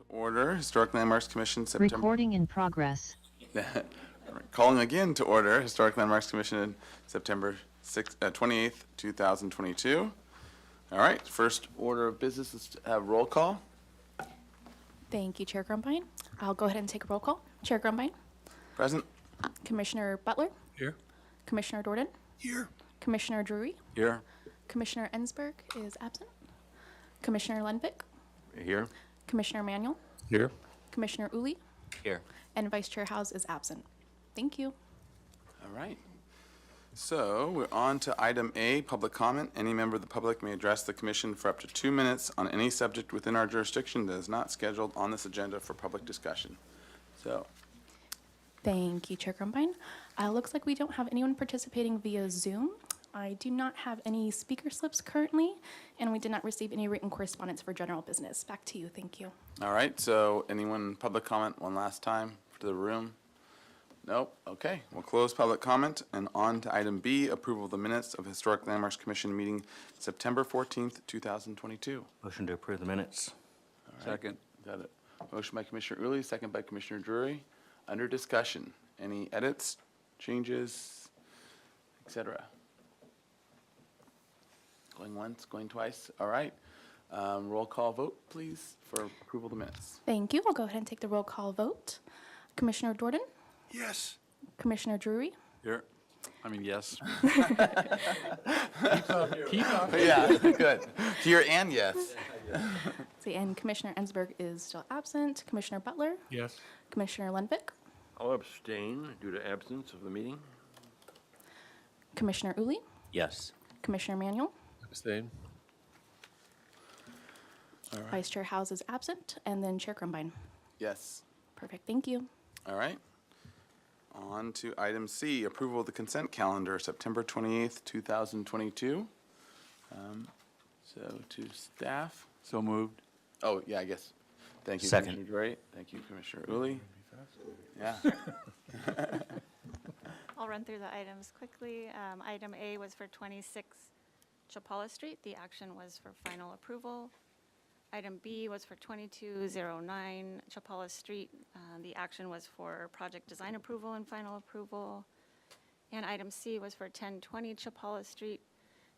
order. Historic Landmarks Commission, September. Recording in progress. Calling again to order. Historic Landmarks Commission, September 28th, 2022. All right, first order of business is to have roll call. Thank you, Chair Grumbine. I'll go ahead and take a roll call. Chair Grumbine, Present. Commissioner Butler, Here. Commissioner Dorden, Here. Commissioner Drury, Here. Commissioner Ensberg is absent, Commissioner Lundvik, Here. Commissioner Manuel, Here. Commissioner Uli, Here. and Vice Chair House is absent. Thank you. All right. So we're on to item A, public comment. Any member of the public may address the commission for up to 2 minutes on any subject within our jurisdiction that is not scheduled on this agenda for public discussion. So, Thank you, Chair Grumbine. Looks like we don't have anyone participating via Zoom. I do not have any speaker slips currently, and we did not receive any written correspondence for general business. Back to you. Thank you. all right, so anyone public comment one last time to the room? Nope, okay, we'll close public comment and on to item B, approval of the minutes of Historic Landmarks Commission meeting September 14th, 2022. Motion to approve the minutes. All right. Second. Got it. Motion by Commissioner Uli, second by Commissioner Drury. Under discussion, any edits, changes, etc.? Going once, going twice, all right. Roll call vote, please, for approval of the minutes. Thank you. I'll go ahead and take the roll call vote. Commissioner Dorden, Yes. Commissioner Drury, Here. Yes. Yeah, good. Here and yes. and Commissioner Ensberg is still absent. Commissioner Butler, Yes. Commissioner Lundvik, I'll abstain due to absence of the meeting. Commissioner Uli, Yes. Commissioner Manuel, Abstain. Vice Chair House is absent, and then Chair Grumbine. Yes. Perfect. Thank you. All right. On to item C, approval of the consent calendar, September 28th, 2022. So to staff. So moved. Oh, yeah, I guess. Thank you, Second. Commissioner Drury. Thank you, Commissioner Uli. Yeah. I'll run through the items quickly. Item A was for 26 Chapala Street. The action was for final approval. Item B was for 2209 Chapala Street. The action was for project design approval and final approval. And item C was for 1020 Chapala Street.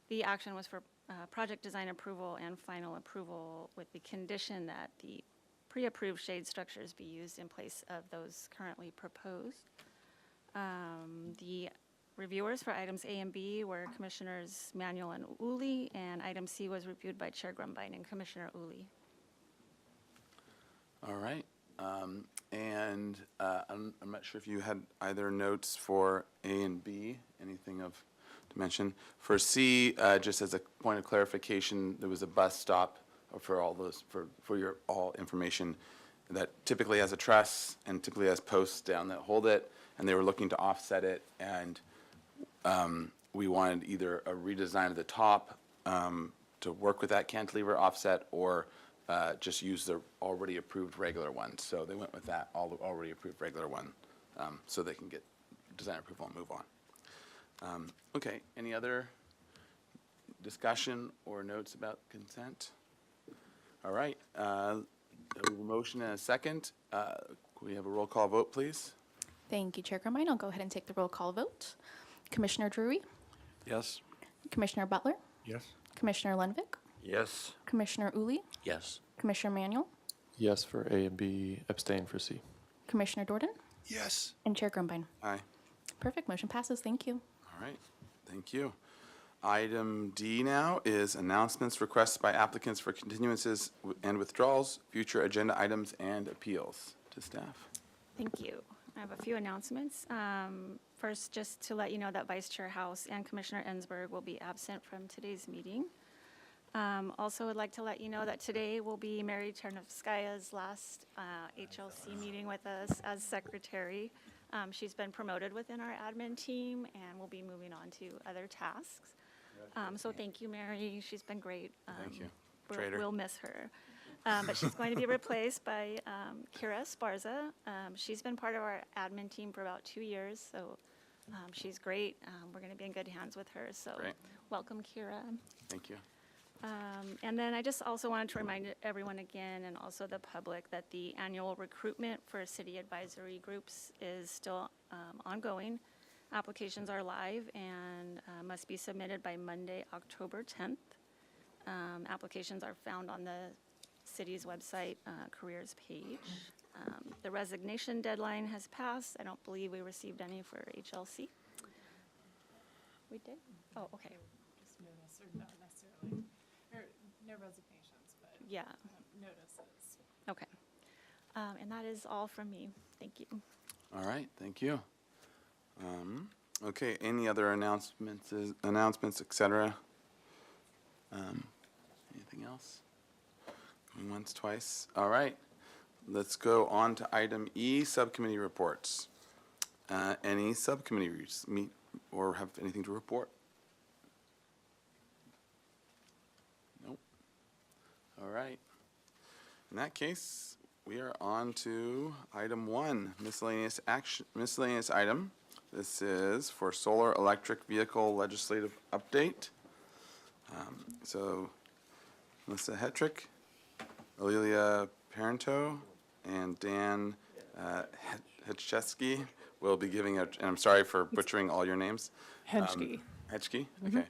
The action was for project design approval and final approval with the condition that the pre-approved shade structures be used in place of those currently proposed. The reviewers for items A and B were Commissioners Manuel and Uli, and item C was reviewed by Chair Grumbine and Commissioner Uli. All right. And I'm not sure if you had either notes for A and B, anything of dimension. For C, just as a point of clarification, there was a bus stop for all those, for your all information, that typically has a truss and typically has posts down that hold it, and they were looking to offset it, and we wanted either a redesign of the top to work with that cantilever offset, or just use the already approved regular one. So they went with that already approved regular one, so they can get design approval and move on. Okay, any other discussion or notes about consent? All right, a motion and a second. Can we have a roll call vote, please? Thank you, Chair Grumbine. I'll go ahead and take the roll call vote. Commissioner Drury, Yes. Commissioner Butler, Yes. Commissioner Lundvik, Yes. Commissioner Uli, Yes. Commissioner Manuel, Yes for A and B, abstain for C. Commissioner Dorden, Yes. and Chair Grumbine. Aye. Perfect. Motion passes. Thank you. All right, thank you. Item D now is announcements, requests by applicants for continuances and withdrawals, future agenda items, and appeals. To staff. Thank you. I have a few announcements. First, just to let you know that Vice Chair House and Commissioner Ensberg will be absent from today's meeting. Also, would like to let you know that today will be Mary Chernovskaya's last HLC meeting with us as secretary. She's been promoted within our admin team and will be moving on to other tasks. So thank you, Mary. She's been great. Thank you. Trader. We'll miss her. But she's going to be replaced by Kira Esparza. She's been part of our admin team for about 2 years, so she's great. We're going to be in good hands with her. So Great. welcome, Kira. Thank you. And then I just also wanted to remind everyone again, and also the public, that the annual recruitment for city advisory groups is still ongoing. Applications are live and must be submitted by Monday, October 10th. Applications are found on the city's website careers page. The resignation deadline has passed. I don't believe we received any for HLC. We did? Oh, okay. Just notice, or not necessarily, or no resignations, but Yeah, notices. okay. And that is all from me. Thank you. All right, thank you. Okay, any other announcements, et cetera? Anything else? Going once, twice? All right, let's go on to item E, subcommittee reports. Any subcommittees meet or have anything to report? Nope. All right. In that case, we are on to item 1, miscellaneous item. This is for solar electric vehicle legislative update. So Melissa Hetrick, Aurelia Parento, and Dan Hetchesky will be giving and I'm sorry for butchering all your names. Henschke. Hetchke, okay.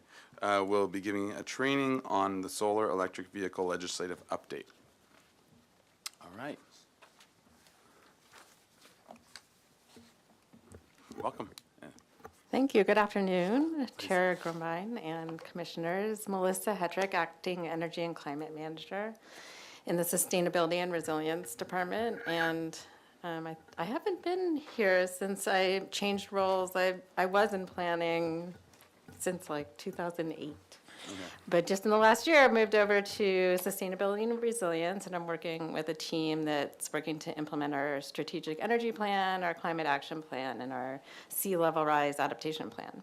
Will be giving a training on the solar electric vehicle legislative update. All right. Welcome. Thank you. Good afternoon, Chair Grumbine and Commissioners. Melissa Hetrick, Acting Energy and Climate Manager in the Sustainability and Resilience Department. And I haven't been here since I changed roles. I was in planning since like 2008. But just in the last year, I moved over to Sustainability and Resilience, and I'm working with a team that's working to implement our Strategic Energy Plan, our Climate Action Plan, and our Sea Level Rise Adaptation Plan.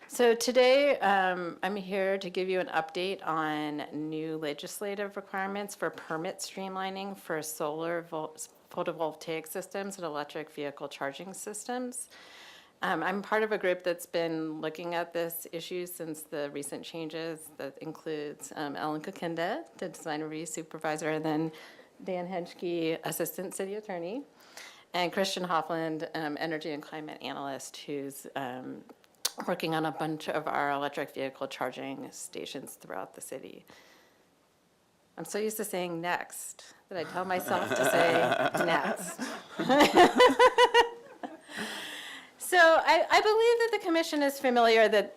So today, I'm here to give you an update on new legislative requirements for permit streamlining for solar photovoltaic systems and electric vehicle charging systems. I'm part of a group that's been looking at this issue since the recent changes. That includes Ellen Kakinda, the design review supervisor, and then Dan Henschke, assistant city attorney, and Christian Hoffland, energy and climate analyst, who's working on a bunch of our electric vehicle charging stations throughout the city. I'm so used to saying next that I tell myself to say next. So I believe that the commission is familiar that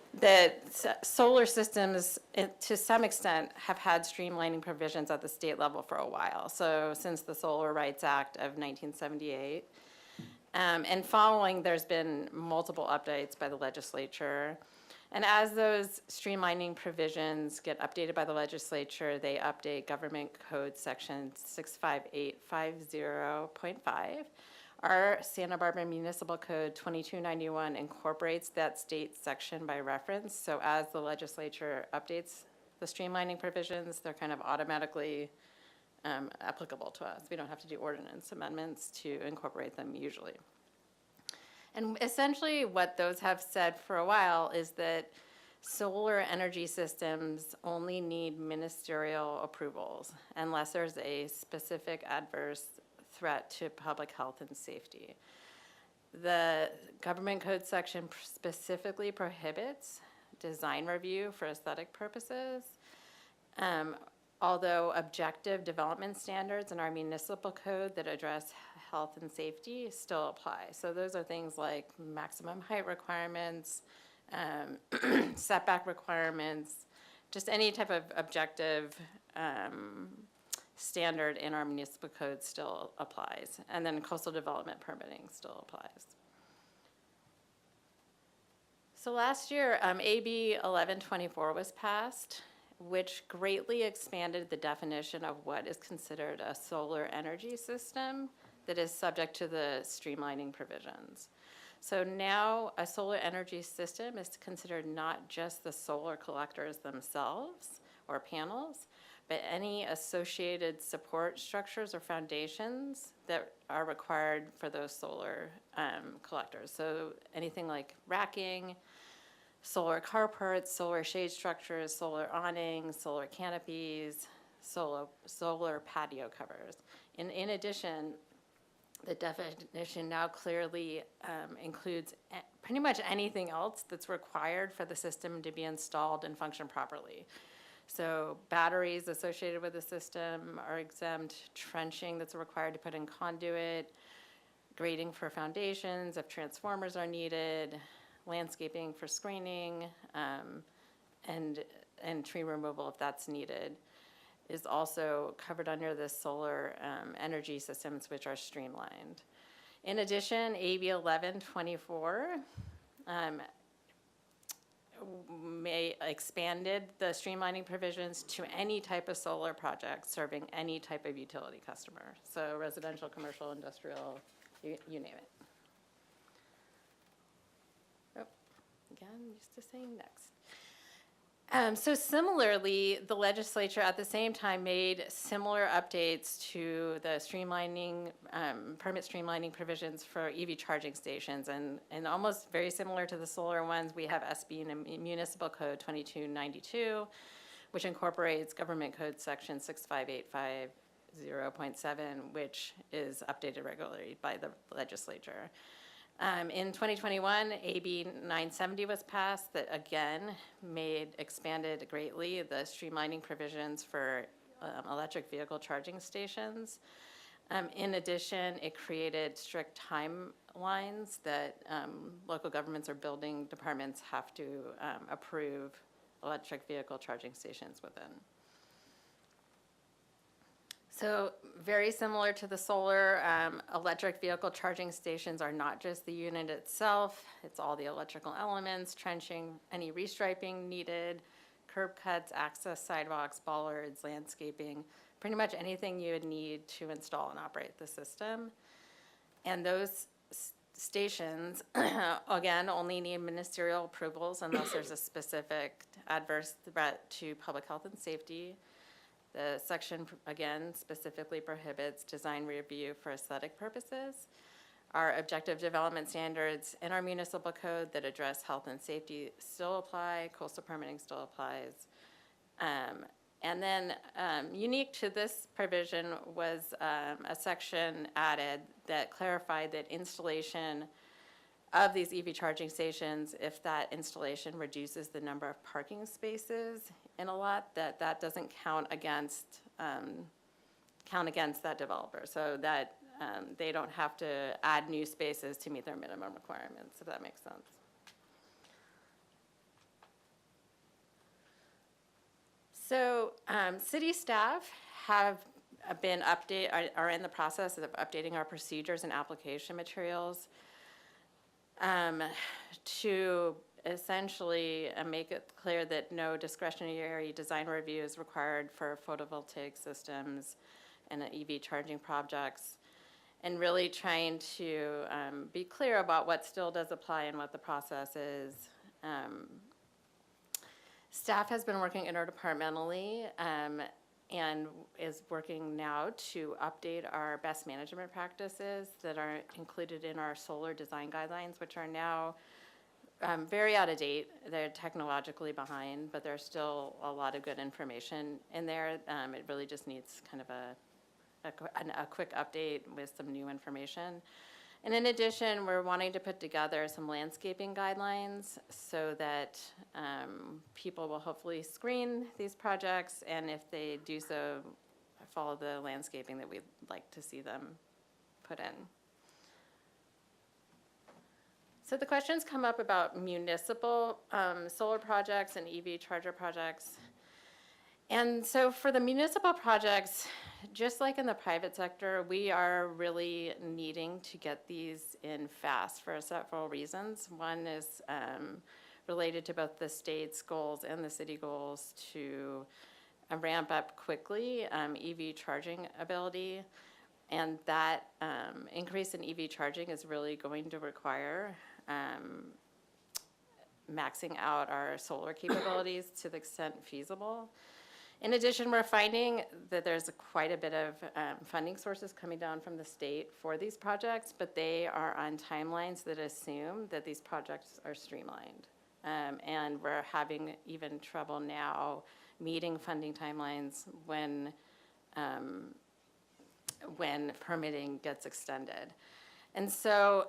solar systems, to some extent, have had streamlining provisions at the state level for a while. So since the Solar Rights Act of 1978. And following, there's been multiple updates by the legislature. And as those streamlining provisions get updated by the legislature, they update Government Code Section 65850.5. Our Santa Barbara Municipal Code 2291 incorporates that state section by reference. So as the legislature updates the streamlining provisions, they're kind of automatically applicable to us. We don't have to do ordinance amendments to incorporate them usually. And essentially what those have said for a while is that solar energy systems only need ministerial approvals unless there's a specific adverse threat to public health and safety. The Government Code section specifically prohibits design review for aesthetic purposes, although objective development standards in our municipal code that address health and safety still apply. So those are things like maximum height requirements, setback requirements, just any type of objective standard in our municipal code still applies. And then coastal development permitting still applies. So last year, AB 1124 was passed, which greatly expanded the definition of what is considered a solar energy system that is subject to the streamlining provisions. So now a solar energy system is considered not just the solar collectors themselves or panels, but any associated support structures or foundations that are required for those solar collectors. So anything like racking, solar carports, solar shade structures, solar awnings, solar canopies, solar patio covers. In addition, the definition now clearly includes pretty much anything else that's required for the system to be installed and function properly. So batteries associated with the system are exempt, trenching that's required to put in conduit, grading for foundations if transformers are needed, landscaping for screening, and tree removal if that's needed, is also covered under the solar energy systems, which are streamlined. In addition, AB 1124 expanded the streamlining provisions to any type of solar project serving any type of utility customer. So residential, commercial, industrial, you name it. Oh, again, used to saying next. So similarly, the legislature at the same time made similar updates to the streamlining, permit streamlining provisions for EV charging stations. And almost very similar to the solar ones, we have SB Municipal Code 2292, which incorporates Government Code Section 65850.7, which is updated regularly by the legislature. In 2021, AB 970 was passed that again expanded greatly the streamlining provisions for electric vehicle charging stations. In addition, it created strict timelines that local governments or building departments have to approve electric vehicle charging stations within. So very similar to the solar, electric vehicle charging stations are not just the unit itself, it's all the electrical elements, trenching, any restriping needed, curb cuts, access sidewalks, bollards, landscaping, pretty much anything you would need to install and operate the system. And those stations, again, only need ministerial approvals unless there's a specific adverse threat to public health and safety. The section, again, specifically prohibits design review for aesthetic purposes. Our objective development standards in our municipal code that address health and safety still apply, coastal permitting still applies. And then unique to this provision was a section added that clarified that installation of these EV charging stations, if that installation reduces the number of parking spaces in a lot, that doesn't count against that developer. So that they don't have to add new spaces to meet their minimum requirements, if that makes sense. So city staff have been are in the process of updating our procedures and application materials to essentially make it clear that no discretionary design review is required for photovoltaic systems and EV charging projects, and really trying to be clear about what still does apply and what the process is. Staff has been working interdepartmentally and is working now to update our best management practices that are included in our solar design guidelines, which are now very out of date. They're technologically behind, but there's still a lot of good information in there. It really just needs kind of a quick update with some new information. And in addition, we're wanting to put together some landscaping guidelines so that people will hopefully screen these projects, and if they do so, follow the landscaping that we'd like to see them put in. So the questions come up about municipal solar projects and EV charger projects. And so for the municipal projects, just like in the private sector, we are really needing to get these in fast for several reasons. One is related to both the state's goals and the city goals to ramp up quickly EV charging ability. And that increase in EV charging is really going to require maxing out our solar capabilities to the extent feasible. In addition, we're finding that there's quite a bit of funding sources coming down from the state for these projects, but they are on timelines that assume that these projects are streamlined. And we're having even trouble now meeting funding timelines when permitting gets extended. And so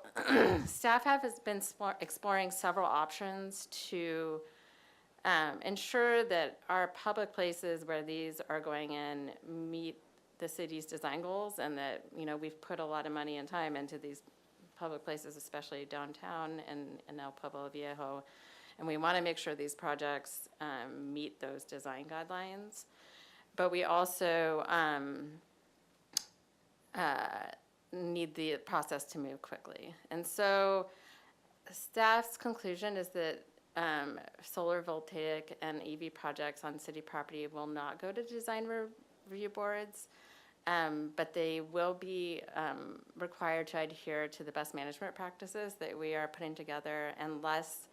staff has been exploring several options to ensure that our public places where these are going in meet the city's design goals, and that, you know, we've put a lot of money and time into these public places, especially downtown and in El Pueblo Viejo. And we want to make sure these projects meet those design guidelines. But we also need the process to move quickly. And so staff's conclusion is that solar voltaic and EV projects on city property will not go to design review boards, but they will be required to adhere to the best management practices that we are putting together unless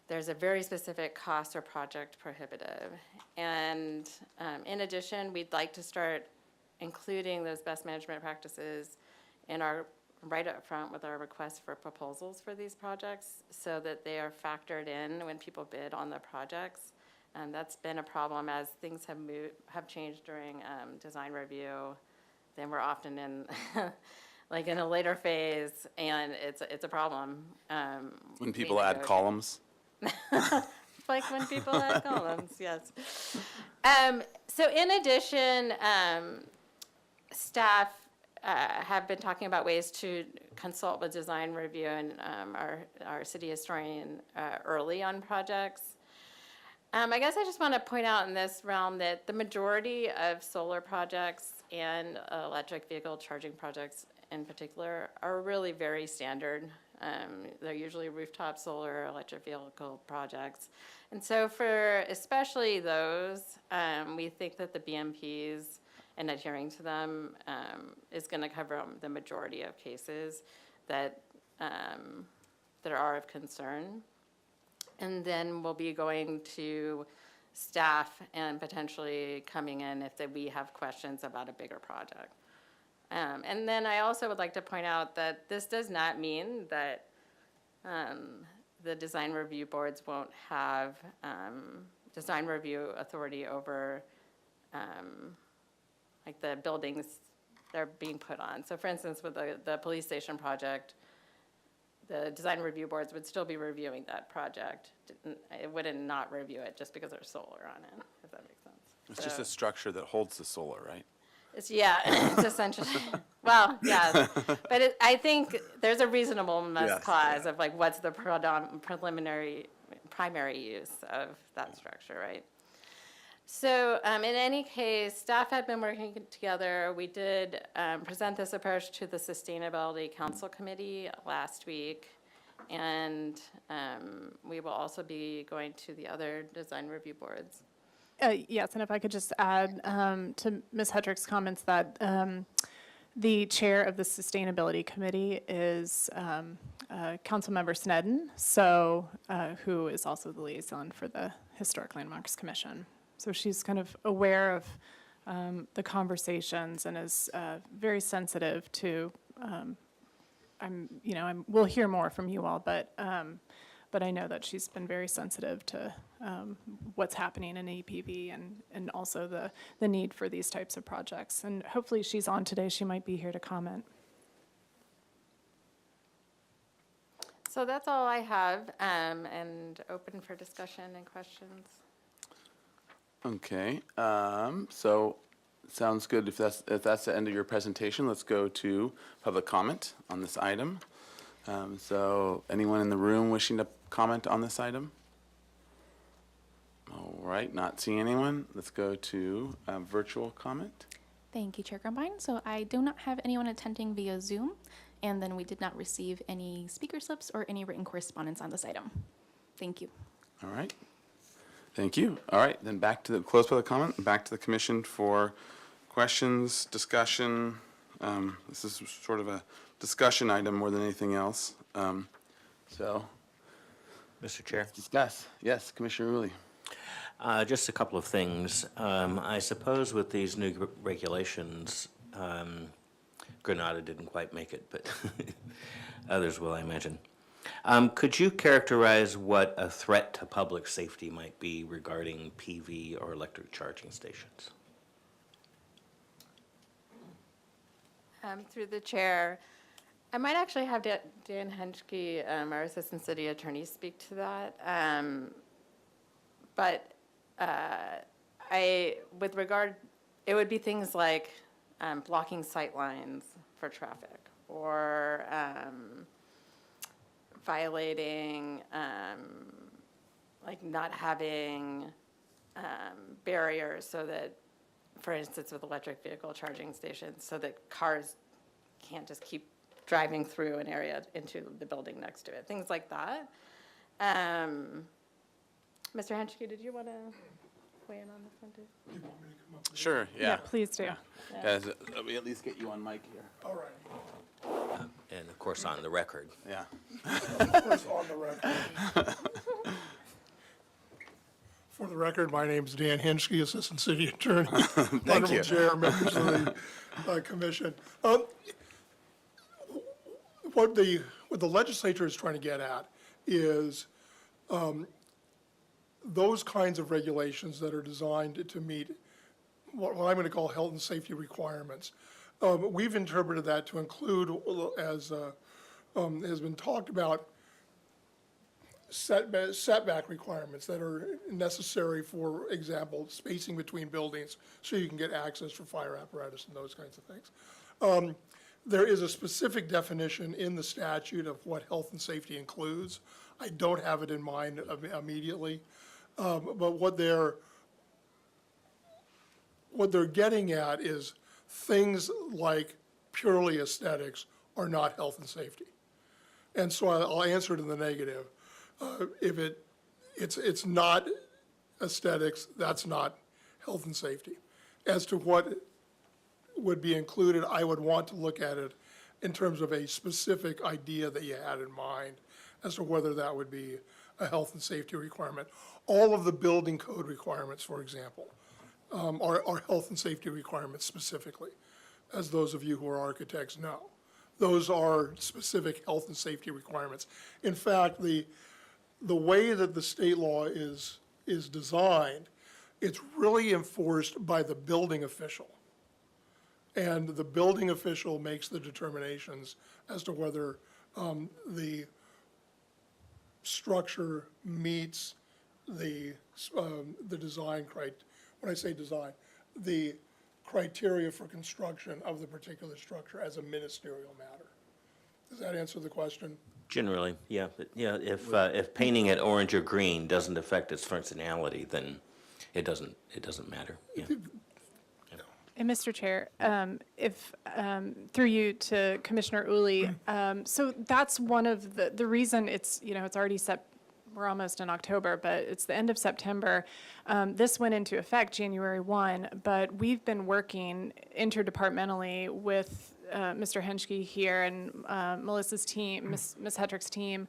there's a very specific cost or project prohibitive. And in addition, we'd like to start including those best management practices in our right up front with our request for proposals for these projects, so that they are factored in when people bid on the projects. And that's been a problem as things have changed during design review. Then we're often in like in a later phase, and it's a problem. When people add columns. Like when people add columns, yes. So in addition, staff have been talking about ways to consult with design review and our city historian early on projects. I guess I just want to point out in this realm that the majority of solar projects and electric vehicle charging projects in particular are really very standard. They're usually rooftop solar, electric vehicle projects. And so for especially those, we think that the BMPs and adhering to them is going to cover the majority of cases that are of concern. And then we'll be going to staff and potentially coming in if we have questions about a bigger project. And then I also would like to point out that this does not mean that the design review boards won't have design review authority over like the buildings they're being put on. So for instance, with the police station project, the design review boards would still be reviewing that project. It wouldn't not review it just because there's solar on it, if that makes sense. It's just a structure that holds the solar, right? It's essentially, well, yeah. But I think there's a reasonableness Yes, clause of like, what's the primary use of that structure, right? So in any case, staff had been working together. We did present this approach to the Sustainability Council Committee last week. And we will also be going to the other design review boards. Yes, and if I could just add to Ms. Hedrick's comments that the chair of the Sustainability Committee is Councilmember Snedden, so who is also the liaison for the Historic Landmarks Commission. So she's kind of aware of the conversations and is very sensitive to. We'll hear more from you all, but I know that she's been very sensitive to what's happening in EPV and also the need for these types of projects. And hopefully she's on today. She might be here to comment. So that's all I have, and open for discussion and questions. Okay, so sounds good. If that's the end of your presentation, let's go to public comment on this item. So anyone in the room wishing to comment on this item? All right, not seeing anyone. Let's go to virtual comment. Thank you, Chair Grumbine. So I do not have anyone attending via Zoom, and then we did not receive any speaker slips or any written correspondence on this item. Thank you. All right. Thank you. All right, then back to the close public comment, back to the commission for questions, discussion. This is sort of a discussion item more than anything else. So Mr. Chair, discuss. Yes, Commissioner Rulli. just a couple of things. I suppose with these new regulations, Granada didn't quite make it, but others will, I imagine. Could you characterize what a threat to public safety might be regarding PV or electric charging stations? Through the chair, I might actually have Dan Henschke, our Assistant City Attorney, speak to that. But with regard, it would be things like blocking sight lines for traffic, or violating, like not having barriers so that, for instance, with electric vehicle charging stations, so that cars can't just keep driving through an area into the building next to it, things like that. Mr. Henschke, did you want to weigh in on this one too? Sure, yeah. Please do. Guys, let me at least get you on mic here. All right. And of course, on the record. Yeah. First on the record. For the record, my name is Dan Henschke, Assistant City Attorney. Honorable you. Chair, members of the commission. What the legislature is trying to get at is those kinds of regulations that are designed to meet what I'm going to call health and safety requirements. We've interpreted that to include, as has been talked about, setback requirements that are necessary, for example, spacing between buildings so you can get access for fire apparatus and those kinds of things. There is a specific definition in the statute of what health and safety includes. I don't have it in mind immediately, but what they're getting at is things like purely aesthetics are not health and safety. And so I'll answer it in the negative. If it's not aesthetics, that's not health and safety. As to what would be included, I would want to look at it in terms of a specific idea that you had in mind as to whether that would be a health and safety requirement. All of the building code requirements, for example, are health and safety requirements specifically, as those of you who are architects know. Those are specific health and safety requirements. In fact, the way that the state law is designed, it's really enforced by the building official. And the building official makes the determinations as to whether the structure meets the design when I say design, the criteria for construction of the particular structure as a ministerial matter. Does that answer the question? Generally, yeah. But yeah, if painting it orange or green doesn't affect its functionality, then it doesn't matter. Yeah. And Mr. Chair, if, through you to Commissioner Uli, so that's one of the reason it's, it's already we're almost in October, but it's the end of September. This went into effect January 1, but we've been working interdepartmentally with Mr. Henschke here and Melissa's team, Ms. Hetrick's team,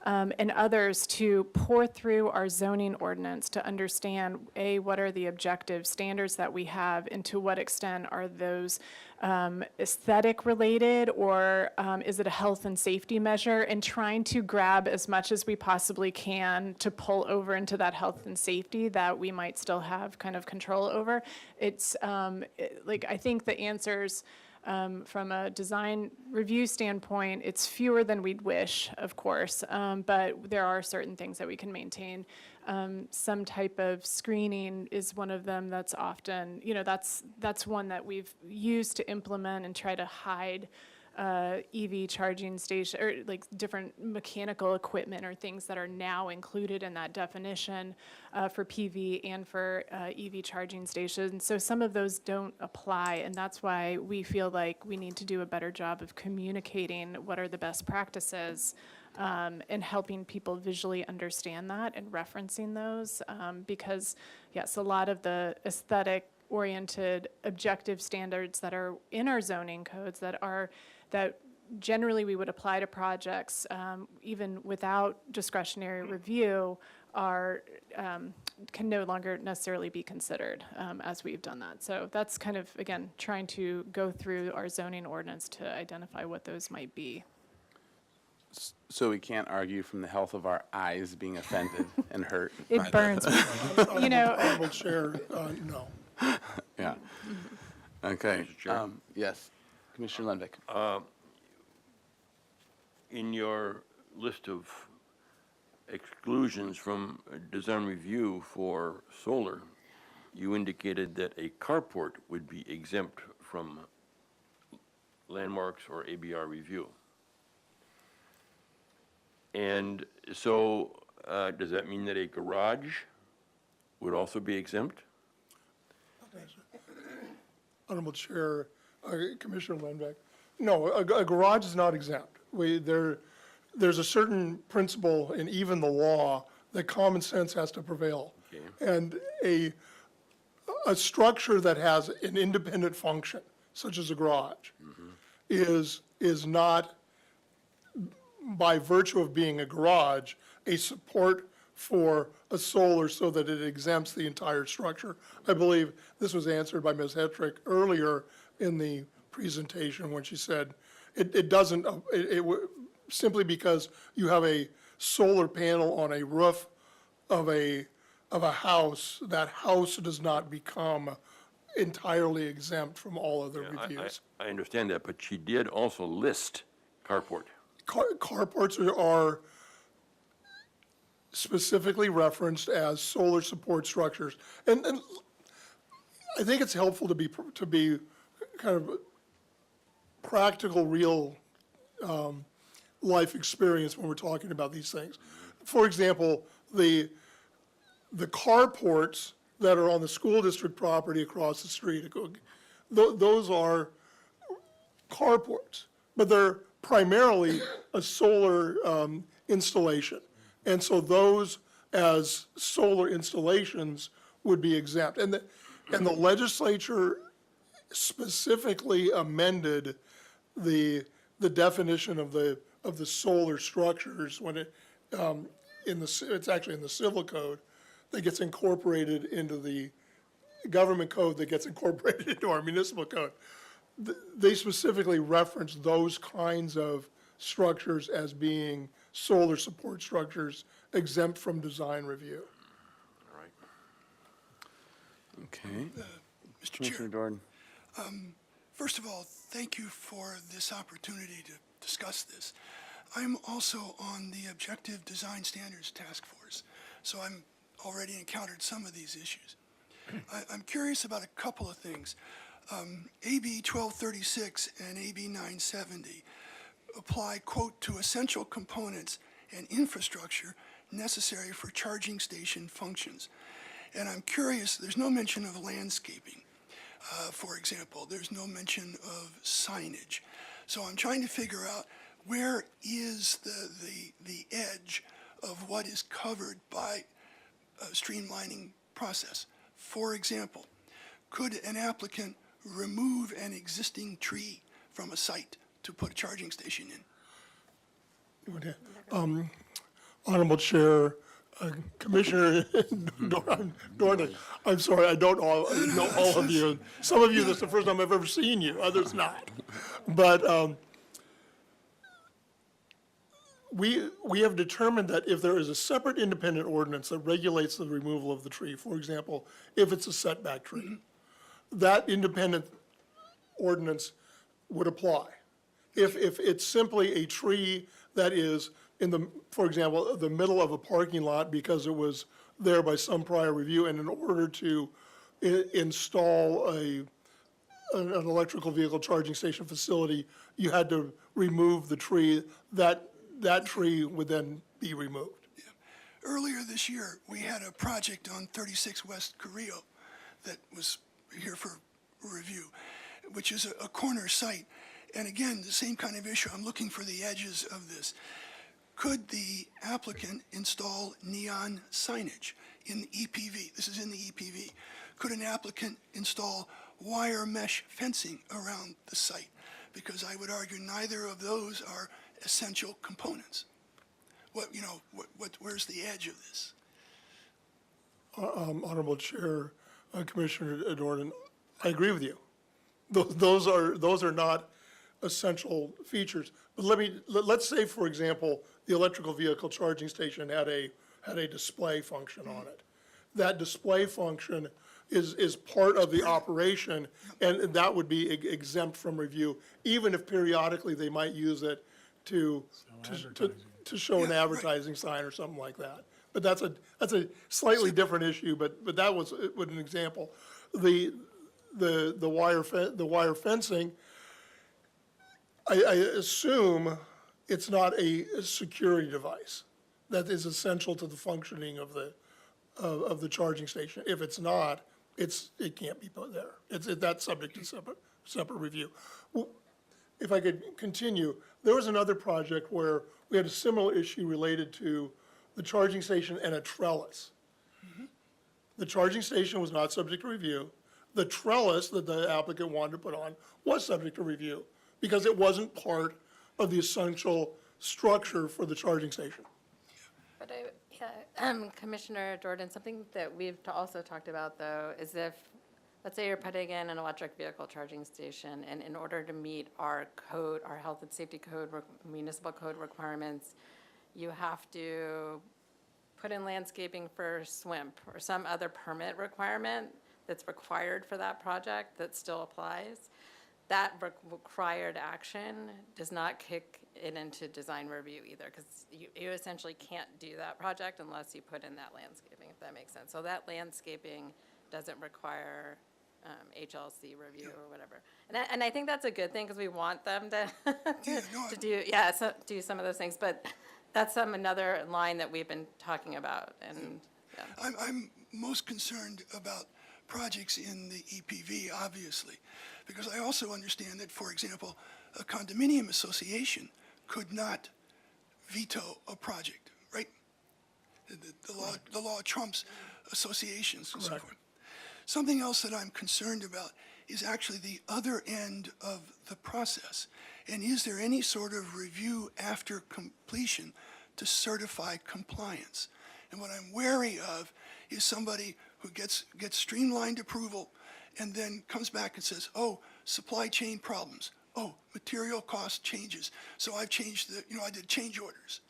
and others to pour through our zoning ordinance to understand, A, what are the objective standards that we have, and to what extent are those aesthetic related, or is it a health and safety measure, and trying to grab as much as we possibly can to pull over into that health and safety that we might still have kind of control over. It's I think the answers from a design review standpoint, it's fewer than we'd wish, of course, but there are certain things that we can maintain. Some type of screening is one of them that's often, that's one that we've used to implement and try to hide EV charging station, or like different mechanical equipment or things that are now included in that definition for PV and for EV charging stations. So some of those don't apply, and that's why we feel like we need to do a better job of communicating what are the best practices and helping people visually understand that and referencing those, because yes, a lot of the aesthetic oriented objective standards that are in our zoning codes that generally we would apply to projects even without discretionary review can no longer necessarily be considered as we've done that. So that's kind of, again, trying to go through our zoning ordinance to identify what those might be. So we can't argue from the health of our eyes being offended and hurt. It burns me. You know, Honorable Chair, no. Yeah. Okay. Mr. Chair? Yes. Commissioner Lundvik. In your list of exclusions from design review for solar, you indicated that a carport would be exempt from landmarks or ABR review. And so, does that mean that a garage would also be exempt? Honorable Chair, Commissioner Lenbeck. No, a garage is not exempt. There's a certain principle in even the law that common sense has to prevail. Okay. And a structure that has an independent function, such as a garage, is not, by virtue of being a garage, a support for a solar so that it exempts the entire structure. I believe this was answered by Ms. Hetrick earlier in the presentation when she said it doesn't, simply because you have a solar panel on a roof of a house, that house does not become entirely exempt from all other reviews. I understand that, but she did also list carport. Carports are specifically referenced as solar support structures. And I think it's helpful to be kind of practical, real life experience when we're talking about these things. For example, the carports that are on the school district property across the street, those are carports, but they're primarily a solar installation. And so those as solar installations would be exempt. And the legislature specifically amended the definition of the solar structures when it's actually in the civil code that gets incorporated into the government code that gets incorporated into our municipal code. They specifically reference those kinds of structures as being solar support structures exempt from design review. All right. Okay. Mr. Commissioner Chair, Doran. first of all, thank you for this opportunity to discuss this. I'm also on the Objective Design Standards Task Force, so I'm already encountered some of these issues. I'm curious about a couple of things. AB 1236 and AB 970 apply, quote, to essential components and infrastructure necessary for charging station functions. And I'm curious, there's no mention of landscaping. For example, there's no mention of signage. So I'm trying to figure out where is the edge of what is covered by a streamlining process. For example, could an applicant remove an existing tree from a site to put a charging station in? Honorable Chair, Commissioner Dornan, I'm sorry, I don't know all of you. Some of you, this is the first time I've ever seen you, others not. But we have determined that if there is a separate independent ordinance that regulates the removal of the tree, for example, if it's a setback tree, that independent ordinance would apply. If it's simply a tree that is in the, for example, the middle of a parking lot because it was there by some prior review, and in order to install an electrical vehicle charging station facility, you had to remove the tree, that tree would then be removed. Yeah. Earlier this year, we had a project on 36 West Carrillo that was here for review, which is a corner site. And again, the same kind of issue. I'm looking for the edges of this. Could the applicant install neon signage in the EPV? This is in the EPV. Could an applicant install wire mesh fencing around the site? Because I would argue neither of those are essential components. Where's the edge of this? Honorable Chair, Commissioner Dornan, I agree with you. Those are not essential features. But let's say, for example, the electrical vehicle charging station had a display function on it. That display function is part of the operation, and that would be exempt from review, even if periodically they might use it to show an advertising sign or something like that. But that's a slightly different issue, but that was an example. The wire fencing, I assume it's not a security device that is essential to the functioning of the charging station. If it's not, it can't be put there. That's subject to separate review. Well, if I could continue, there was another project where we had a similar issue related to the charging station and a trellis. The charging station was not subject to review. The trellis that the applicant wanted to put on was subject to review because it wasn't part of the essential structure for the charging station. But Commissioner Jordan, something that we've also talked about, though, is if, let's say you're putting in an electric vehicle charging station, and in order to meet our code, our health and safety code, municipal code requirements, you have to put in landscaping for SWIMP or some other permit requirement that's required for that project that still applies. That required action does not kick it into design review either, because you essentially can't do that project unless you put in that landscaping, if that makes sense. So that landscaping doesn't require HLC review or whatever. And I think that's a good thing, because we want them to do some of those things. But that's another line that we've been talking about. And yeah. I'm most concerned about projects in the EPV, obviously, because I also understand that, for example, a condominium association could not veto a project, right? The law trumps associations and so forth. Something else that I'm concerned about is actually the other end of the process. And is there any sort of review after completion to certify compliance? And what I'm wary of is somebody who gets streamlined approval and then comes back and says, oh, supply chain problems. Oh, material cost changes. So I've changed I did change orders.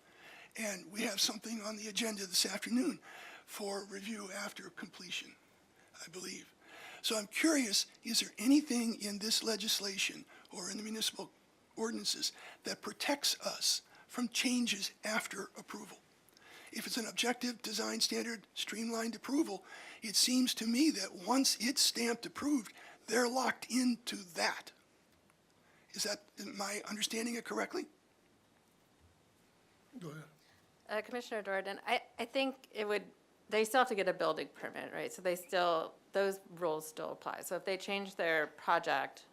And we have something on the agenda this afternoon for review after completion, I believe. So I'm curious, is there anything in this legislation or in the municipal ordinances that protects us from changes after approval? If it's an objective design standard streamlined approval, it seems to me that once it's stamped approved, they're locked into that. Am I understanding it correctly? Go ahead. Commissioner Jordan, I think they still have to get a building permit, right? So those rules still apply. So if they change their project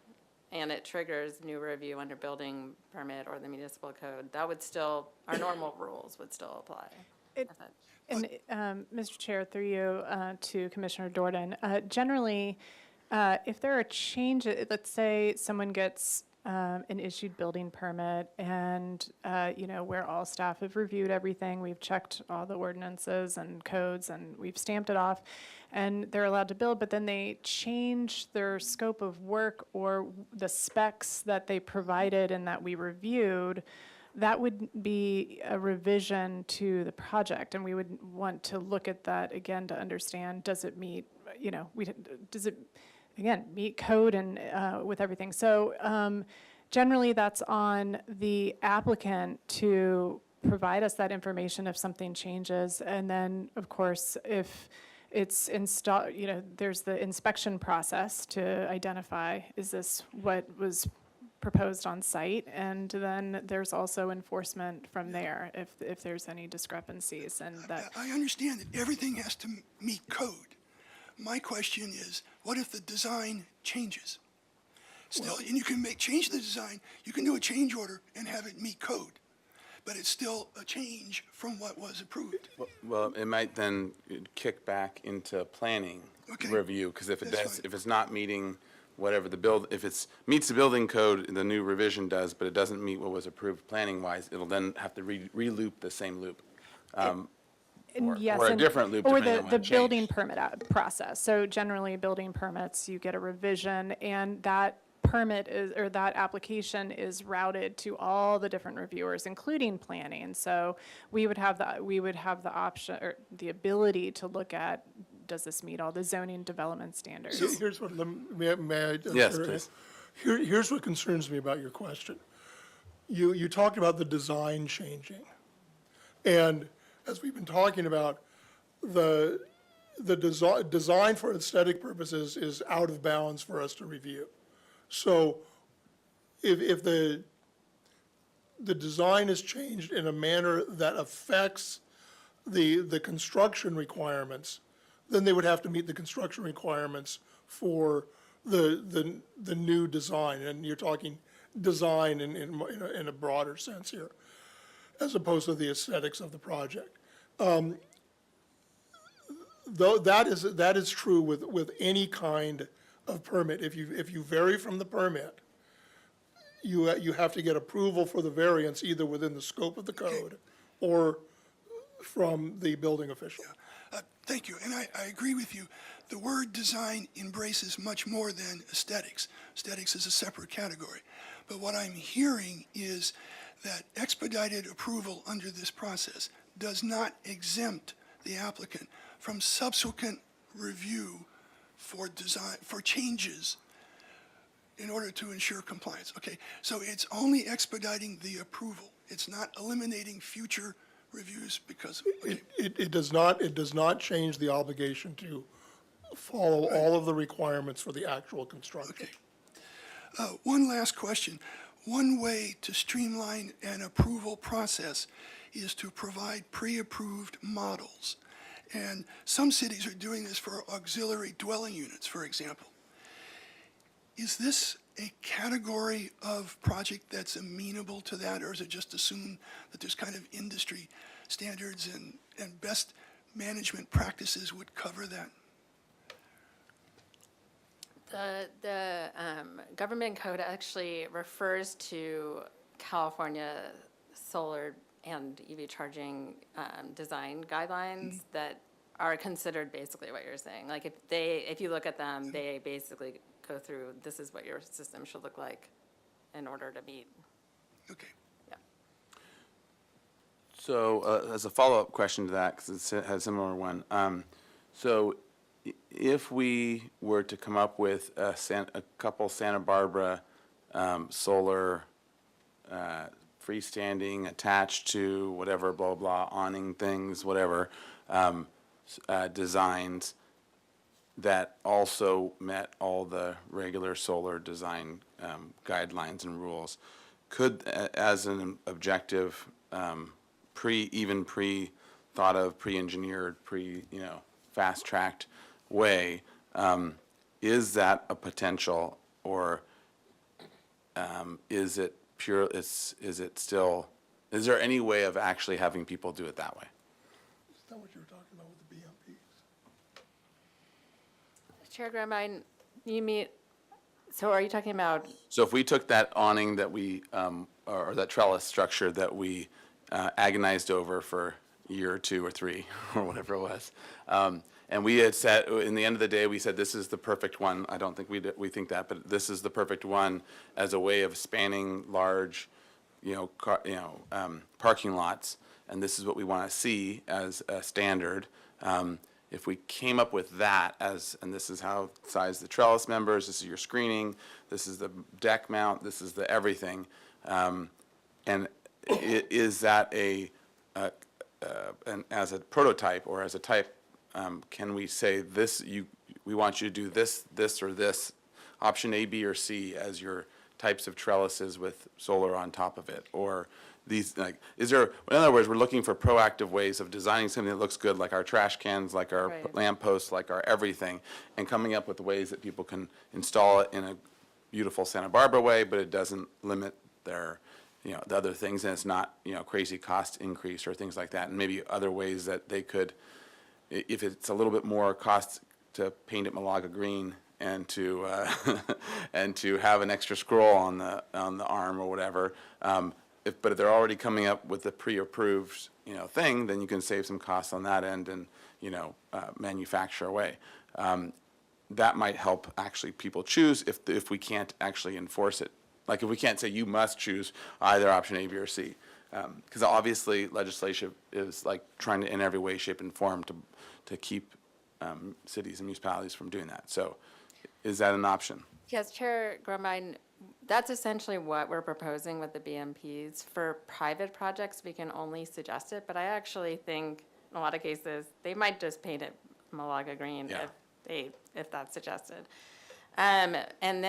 and it triggers new review under building permit or the municipal code, that would still, our normal rules would still apply. And, Mr. Chair, through you to Commissioner Jordan, generally, if there are changes, let's say someone gets an issued building permit and, where all staff have reviewed everything, we've checked all the ordinances and codes and we've stamped it off, and they're allowed to build, but then they change their scope of work or the specs that they provided and that we reviewed, that would be a revision to the project, and we would want to look at that again to understand, does it meet, does it, again, meet code and with everything. So generally, that's on the applicant to provide us that information if something changes, and then, of course, if it's installed, there's the inspection process to identify, is this what was proposed on site, and then there's also enforcement from there if there's any discrepancies. And that I understand that everything has to meet code. My question is, what if the design changes? Still, and you can change the design, you can do a change order and have it meet code, but it's still a change from what was approved. Well, it might then kick back into planning Okay. review, because if That's fine. it's not meeting whatever if it meets the building code, the new revision does, but it doesn't meet what was approved planning-wise, it'll then have to re-loop the same loop. Yes, or a and- different loop or depending on the when it building changed. permit process. So generally, building permits, you get a revision, and that permit is, or that application is routed to all the different reviewers, including planning. And so we would have the option, or the ability to look at, does this meet all the zoning development standards? Here's what, may I? Yes, please. Here's what concerns me about your question. You talked about the design changing. And as we've been talking about, the design for aesthetic purposes is out of bounds for us to review. So if the design is changed in a manner that affects the construction requirements, then they would have to meet the construction requirements for the new design. And you're talking design in a broader sense here, as opposed to the aesthetics of the project. Though that is true with any kind of permit. If you vary from the permit, you have to get approval for the variance either within the scope of the code or from the building official. Thank you, and I agree with you. The word design embraces much more than aesthetics. Aesthetics is a separate category. But what I'm hearing is that expedited approval under this process does not exempt the applicant from subsequent review for design, for changes in order to ensure compliance. Okay, so it's only expediting the approval. It's not eliminating future reviews because, okay. It does not change the obligation to follow all of the requirements for the actual construction. Okay. One last question. One way to streamline an approval process is to provide pre-approved models. And some cities are doing this for auxiliary dwelling units, for example. Is this a category of project that's amenable to that, or is it just assumed that there's kind of industry standards and best management practices would cover that? The government code actually refers to California solar and EV charging design guidelines that are considered basically what you're saying. Like if you look at them, they basically go through, this is what your system should look like in order to meet. Okay. Yeah. So as a follow-up question to that, because it has a similar one, so if we were to come up with a couple Santa Barbara solar freestanding, attached to whatever, blah, blah, awning things, whatever, designs that also met all the regular solar design guidelines and rules, could, as an objective, pre-thought of, pre-engineered, fast-tracked way, is that a potential, or is it pure, is it still, is there any way of actually having people do it that way? Is that what you were talking about with the BMPs? Chair Grambine, so are you talking about, So if we took that awning that we, or that trellis structure that we agonized over for a year or two or three, or whatever it was, and we had said, in the end of the day, we said, this is the perfect one. I don't think we think that, but this is the perfect one as a way of spanning large, parking lots, and this is what we want to see as a standard. If we came up with that and this is how size the trellis members, this is your screening, this is the deck mount, this is the everything, and is that as a prototype or as a type? Can we say this? We want you to do this, this, or this, option A, B, or C as your types of trellises with solar on top of it, or these, is there? In other words, we're looking for proactive ways of designing something that looks good, like our trash cans, like our Right. lampposts, like our everything, and coming up with ways that people can install it in a beautiful Santa Barbara way, but it doesn't limit their, the other things, and it's not, crazy cost increase or things like that, and maybe other ways that they could. If it's a little bit more cost to paint it Malaga green and to and to have an extra scroll on the arm or whatever, but if they're already coming up with a pre-approved thing, then you can save some costs on that end and manufacture away. that might help actually people choose if we can't actually enforce it. Like if we can't say you must choose either option A, B, or C. Because obviously legislation is like trying to in every way, shape, and form to keep cities and municipalities from doing that. So is that an option? Yes, Chair Grumbine, that's essentially what we're proposing with the BMPs. For private projects, we can only suggest it, but I actually think in a lot of cases, they might just paint it Malaga green Yeah. if that's suggested. And then,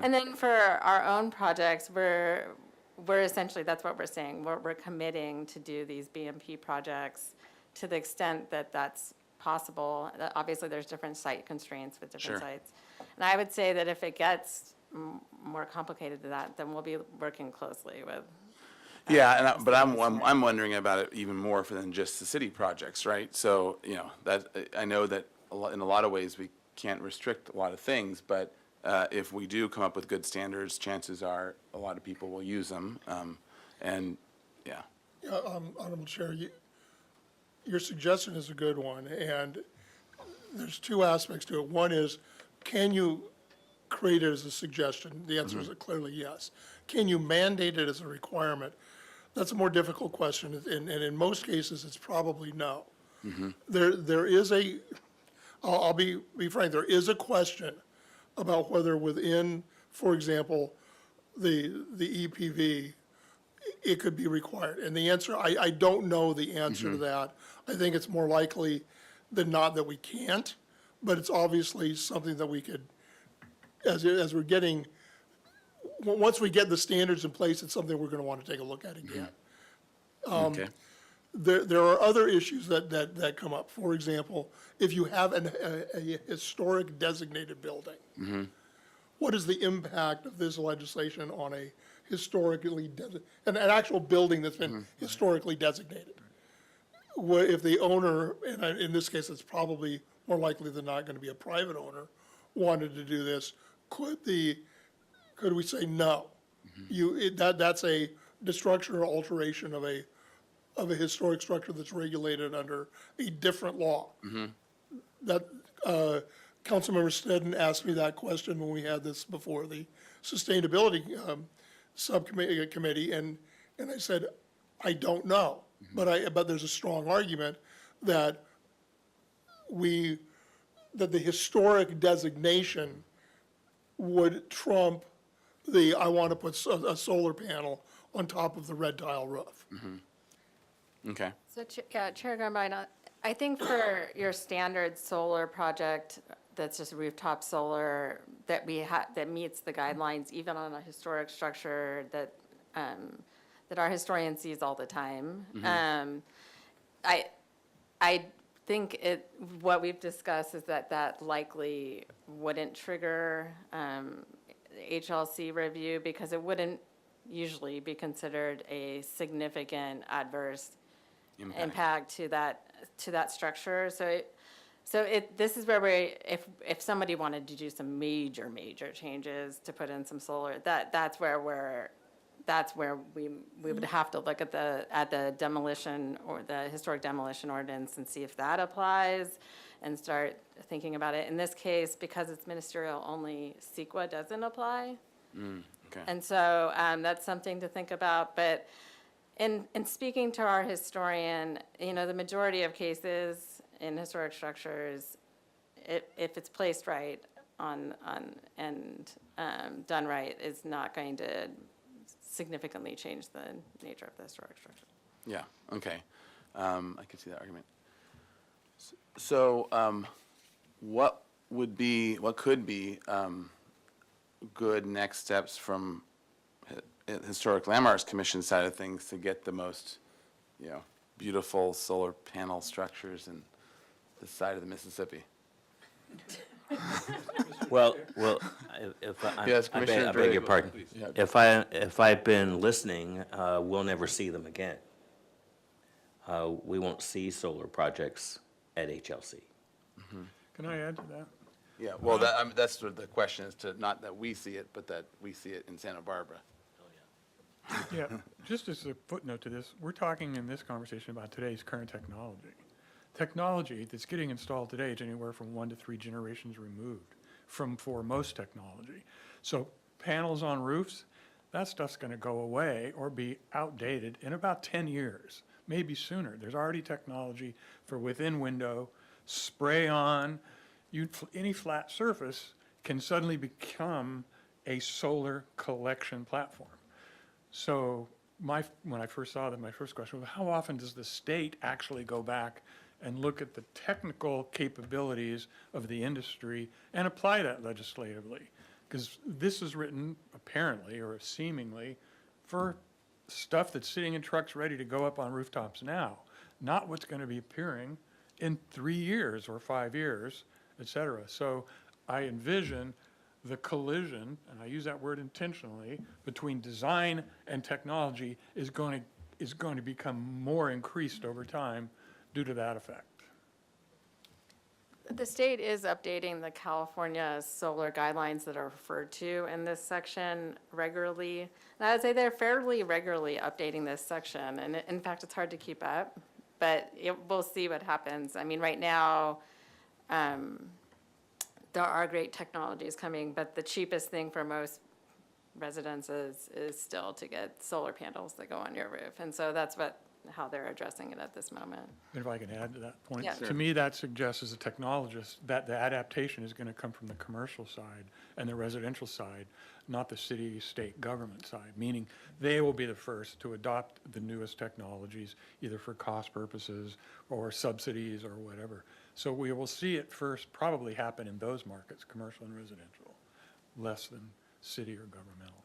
and then for our own projects, we're essentially, that's what we're saying. We're committing to do these BMP projects to the extent that that's possible. Obviously, there's different site constraints with different Sure. sites. And I would say that if it gets more complicated than that, then we'll be working closely with. Yeah, but I'm wondering about it even more than just the city projects, right? So, that, I know that in a lot of ways, we can't restrict a lot of things, but if we do come up with good standards, chances are a lot of people will use them. And, yeah. Yeah, Honorable Chair, your suggestion is a good one, and there's two aspects to it. One is, can you create it as a suggestion? The answer is clearly yes. Can you mandate it as a requirement? That's a more difficult question, and in most cases, it's probably no. There is I'll be frank, there is a question about whether within, for example, the EPV, it could be required. And the answer, I don't know the answer to that. I think it's more likely than not that we can't, but it's obviously something that we could, as we're getting, once we get the standards in place, it's something we're going to want to take a look at again. Okay. There are other issues that come up. For example, if you have a historic designated building, what is the impact of this legislation on a historically, an actual building that's been historically designated? If the owner, and in this case, it's probably more likely than not going to be a private owner, wanted to do this, could we say no? That's a destruction or alteration of a historic structure that's regulated under a different law. That, Councilmember Snedden asked me that question when we had this before the Sustainability Subcommittee, and I said, I don't know. But there's a strong argument that that the historic designation would trump I want to put a solar panel on top of the red tile roof. Okay. So, Chair Grumbine, I think for your standard solar project, that's just rooftop solar, that that meets the guidelines, even on a historic structure that our historian sees all the time. I think what we've discussed is that likely wouldn't trigger HLC review because it wouldn't usually be considered a significant adverse impact to that structure. This is where if somebody wanted to do some major changes to put in some solar, that's where we would have to look at the demolition or the historic demolition ordinance and see if that applies and start thinking about it. In this case, because it's ministerial only, CEQA doesn't apply. Okay. And so that's something to think about. But in speaking to our historian, the majority of cases in historic structures, if it's placed right and done right, is not going to significantly change the nature of the historic structure. Yeah, okay. I could see that argument. So, what could be good next steps from Historic Landmarks Commission side of things to get the most, beautiful solar panel structures in this side of the Mississippi? Well, if Yes, I Commissioner beg your Drake, pardon. please. Yeah. If I've been listening, we'll never see them again. We won't see solar projects at HLC. Can I add to that? Yeah, well, that's sort of the question is to, not that we see it, but that we see it in Santa Barbara. Yeah, just as a footnote to this, we're talking in this conversation about today's current technology. technology that's getting installed today is anywhere from 1 to 3 generations removed for most technology. So panels on roofs, that stuff's going to go away or be outdated in about 10 years, maybe sooner. There's already technology for within window, spray on. Any flat surface can suddenly become a solar collection platform. So when I first saw that, my first question was, how often does the state actually go back and look at the technical capabilities of the industry and apply that legislatively? Because this is written apparently or seemingly for stuff that's sitting in trucks ready to go up on rooftops now, not what's going to be appearing in 3 years or 5 years, et cetera. So I envision the collision, and I use that word intentionally, between design and technology is going to become more increased over time due to that effect. The state is updating the California solar guidelines that are referred to in this section regularly. And I would say they're fairly regularly updating this section. And in fact, it's hard to keep up, but we'll see what happens. I mean, right now, there are great technologies coming, but the cheapest thing for most residents is still to get solar panels that go on your roof. And so that's how they're addressing it at this moment. If I can add to that point. Yeah. To me, that suggests as a technologist that the adaptation is going to come from the commercial side and the residential side, not the city, state government side, meaning they will be the first to adopt the newest technologies, either for cost purposes or subsidies or whatever. So we will see it first probably happen in those markets, commercial and residential, less than city or governmental.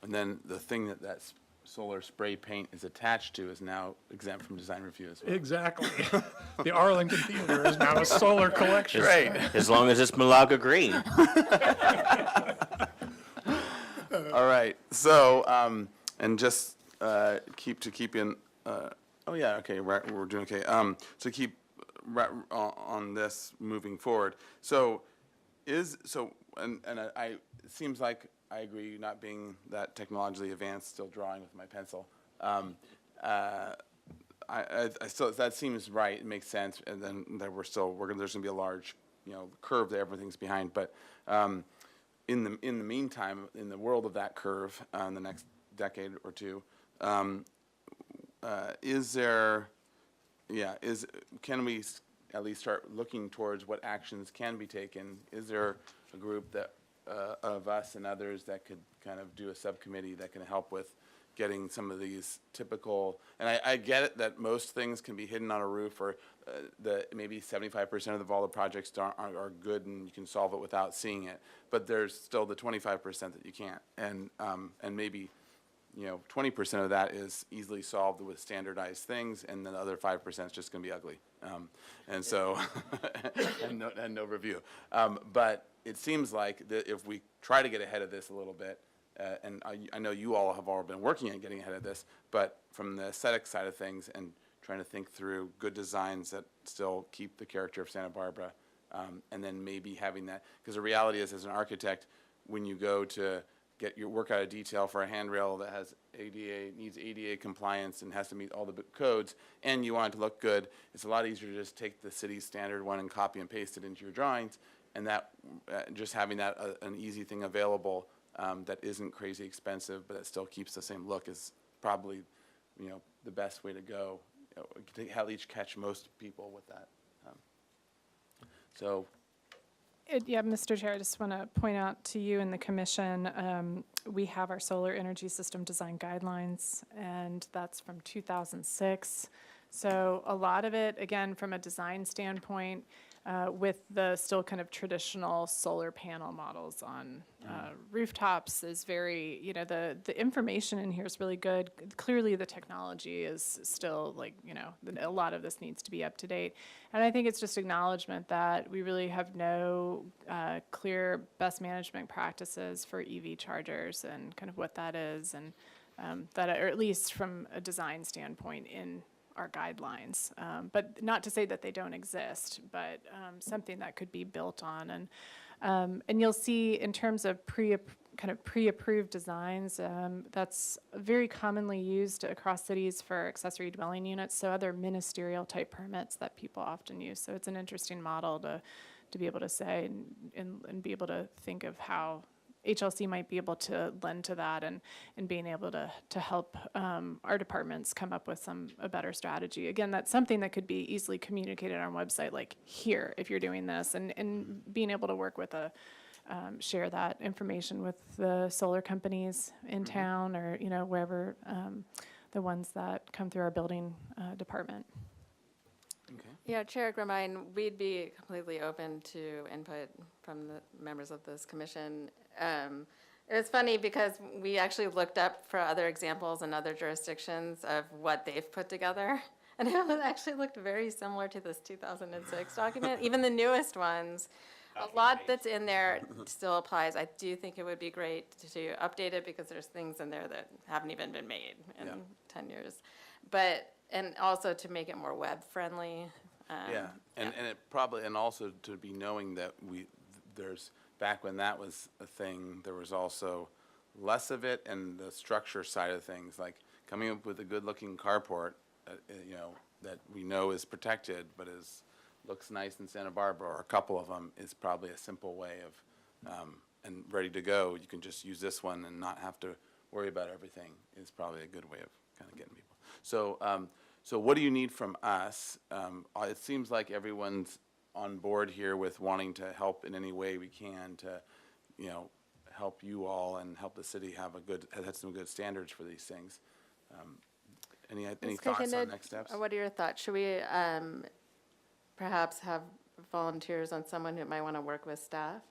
And then the thing that solar spray paint is attached to is now exempt from design review as well. Exactly. The Arlington Theater is now a solar collection. Right. As long as it's Malaga Green. All right, so, and just keep in, oh yeah, okay, right, we're doing okay. So keep on this moving forward. So and it seems like I agree, not being that technologically advanced, still drawing with my pencil. I still, that seems right, it makes sense, and then that there's gonna be a large, curve that everything's behind, but, in the meantime, in the world of that curve, in the next decade or two, can we at least start looking towards what actions can be taken? Is there a group that, of us and others that could kind of do a subcommittee that can help with getting some of these typical, and I get it that most things can be hidden on a roof, or maybe 75% of all the projects are good and you can solve it without seeing it, but there's still the 25% that you can't, and maybe 20% of that is easily solved with standardized things, and then the other 5% is just going to be ugly, and so and no review. But it seems like that if we try to get ahead of this a little bit, and I know you all have been working on getting ahead of this, but from the aesthetic side of things and trying to think through good designs that still keep the character of Santa Barbara, and then maybe having that, because the reality is, as an architect, when you go to work out a detail for a handrail that has needs ADA compliance and has to meet all the codes, and you want it to look good, it's a lot easier to just take the city's standard one and copy and paste it into your drawings, and that just having that an easy thing available that isn't crazy expensive, but that still keeps the same look is probably the best way to go. To at least catch most people with that. Yeah, Mr. Chair, I just want to point out to you and the commission, we have our solar energy system design guidelines, and that's from 2006. So a lot of it, again, from a design standpoint, with the still kind of traditional solar panel models on rooftops is very, the information in here is really good. Clearly, the technology is still a lot of this needs to be up to date. And I think it's just acknowledgement that we really have no clear best management practices for EV chargers and kind of what that is, and that, or at least from a design standpoint in our guidelines, but not to say that they don't exist, but something that could be built on. And you'll see in terms of kind of pre-approved designs. That's very commonly used across cities for accessory dwelling units, so other ministerial type permits that people often use. So it's an interesting model to be able to say and be able to think of how HLC might be able to lend to that and being able to help our departments come up with a better strategy. Again, that's something that could be easily communicated on our website, like here, if you're doing this, and being able to work with share that information with the solar companies in town or, wherever, the ones that come through our building department. Yeah, Chair Grumbine, we'd be completely open to input from the members of this commission. It was funny because we actually looked up for other examples in other jurisdictions of what they've put together. And it actually looked very similar to this 2006 document, even the newest ones. A lot that's in there still applies. I do think it would be great to update it because there's things in there that haven't even been made in 10 years. And also to make it more web-friendly. Yeah, and it probably, and also to be knowing that there's, back when that was a thing, there was also less of it, and the structure side of things, like coming up with a good-looking carport, that we know is protected, but looks nice in Santa Barbara, or a couple of them, is probably a simple way of, and ready to go. You can just use this one and not have to worry about everything, is probably a good way of kind of getting people. So what do you need from us? It seems like everyone's on board here with wanting to help in any way we can to, help you all and help the city have some good standards for these things. Any thoughts on next steps? What are your thoughts? Should we perhaps have volunteers on someone who might want to work with staff?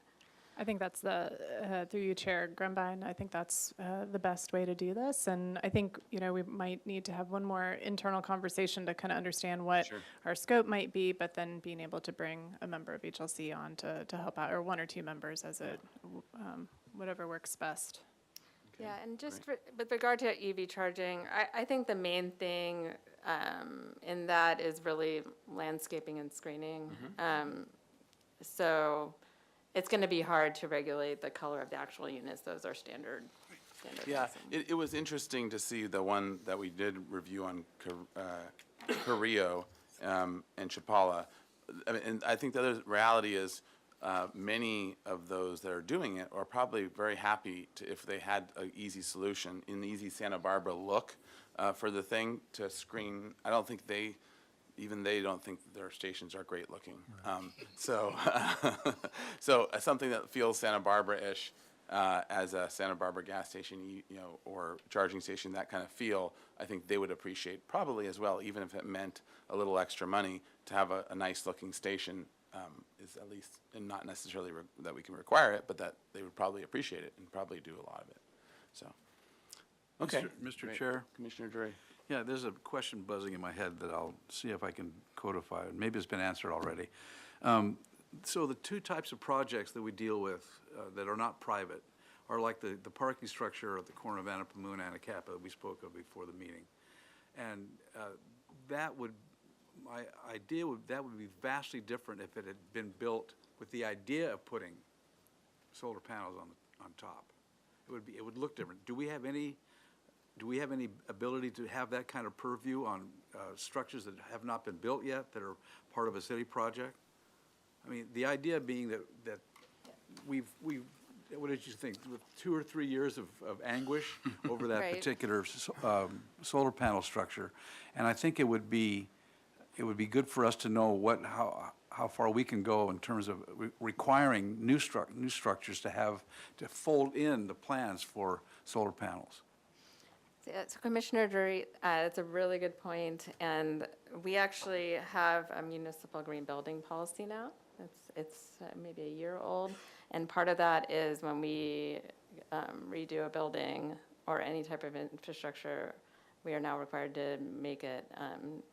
I think that's through you, Chair Grumbine, I think that's the best way to do this. And I think, we might need to have one more internal conversation to kind of understand what our scope might be, but then being able to bring a member of HLC on to help out, or one or two members as whatever works best. Yeah, and just with regard to EV charging, I think the main thing in that is really landscaping and screening. So it's going to be hard to regulate the color of the actual units. Those are standard. Yeah, it was interesting to see the one that we did review on Carrillo and Chapala. And I think the other reality is many of those that are doing it are probably very happy if they had an easy solution, an easy Santa Barbara look for the thing to screen. I don't think even they don't think their stations are great looking. So something that feels Santa Barbara-ish as a Santa Barbara gas station, or charging station, that kind of feel, I think they would appreciate probably as well, even if it meant a little extra money to have a nice looking station, is at least, and not necessarily that we can require it, but that they would probably appreciate it and probably do a lot of it. So, okay. Mr. Great. Chair? Commissioner Dre. Yeah, there's a question buzzing in my head that I'll see if I can codify. Maybe it's been answered already. So the two types of projects that we deal with that are not private are like the parking structure at the corner of Annapamuna and Anacapa that we spoke of before the meeting. And my idea that would be vastly different if it had been built with the idea of putting solar panels on top. It would look different. Do we have any ability to have that kind of purview on structures that have not been built yet, that are part of a city project? I mean, the idea being that we've what did you think, with 2 or 3 years of anguish over that Right. particular solar panel structure? And I think it would be good for us to know how far we can go in terms of requiring new structures to fold in the plans for solar panels. So Commissioner Drury, that's a really good point, and we actually have a municipal green building policy now. It's maybe a year old, and part of that is when we redo a building or any type of infrastructure, we are now required to make it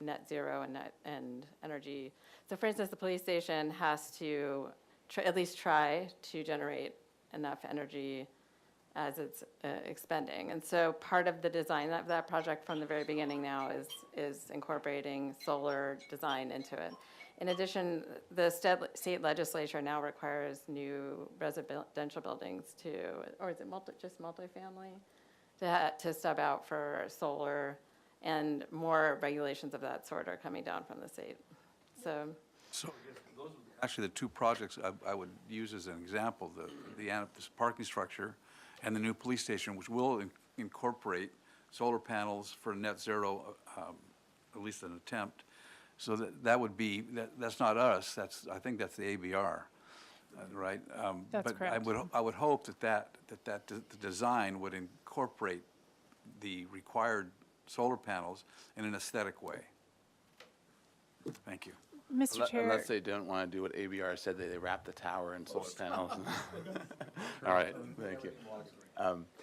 net zero and energy. So for instance, the police station has to at least try to generate enough energy as it's expending. And so part of the design of that project from the very beginning now is incorporating solar design into it. In addition, the state legislature now requires new residential buildings to, or is it just multifamily, to step out for solar, and more regulations of that sort are coming down from the state. So, Actually, the two projects I would use as an example, this parking structure and the new police station, which will incorporate solar panels for net zero, at least an attempt. So that would be, that's not us, I think that's the ABR, right? That's correct. But I would hope that the design would incorporate the required solar panels in an aesthetic way. Thank you. Mr. Chair. Unless they don't want to do what ABR said, they wrap the tower in solar panels. All right, thank you.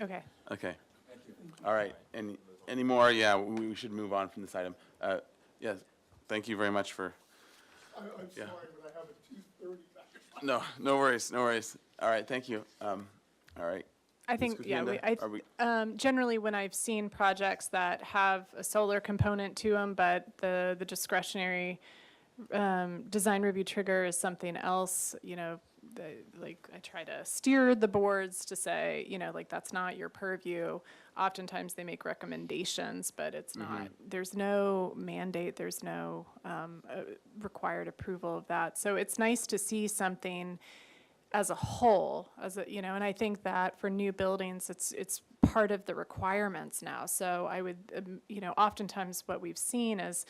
Okay. Okay. All right, any more? Yeah, we should move on from this item. Yes, thank you very much for, I'm Yeah. sorry, but I have a 2:30 back. no worries, no worries. All right, thank you. All right. I think, Ms. yeah, Kukinda, generally, when I've seen projects that have a solar component to them, but the discretionary design review trigger is something else, like, I try to steer the boards to say, like, that's not your purview. Oftentimes, they make recommendations, but it's not, there's no mandate, there's no required approval of that. So it's nice to see something as a whole, and I think that for new buildings, it's part of the requirements now. So I would, oftentimes what we've seen is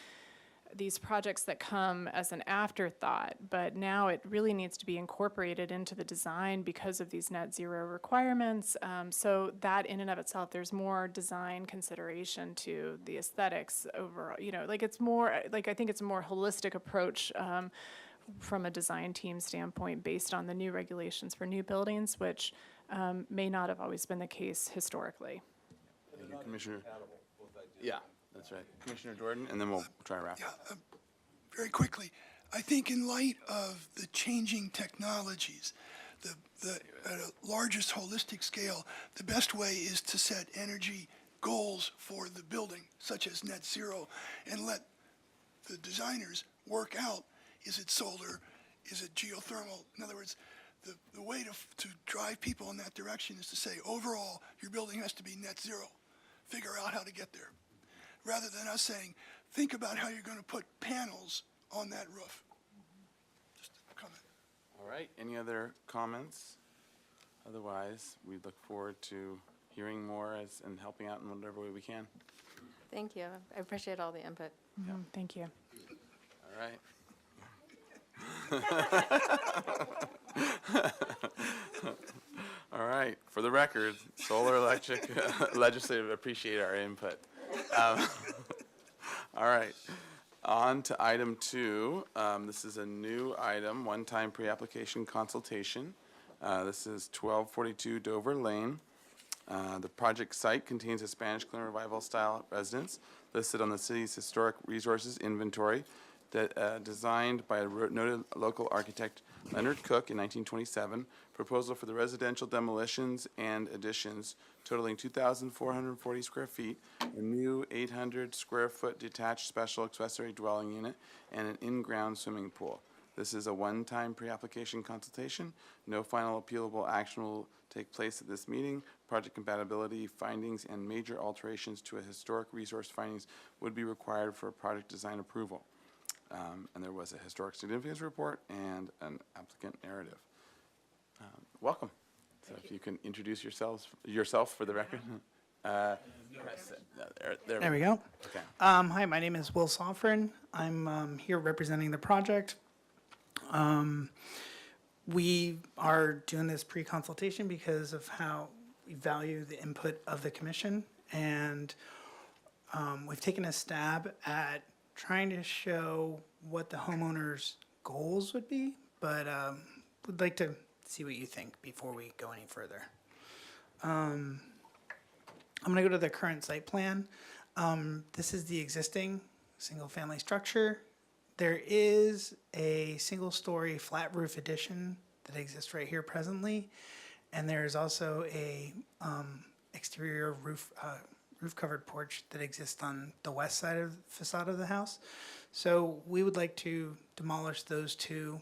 these projects that come as an afterthought, but now it really needs to be incorporated into the design because of these net zero requirements. So that in and of itself, there's more design consideration to the aesthetics overall, it's more, I think it's a more holistic approach from a design team standpoint based on the new regulations for new buildings, which may not have always been the case historically. Thank you, Commissioner. Yeah, that's right. Commissioner Jordan, and then we'll try to wrap up. Yeah, very quickly, I think in light of the changing technologies, at a largest holistic scale, the best way is to set energy goals for the building, such as net zero, and let the designers work out, is it solar, is it geothermal? In other words, the way to drive people in that direction is to say, overall, your building has to be net zero. Figure out how to get there. Rather than us saying, think about how you're going to put panels on that roof. Just a comment. All right, any other comments? Otherwise, we look forward to hearing more and helping out in whatever way we can. thank you. I appreciate all the input. Thank you. All right. All right, for the record, Solar Electric Legislative appreciate our input. All right, on to item 2. This is a new item, one-time pre-application consultation. This is 1242 Dover Lane. The project site contains a Spanish Colonial Revival style residence listed on the city's historic resources inventory that designed by a noted local architect Leonard Cook in 1927. Proposal for the residential demolitions and additions totaling 2,440 square feet, a new 800 square foot detached special accessory dwelling unit, and an in-ground swimming pool. This is a one-time pre-application consultation. No final appealable action will take place at this meeting. Project compatibility findings and major alterations to a historic resource findings would be required for a project design approval. And there was a historic significance report and an applicant narrative. Welcome. So if you can introduce yourself for the record. Press it. There we go. Okay. Hi, my name is Will Soffren. I'm here representing the project. We are doing this pre-consultation because of how we value the input of the commission, and we've taken a stab at trying to show what the homeowner's goals would be, but would like to see what you think before we go any further. I'm gonna go to the current site plan. This is the existing single-family structure. There is a single-story flat roof addition that exists right here presently, and there is also a exterior roof roof-covered porch that exists on the west side of the facade of the house. So we would like to demolish those two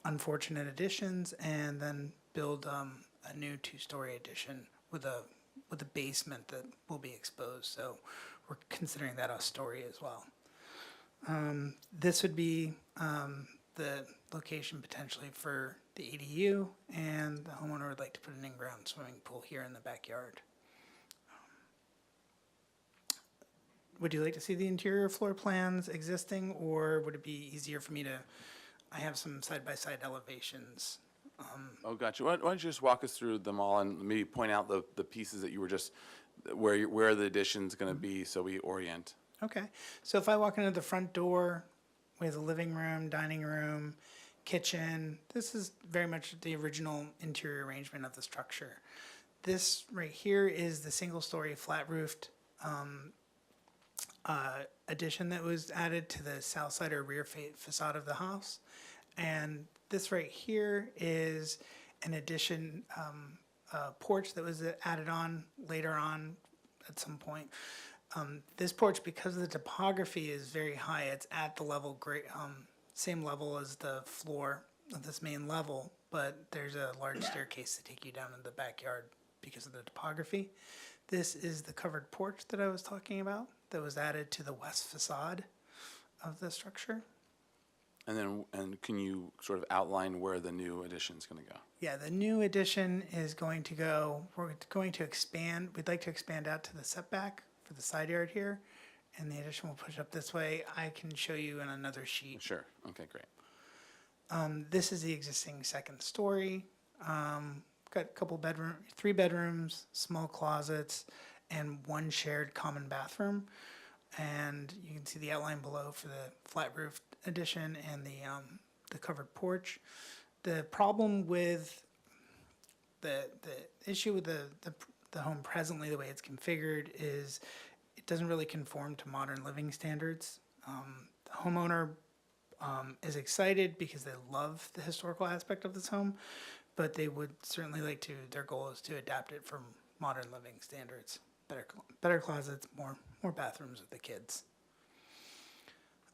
unfortunate additions and then build a new two-story addition with a basement that will be exposed. So we're considering that a story as well. This would be the location potentially for the ADU, and the homeowner would like to put an in-ground swimming pool here in the backyard. Would you like to see the interior floor plans existing, or would it be easier for me to, I have some side-by-side elevations. Oh, gotcha. Why don't you just walk us through them all and maybe point out the pieces that you were just, where the addition's gonna be, so we orient. Okay, so if I walk into the front door, we have the living room, dining room, kitchen. This is very much the original interior arrangement of the structure. This right here is the single-story flat-roofed addition that was added to the south side or rear facade of the house. And this right here is an addition porch that was added on later on at some point. This porch, because the topography is very high, it's at the level, same level as the floor of this main level, but there's a large staircase to take you down in the backyard because of the topography. This is the covered porch that I was talking about that was added to the west facade of the structure. And can you sort of outline where the new addition's gonna go? Yeah, the new addition is going to go, we're going to expand, we'd like to expand out to the setback for the side yard here, and the addition will push up this way. I can show you in another sheet. Sure, okay, great. This is the existing second story. Got a couple three bedrooms, small closets, and one shared common bathroom. And you can see the outline below for the flat roof addition and the covered porch. The problem with the issue with the home presently, the way it's configured, is it doesn't really conform to modern living standards. The homeowner is excited because they love the historical aspect of this home, but they would certainly like to, their goal is to adapt it for modern living standards. Better closets, more bathrooms with the kids.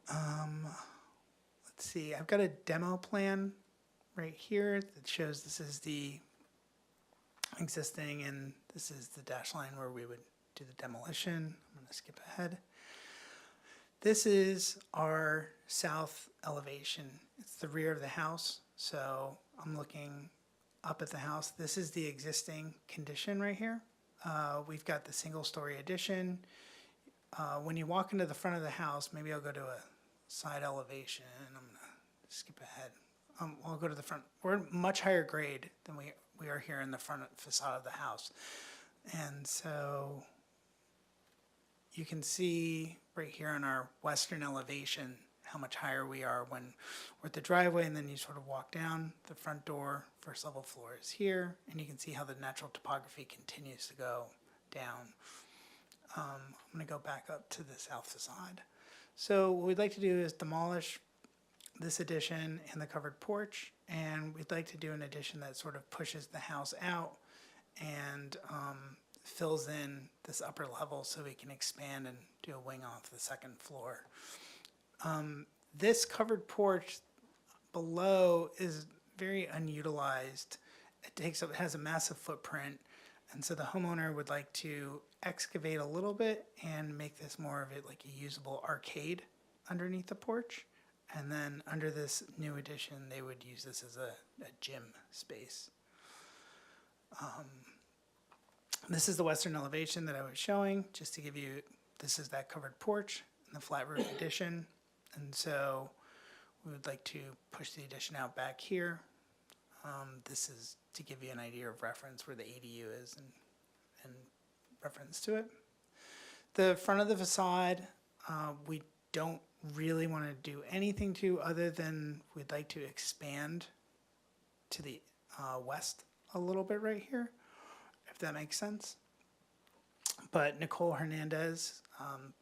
Let's see, I've got a demo plan right here that shows this is the existing and this is the dash line where we would do the demolition. I'm going to skip ahead. This is our south elevation. It's the rear of the house, so I'm looking up at the house. This is the existing condition right here. We've got the single-story addition. When you walk into the front of the house, maybe I'll go to a side elevation. I'm going to skip ahead. I'll go to the front. We're much higher grade than we are here in the front facade of the house. And so you can see right here on our western elevation how much higher we are when we're at the driveway, and then you sort of walk down the front door. First level floor is here, and you can see how the natural topography continues to go down. I'm going to go back up to the south facade. So what we'd like to do is demolish this addition and the covered porch, and we'd like to do an addition that sort of pushes the house out and fills in this upper level so we can expand and do a wing off the second floor. This covered porch below is very unutilized. It has a massive footprint, and so the homeowner would like to excavate a little bit and make this more of it like a usable arcade underneath the porch. And then under this new addition, they would use this as a gym space. This is the western elevation that I was showing, just to give you, this is that covered porch and the flat roof addition. And so we would like to push the addition out back here. This is to give you an idea of reference where the ADU is and reference to it. The front of the facade, we don't really want to do anything to other than we'd like to expand to the west a little bit right here, if that makes sense. But Nicole Hernandez,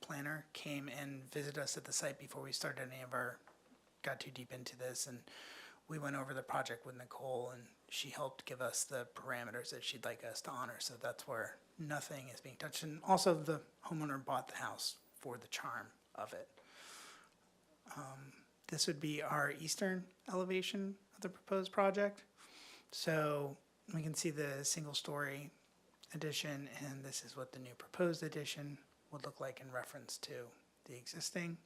planner, came and visited us at the site before we started got too deep into this, and we went over the project with Nicole, and she helped give us the parameters that she'd like us to honor. So that's where nothing is being touched. And also, the homeowner bought the house for the charm of it. This would be our eastern elevation of the proposed project. So we can see the single-story addition, and this is what the new proposed addition would look like in reference to the existing.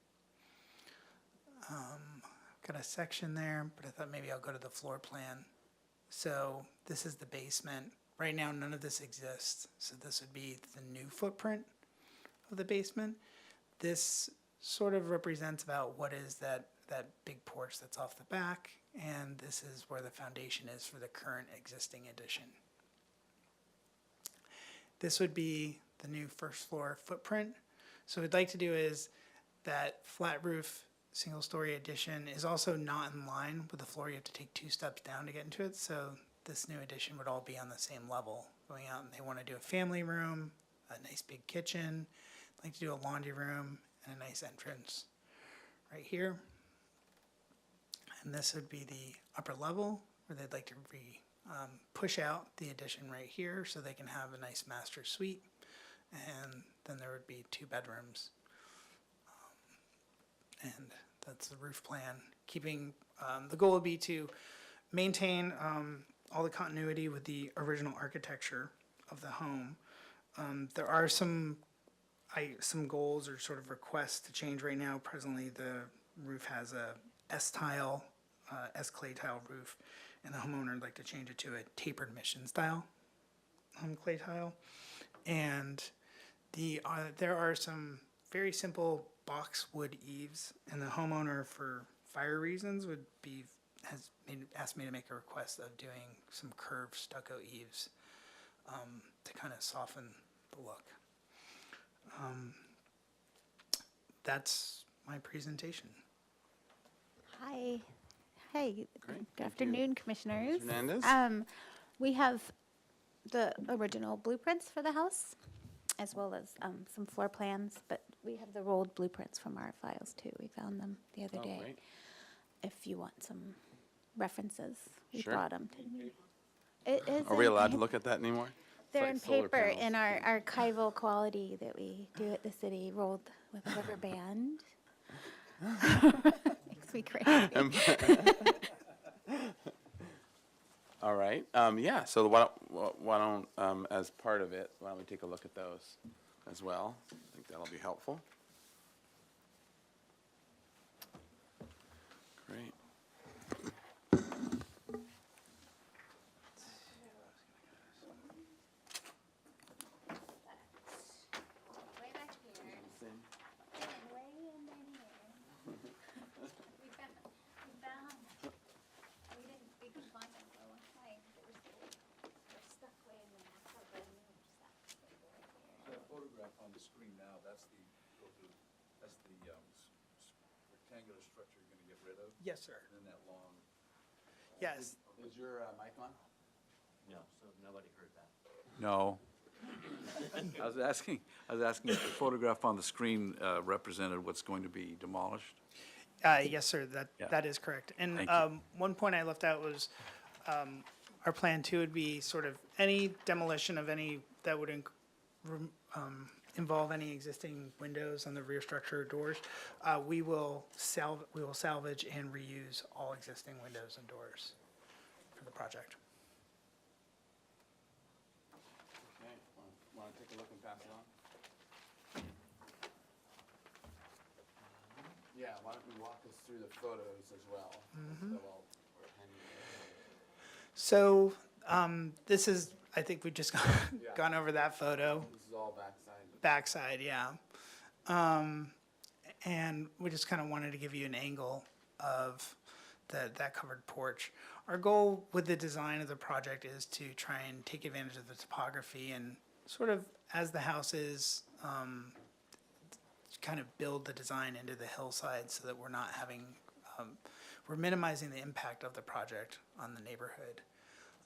Got a section there, but I thought maybe I'll go to the floor plan. So this is the basement. Right now, none of this exists, so this would be the new footprint of the basement. This sort of represents about what is that big porch that's off the back, and this is where the foundation is for the current existing addition. This would be the new first floor footprint. So what we'd like to do is that flat roof single-story addition is also not in line with the floor. You have to take 2 steps down to get into it. So this new addition would all be on the same level going out. And they want to do a family room, a nice big kitchen, like to do a laundry room, and a nice entrance right here. And this would be the upper level where they'd like to push out the addition right here so they can have a nice master suite. And then there would be 2 bedrooms. And that's the roof plan. Keeping, the goal would be to maintain all the continuity with the original architecture of the home. There are some goals or sort of requests to change right now. Presently, the roof has a S-tile, S-clay tile roof, and the homeowner would like to change it to a tapered mission style clay tile. And there are some very simple boxwood eaves, and the homeowner, for fire reasons, asked me to make a request of doing some curved stucco eaves to kind of soften the look. That's my presentation. Hi. Hey, Great, good thank afternoon, you. commissioners. Ms. Hernandez? We have the original blueprints for the house, as well as some floor plans, but we have the rolled blueprints from our files too. We found them the other Oh, day. great. If you want some references, we Sure. brought them to me. It is Are we in allowed to pa- look at that anymore? They're like in solar paper panels. in our archival quality that we do at the city, rolled with a rubber band. Makes me crazy. All right, yeah, so why don't, as part of it, why don't we take a look at those as well? I think that'll be helpful. Great. That photograph on the screen now, that's the rectangular structure you're gonna get rid of? Yes, sir. And then that long. Yes. Is your mic on? No, so nobody heard that. No. I was asking if the photograph on the screen represented what's going to be demolished? Yes, sir, Yeah. that is correct. And Thank you. one point I left out was, our plan too would be sort of any demolition of any that would involve any existing windows on the rear structure or doors. We will salvage and reuse all existing windows and doors for the project. Okay, want to take a look and pass it on? Yeah, why don't you walk us through the photos as well? So while we're hanging there. So this is, I think we've just gone over that photo. This is all backside. Backside, yeah. And we just kind of wanted to give you an angle of that covered porch. Our goal with the design of the project is to try and take advantage of the topography and sort of, as the house is, kind of build the design into the hillside so that we're not having, we're minimizing the impact of the project on the neighborhood.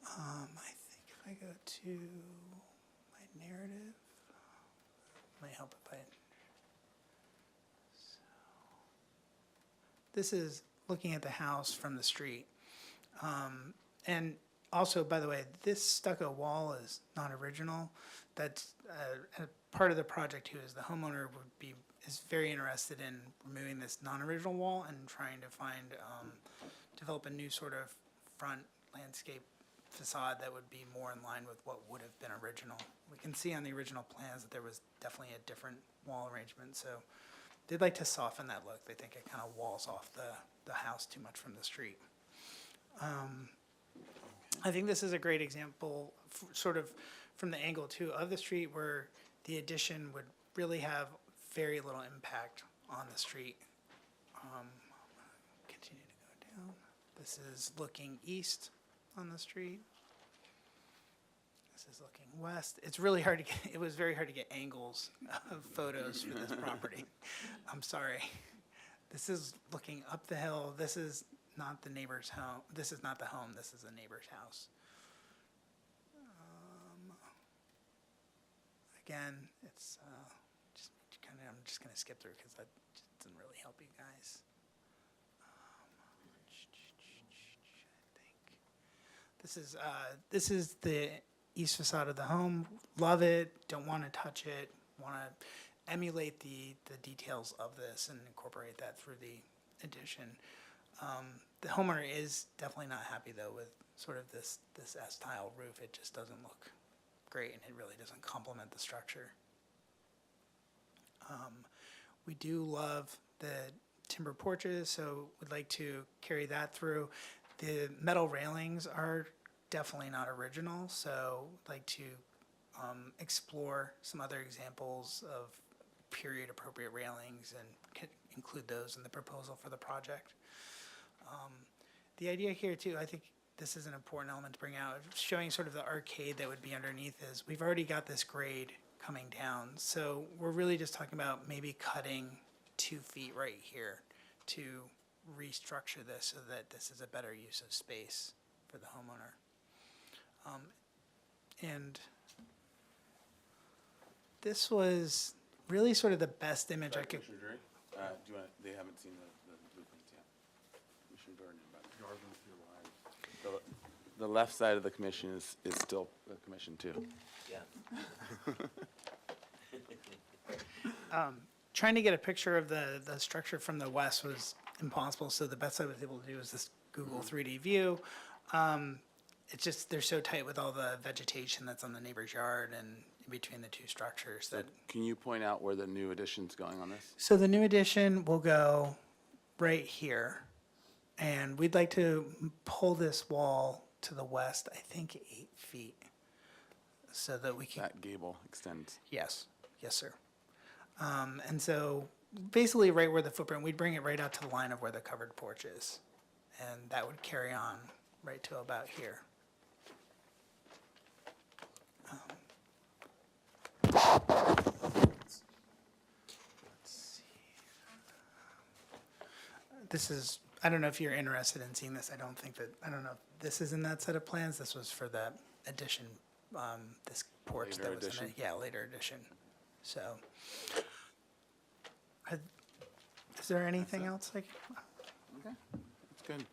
I think if I go to my narrative, might help if I. So, this is looking at the house from the street. And also, by the way, this stucco wall is not original. That's a part of the project too, is the homeowner is very interested in removing this non-original wall and trying to develop a new sort of front landscape facade that would be more in line with what would have been original. We can see on the original plans that there was definitely a different wall arrangement, so they'd like to soften that look. They think it kind of walls off the house too much from the street. I think this is a great example, sort of from the angle too, of the street where the addition would really have very little impact on the street. Continue to go down. This is looking east on the street. This is looking west. It's really hard to get, it was very hard to get angles of photos for this property. I'm sorry. This is looking up the hill. This is not the neighbor's home. This is not the home. This is the neighbor's house. Again, it's just kind of, I'm just going to skip through because that just doesn't really help you guys. I think this is the east facade of the home. Love it. Don't want to touch it. Want to emulate the details of this and incorporate that through the addition. The homeowner is definitely not happy though with sort of this S-tile roof. It just doesn't look great and it really doesn't complement the structure. We do love the timber porches, so we'd like to carry that through. The metal railings are definitely not original, so we'd like to explore some other examples of period appropriate railings and include those in the proposal for the project. The idea here too, I think this is an important element to bring out, showing sort of the arcade that would be underneath is we've already got this grade coming down. So we're really just talking about maybe cutting 2 feet right here to restructure this so that this is a better use of space for the homeowner. And this was really sort of the best image I could. Commissioner Drury, do you want, they haven't seen the blueprints yet. Commissioner Jordan, the left side of the commission is still the commission too. Yeah. Trying to get a picture of the structure from the west was impossible, so the best I was able to do was this Google 3D view. It's just, they're so tight with all the vegetation that's on the neighbor's yard and in between the two structures that. Can you point out where the new addition's going on this? So the new addition will go right here, and we'd like to pull this wall to the west, I think 8 feet, so that we can. That gable extends. Yes, yes, sir. And so basically right where the footprint, we'd bring it right out to the line of where the covered porch is. And that would carry on right to about here. Let's see. This is, I don't know if you're interested in seeing this. I don't know if this is in that set of plans. This was for the addition, this porch Later that was in addition? it. Yeah, later addition. So, is there anything else? Okay, that's good.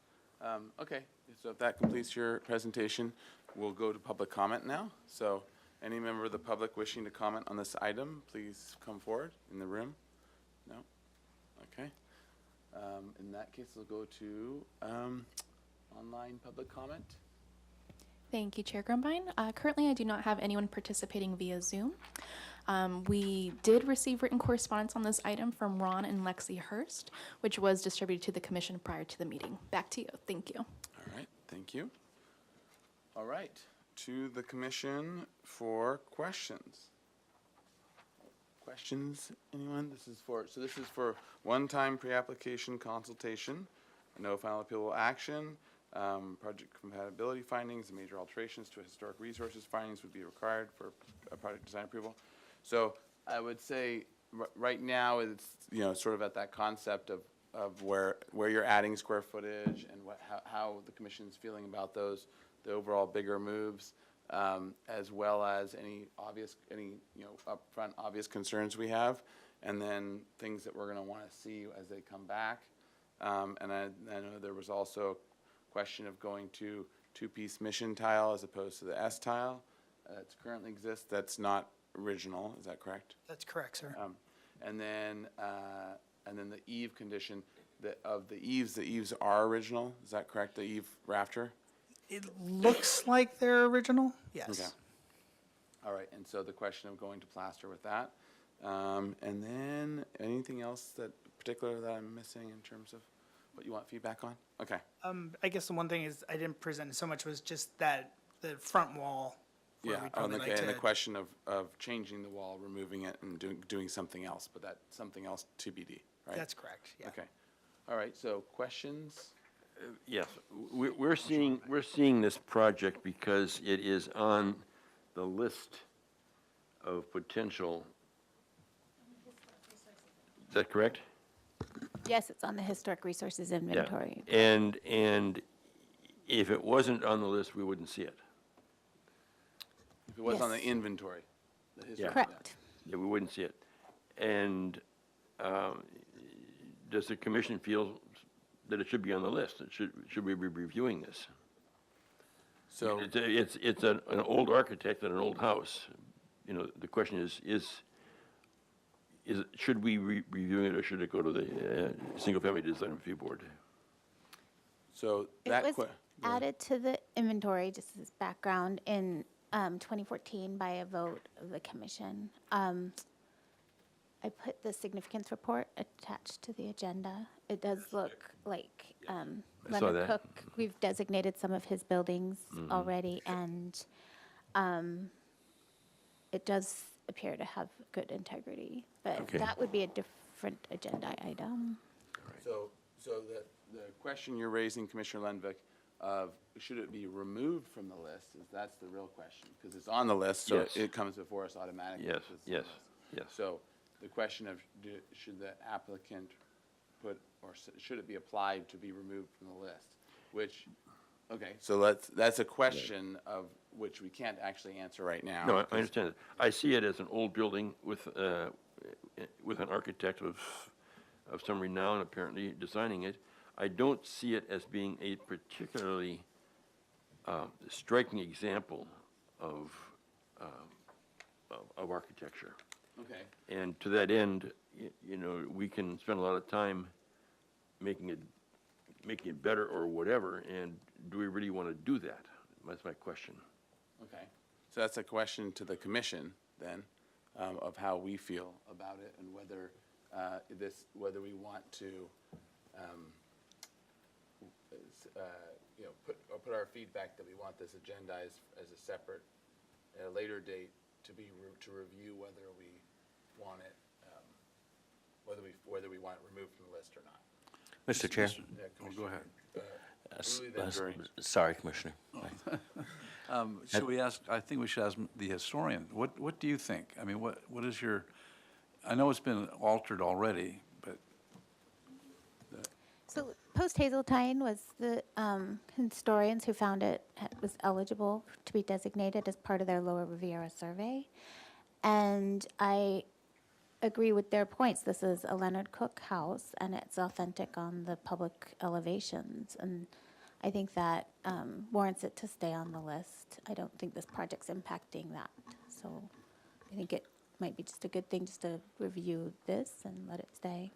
Okay, so if that completes your presentation, we'll go to public comment now. So any member of the public wishing to comment on this item, please come forward in the room. No? Okay. In that case, we'll go to online public comment. Thank you, Chair Grumbine. Currently, I do not have anyone participating via Zoom. We did receive written correspondence on this item from Ron and Lexi Hurst, which was distributed to the commission prior to the meeting. Back to you. Thank you. All right, thank you. All right, to the commission for questions. Questions, anyone? This is for one-time pre-application consultation, no final appealable action, project compatibility findings, and major alterations to historic resources findings would be required for a project design approval. So I would say right now it's, sort of at that concept of where you're adding square footage and how the commission's feeling about the overall bigger moves, as well as any upfront obvious concerns we have, and then things that we're gonna wanna see as they come back. And I know there was also question of going to two-piece mission tile as opposed to the S tile that currently exists, that's not original, is that correct? That's correct, sir. And then the eave condition, the eaves are original, is that correct, the eave rafter? It looks like they're original, Okay. yes. All right, and so the question of going to plaster with that. And then, anything else that particular that I'm missing in terms of what you want feedback on? Okay, I guess the one thing is I didn't present so much was just that, the front wall. where yeah, we'd probably like and the to- question of changing the wall, removing it, and doing something else, but that something else TBD, right? That's correct, yeah. Okay, all right, so questions? Yes, we're seeing this project because it is on the list of potential. Is that correct? Yes, it's on the historic resources Yeah. inventory. And if it wasn't on the list, we wouldn't see it. If it was on the Yes. inventory. the history, Correct. Yeah, we wouldn't see it. And does the commission feel that it should be on the list? Should we be reviewing this? So, It's an old architect and an old house. You know, the question is, should we review it, or should it go to the Single-Family Design Review Board? so It that. was added to the inventory, just as background, in 2014 by a vote of the commission. I put the significance report attached to the agenda. It does look like saw Leonard that. Cook, we've designated some of his buildings already, and it does appear to have good integrity. But Okay. that would be a different agenda item. So the question you're raising, Commissioner Lenvik, of should it be removed from the list, that's the real question, because it's on the list, so Yes. it comes before us automatically. Yes, if it's on the yes, list. yes. So the question of, should the applicant put, or should it be applied to be removed from the list? Which, okay, so that's a question of which we can't actually answer right now. No, I understand it. I see it as an old building with an architect of some renown apparently designing it. I don't see it as being a particularly striking example of architecture. Okay, And to that end, you know, we can spend a lot of time making it better or whatever, and do we really want to do that? That's my question. okay. So that's a question to the commission, then, of how we feel about it, and whether whether we want to, put our feedback that we want this agendized as a separate, at a later date, to review whether we want it, whether we want it removed from the list or not. Mr. Chair? Yeah, Go ahead. Louis, then Drury. Sorry, Commissioner. Should we ask, I think we should ask the historian, what do you think? I mean, what is your, I know it's been altered already, but So Post Hazeltine was the historians who found it was eligible to be designated as part of their Lower Riviera survey. And I agree with their points. This is a Leonard Cook house, and it's authentic on the public elevations. And I think that warrants it to stay on the list. I don't think this project's impacting that. So I think it might be just a good thing just to review this and let it stay.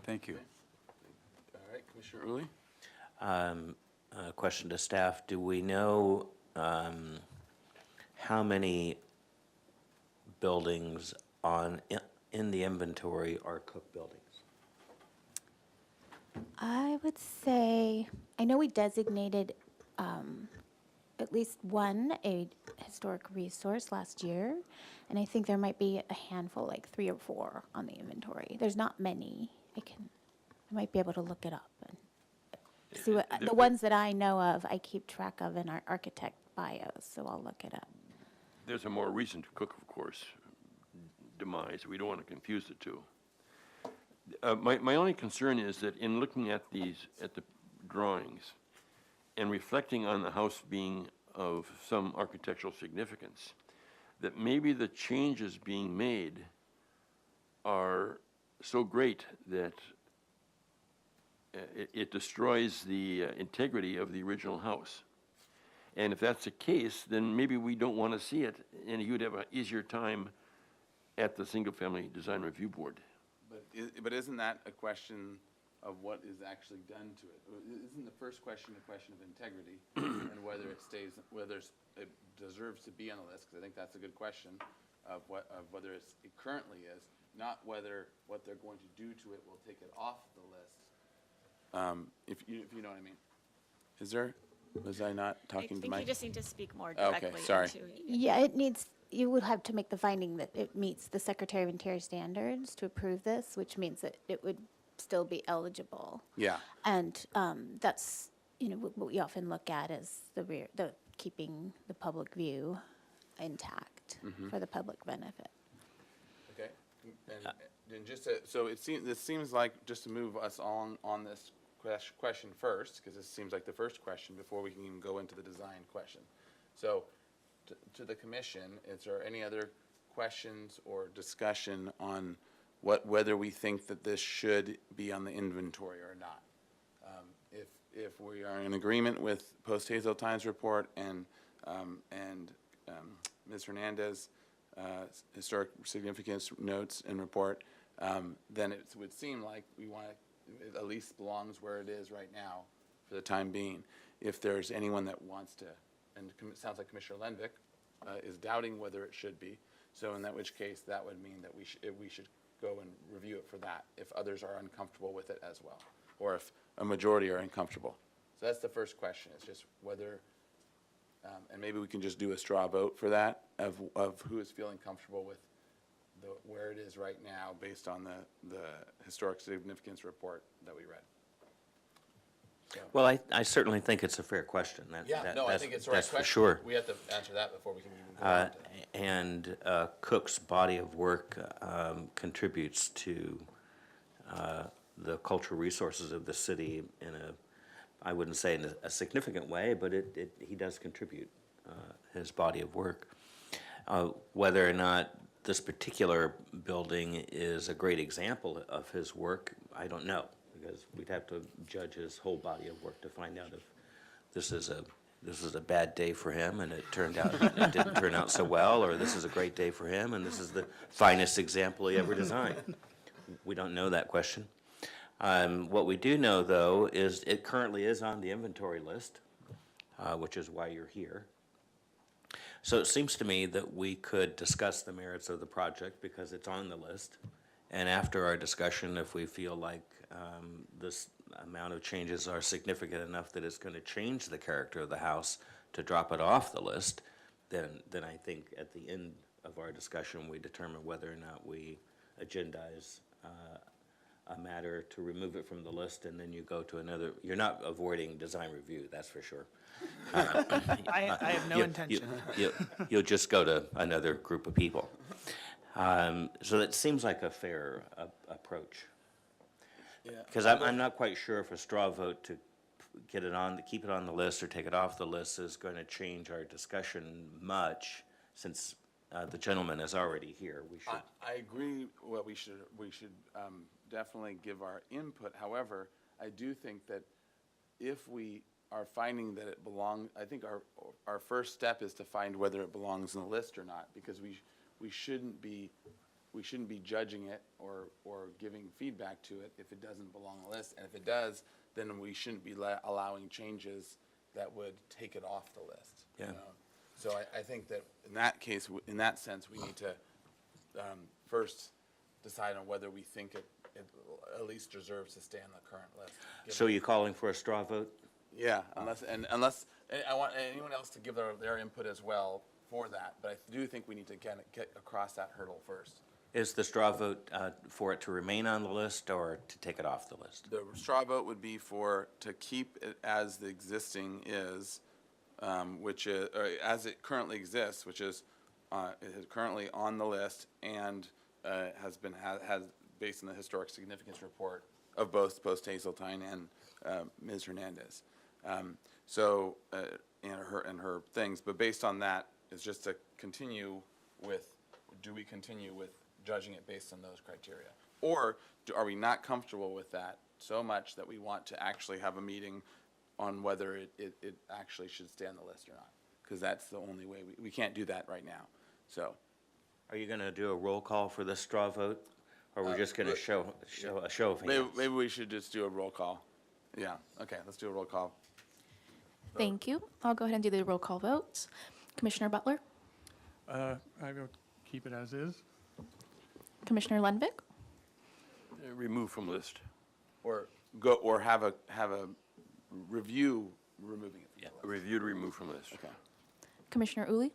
thank you. All right, Commissioner Uli? Question to staff, do we know how many buildings in the inventory are Cook buildings? I would say, I know we designated at least one a historic resource last year, and I think there might be a handful, like 3 or 4 on the inventory. There's not many. I might be able to look it up and see what, the ones that I know of, I keep track of in our architect bios, so I'll look it up. There's a more recent Cook, of course, demise. We don't want to confuse the two. My only concern is that in looking at the drawings and reflecting on the house being of some architectural significance, that maybe the changes being made are so great that it destroys the integrity of the original house. And if that's the case, then maybe we don't want to see it, and you'd have an easier time at the Single-Family Design Review Board. But isn't that a question of what is actually done to it? Isn't the first question a question of integrity and whether it stays, it deserves to be on the list? Because I think that's a good question of whether it currently is, not whether what they're going to do to it will take it off the list. If you know what I mean. Was I not I talking to think Mike? you just need to speak more Okay, directly sorry. into it. Yeah, it needs, you would have to make the finding that it meets the Secretary of Interior standards to approve this, which means that it would still be eligible. Yeah. And that's, what we often look at is the keeping the public view intact for the public benefit. Okay. And just this seems like, just to move us on this question first, because this seems like the first question before we can even go into the design question. So to the commission, is there any other questions or discussion on whether we think that this should be on the inventory or not? If we are in agreement with Post-Hazeltine's report and Ms. Hernandez historic significance notes and report, then it would seem like it at least belongs where it is right now for the time being. If there's anyone that wants to, and it sounds like Commissioner Lenvik is doubting whether it should be, so in which case that would mean that we should go and review it for that if others are uncomfortable with it as well, or if a majority are uncomfortable. So that's the first question. It's just whether, and maybe we can just do a straw vote for that of who is feeling comfortable with where it is right now based on the historic significance report that we read. So. Well, I certainly think it's a fair question. I think it's the right that's question. for sure. We have to answer that before we can even go on to. And Cook's body of work contributes to the cultural resources of the city in I wouldn't say in a significant way, but he does contribute his body of work. Whether or not this particular building is a great example of his work, I don't know, because we'd have to judge his whole body of work to find out if this is a bad day for him and it didn't turn out so well, or this is a great day for him and this is the finest example he ever designed. We don't know that question. What we do know, though, is it currently is on the inventory list, which is why you're here. So it seems to me that we could discuss the merits of the project because it's on the list. And after our discussion, if we feel like this amount of changes are significant enough that it's going to change the character of the house to drop it off the list, then I think at the end of our discussion, we determine whether or not we agendize a matter to remove it from the list, and then you go to another. You're not avoiding design review, that's for sure. I have no intention. You'll just go to another group of people. So that seems like a fair approach. Because I'm not quite sure if a straw vote to keep it on the list or take it off the list is going to change our discussion much, since the gentleman is already here. We should. I agree. Well, we should definitely give our input. However, I do think that if we are finding that it belongs, I think our first step is to find whether it belongs on the list or not, because we shouldn't be judging it or giving feedback to it if it doesn't belong on the list. And if it does, then we shouldn't be allowing changes that would take it off the list. Yeah. So I think that in that case, in that sense, we need to first decide on whether we think it at least deserves to stay on the current list. So you calling for a straw vote? Yeah, unless I want anyone else to give their input as well for that, but I do think we need to get across that hurdle first. Is the straw vote for it to remain on the list or to take it off the list? The straw vote would be to keep it as the existing is, which is, or as it currently exists, which is currently on the list and has based on the historic significance report of both Post-Hazeltine and Ms. Hernandez. And her things, but based on that, is just to continue with, do we continue with judging it based on those criteria? Or are we not comfortable with that, so much that we want to actually have a meeting on whether it actually should stay on the list or not. Because that's the only way, we can't do that right now, so. Are you going to do a roll call for this straw vote? Or we're just going to show a show of hands? Maybe we should just do a roll call. Yeah, okay, let's do a roll call. Thank you. I'll go ahead and do the roll call votes. Commissioner Butler, I go keep it as is. Commissioner Lenvick, Remove from list. Or have a review removing it. Yeah. Review to remove from list. Okay. Commissioner Uli,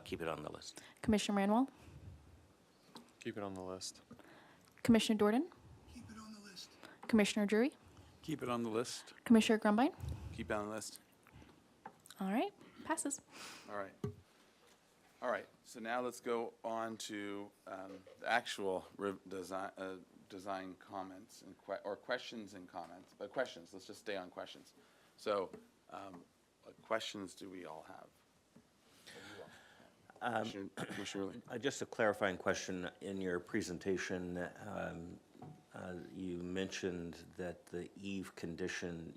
Keep it on the list. Commissioner Manuel, Keep it on the list. Commissioner Jordan, Keep it on the list. Commissioner Drury, Keep it on the list. Commissioner Grumbine. Keep it on the list. All right, passes. All right. All right, so now let's go on to the actual design comments or questions and comments. But questions, let's just stay on questions. So what questions do we all have? Commissioner Ridley? Just a clarifying question. In your presentation, you mentioned that the eave condition,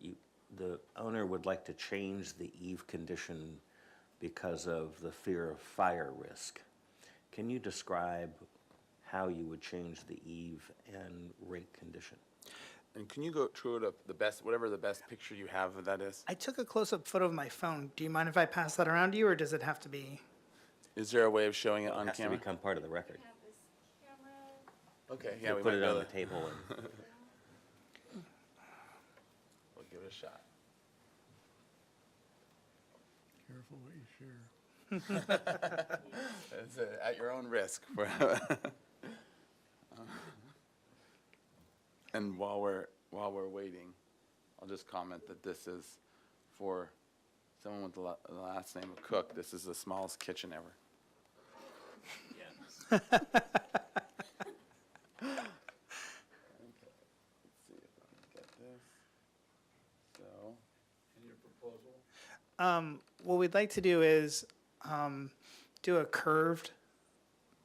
the owner would like to change the eave condition because of the fear of fire risk. Can you describe how you would change the eave and rink condition? And can you go through the best, whatever the best picture you have of that is? I took a close-up photo of my phone. Do you mind if I pass that around to you, or does it have to be? Is there a way of showing it on Has to camera? become part of the record. Okay, yeah, We'll we put might it be on able the to. table and We'll give it a shot. Careful what you share. It's at your own risk. And while we're waiting, I'll just comment that this is for someone with the last name of Cook. This is the smallest kitchen ever. Okay, let's see if I can get this. So, What we'd like to do is do a curved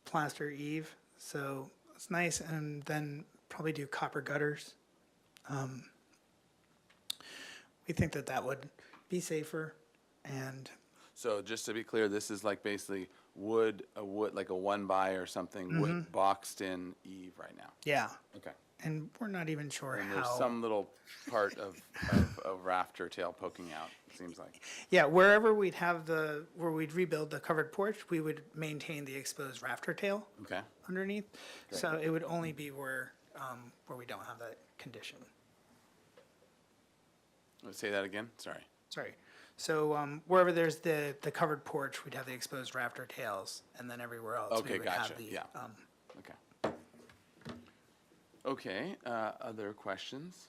plaster eave, so it's nice, and then probably do copper gutters. We think that that would be safer, and so just to be clear, this is like basically wood, like a 1x or something, wood boxed in eave right now. yeah, Okay. and we're not even sure And how. there's some little part of rafter tail poking out, it seems like. Yeah, wherever we'd have where we'd rebuild the covered porch, we would maintain the exposed rafter tail Okay. underneath. So it would only be where we don't have that condition. Say that again, sorry. Sorry. So wherever there's the covered porch, we'd have the exposed rafter tails, and then everywhere else Okay, we would gotcha, have the. yeah. Okay. Okay, other questions?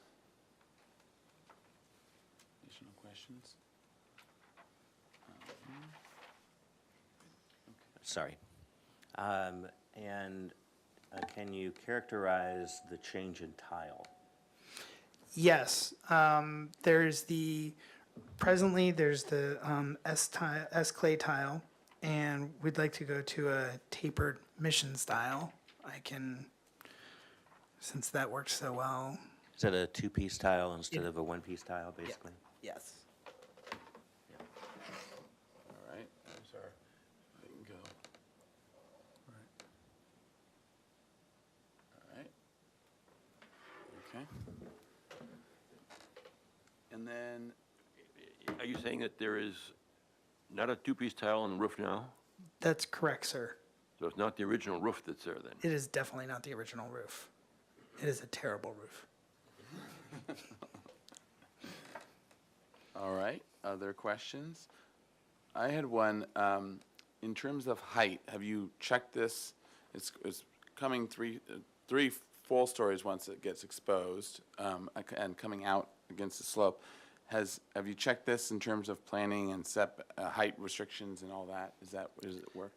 Additional questions? sorry. And can you characterize the change in tile? Yes, presently there's the S clay tile, and we'd like to go to a tapered mission style. Since that works so well. Is that a two-piece tile instead of a one-piece tile, basically? Yes. All right, there's our, we can go. All right. Okay. And then, Are you saying that there is not a two-piece tile on the roof now? That's correct, sir. So it's not the original roof that's there then? It is definitely not the original roof. It is a terrible roof. all right, other questions? I had one, in terms of height, have you checked this? It's coming three full stories once it gets exposed, and coming out against the slope. Have you checked this in terms of planning and height restrictions and all that? Does it work?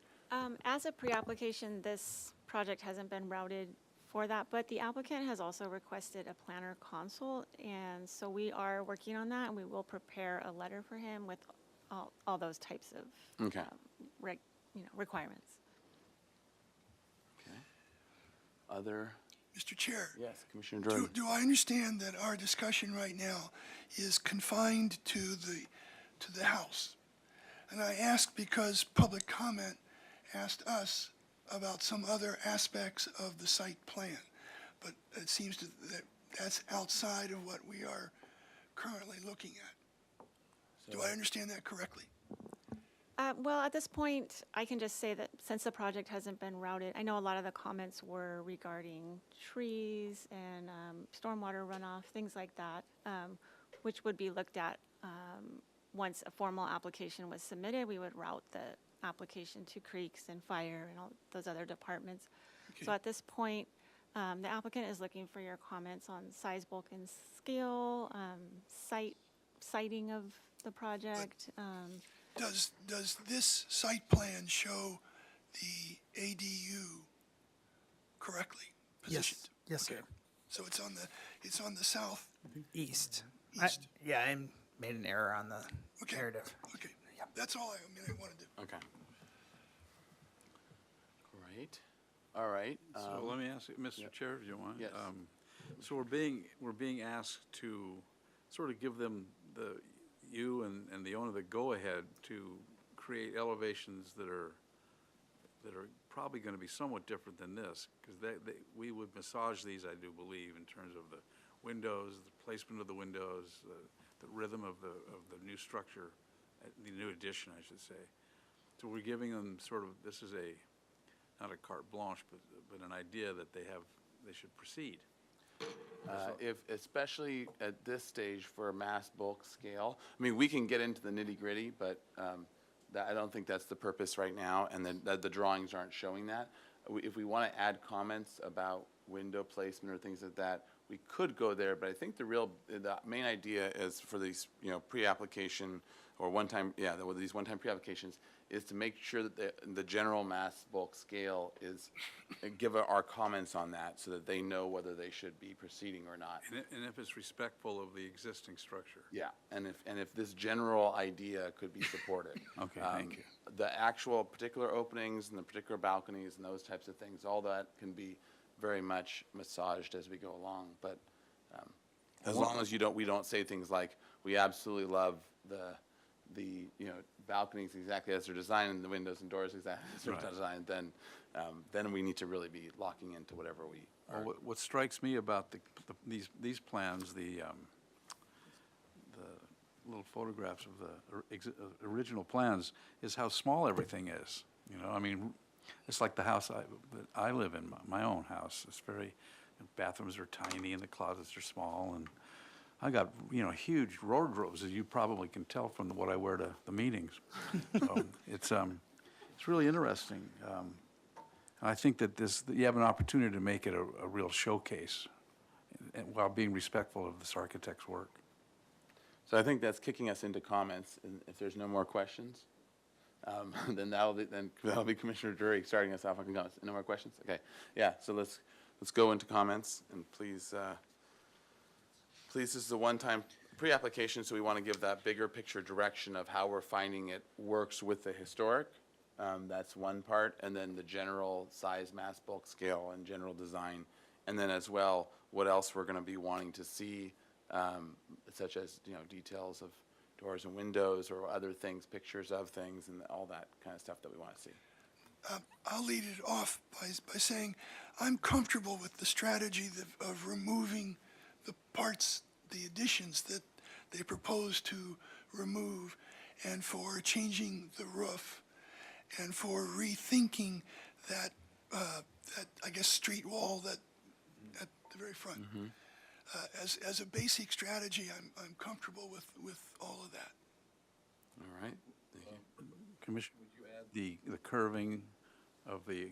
As a pre-application, this project hasn't been routed for that, but the applicant has also requested a planner consult, and so we are working on that, and we will prepare a letter for him with all those types of Okay. requirements. Okay. Other Mr. Chair. Yes, Commissioner Jordan. Do I understand that our discussion right now is confined to the House? And I ask because public comment asked us about some other aspects of the site plan. But it seems that that's outside of what we are currently looking at. Do I understand that correctly? Well, at this point, I can just say that since the project hasn't been routed, I know a lot of the comments were regarding trees and stormwater runoff, things like that, which would be looked at once a formal application was submitted. We would route the application to creeks and fire and all those other departments. So at this point, the applicant is looking for your comments on size, bulk, and scale, siting of the project. Does this site plan show the ADU correctly positioned? Yes, sir. Okay. So it's on the south East. east. Yeah, I made an error on the Okay. narrative. Okay, that's all I wanted to. Okay. Great. All right. So let me ask you, Mr. Chair, if you want. Yes. So we're being asked to sort of give them you and the owner the go-ahead to create elevations that are probably going to be somewhat different than this, because we would massage these, I do believe, in terms of the windows, the placement of the windows, the rhythm of the new structure, the new addition, I should say. So we're giving them sort of, this is not a carte blanche, but an idea that they should proceed. If, especially at this stage for a mass bulk scale, I mean, we can get into the nitty-gritty, but I don't think that's the purpose right now, and then the drawings aren't showing that. If we want to add comments about window placement or things like that, we could go there, but I think the main idea is for these, pre-application or these one-time pre-applications is to make sure that the general mass bulk scale is, give our comments on that so that they know whether they should be proceeding or not. And if it's respectful of the existing structure. Yeah, and if this general idea could be supported. Okay, thank you. The actual particular openings and the particular balconies and those types of things, all that can be very much massaged as we go along, but as long as we don't say things like, we absolutely love the balconies exactly as they're designed and the windows and doors exactly as they're designed, then we need to really be locking into whatever we are. Well, what strikes me about these plans, the little photographs of the original plans, is how small everything is. I mean, it's like the house that I live in, my own house. It's the bathrooms are tiny and the closets are small, and I got, huge wardrobes, as you probably can tell from what I wear to the meetings. So it's really interesting. And I think that you have an opportunity to make it a real showcase while being respectful of this architect's work. So I think that's kicking us into comments, and if there's no more questions, then that'll be Commissioner Drury starting us off on comments. No more questions? Okay, yeah, so let's go into comments, and please, this is a one-time pre-application, so we want to give that bigger picture direction of how we're finding it works with the historic. That's one part, and then the general size, mass, bulk, scale, and general design. And then as well, what else we're going to be wanting to see, such as, details of doors and windows or other things, pictures of things, and all that kind of stuff that we want to see. I'll lead it off by saying I'm comfortable with the strategy of removing the parts, the additions that they propose to remove, and for changing the roof, and for rethinking that I guess street wall that at the very front. As a basic strategy, I'm comfortable with all of that. All right, thank you. Commissioner, would you add the curving of the,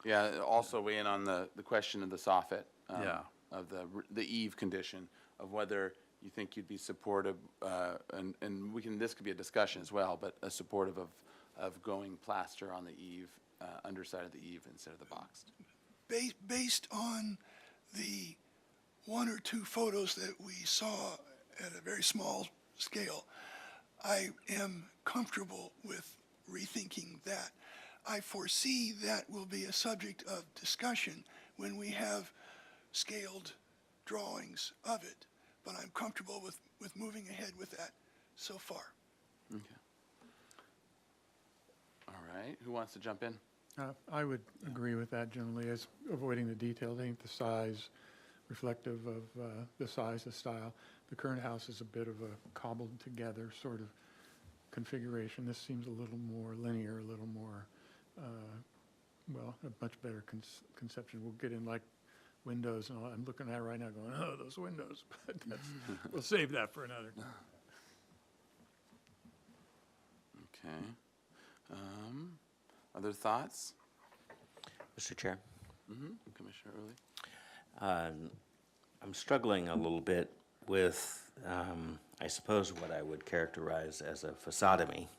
Yeah, also weigh in on the question of the soffit. Yeah. Of the eave condition, of whether you think you'd be supportive, and this could be a discussion as well, but supportive of going plaster on the eave, underside of the eave instead of the boxed. Based on the one or two photos that we saw at a very small scale, I am comfortable with rethinking that. I foresee that will be a subject of discussion when we have scaled drawings of it. But I'm comfortable with moving ahead with that so far. Okay. All right, who wants to jump in? I would agree with that generally, as avoiding the details. I think the size reflective of the size, the style. The current house is a bit of a cobbled together sort of configuration. This seems a little more linear, a little more, well, a much better conception. We'll get in like windows and all. I'm looking at it right now going, oh, those windows, but we'll save that for another time. Okay. Other thoughts? Mr. Chair, Commissioner Early? I'm struggling a little bit with, I suppose, what I would characterize as a facade-omy.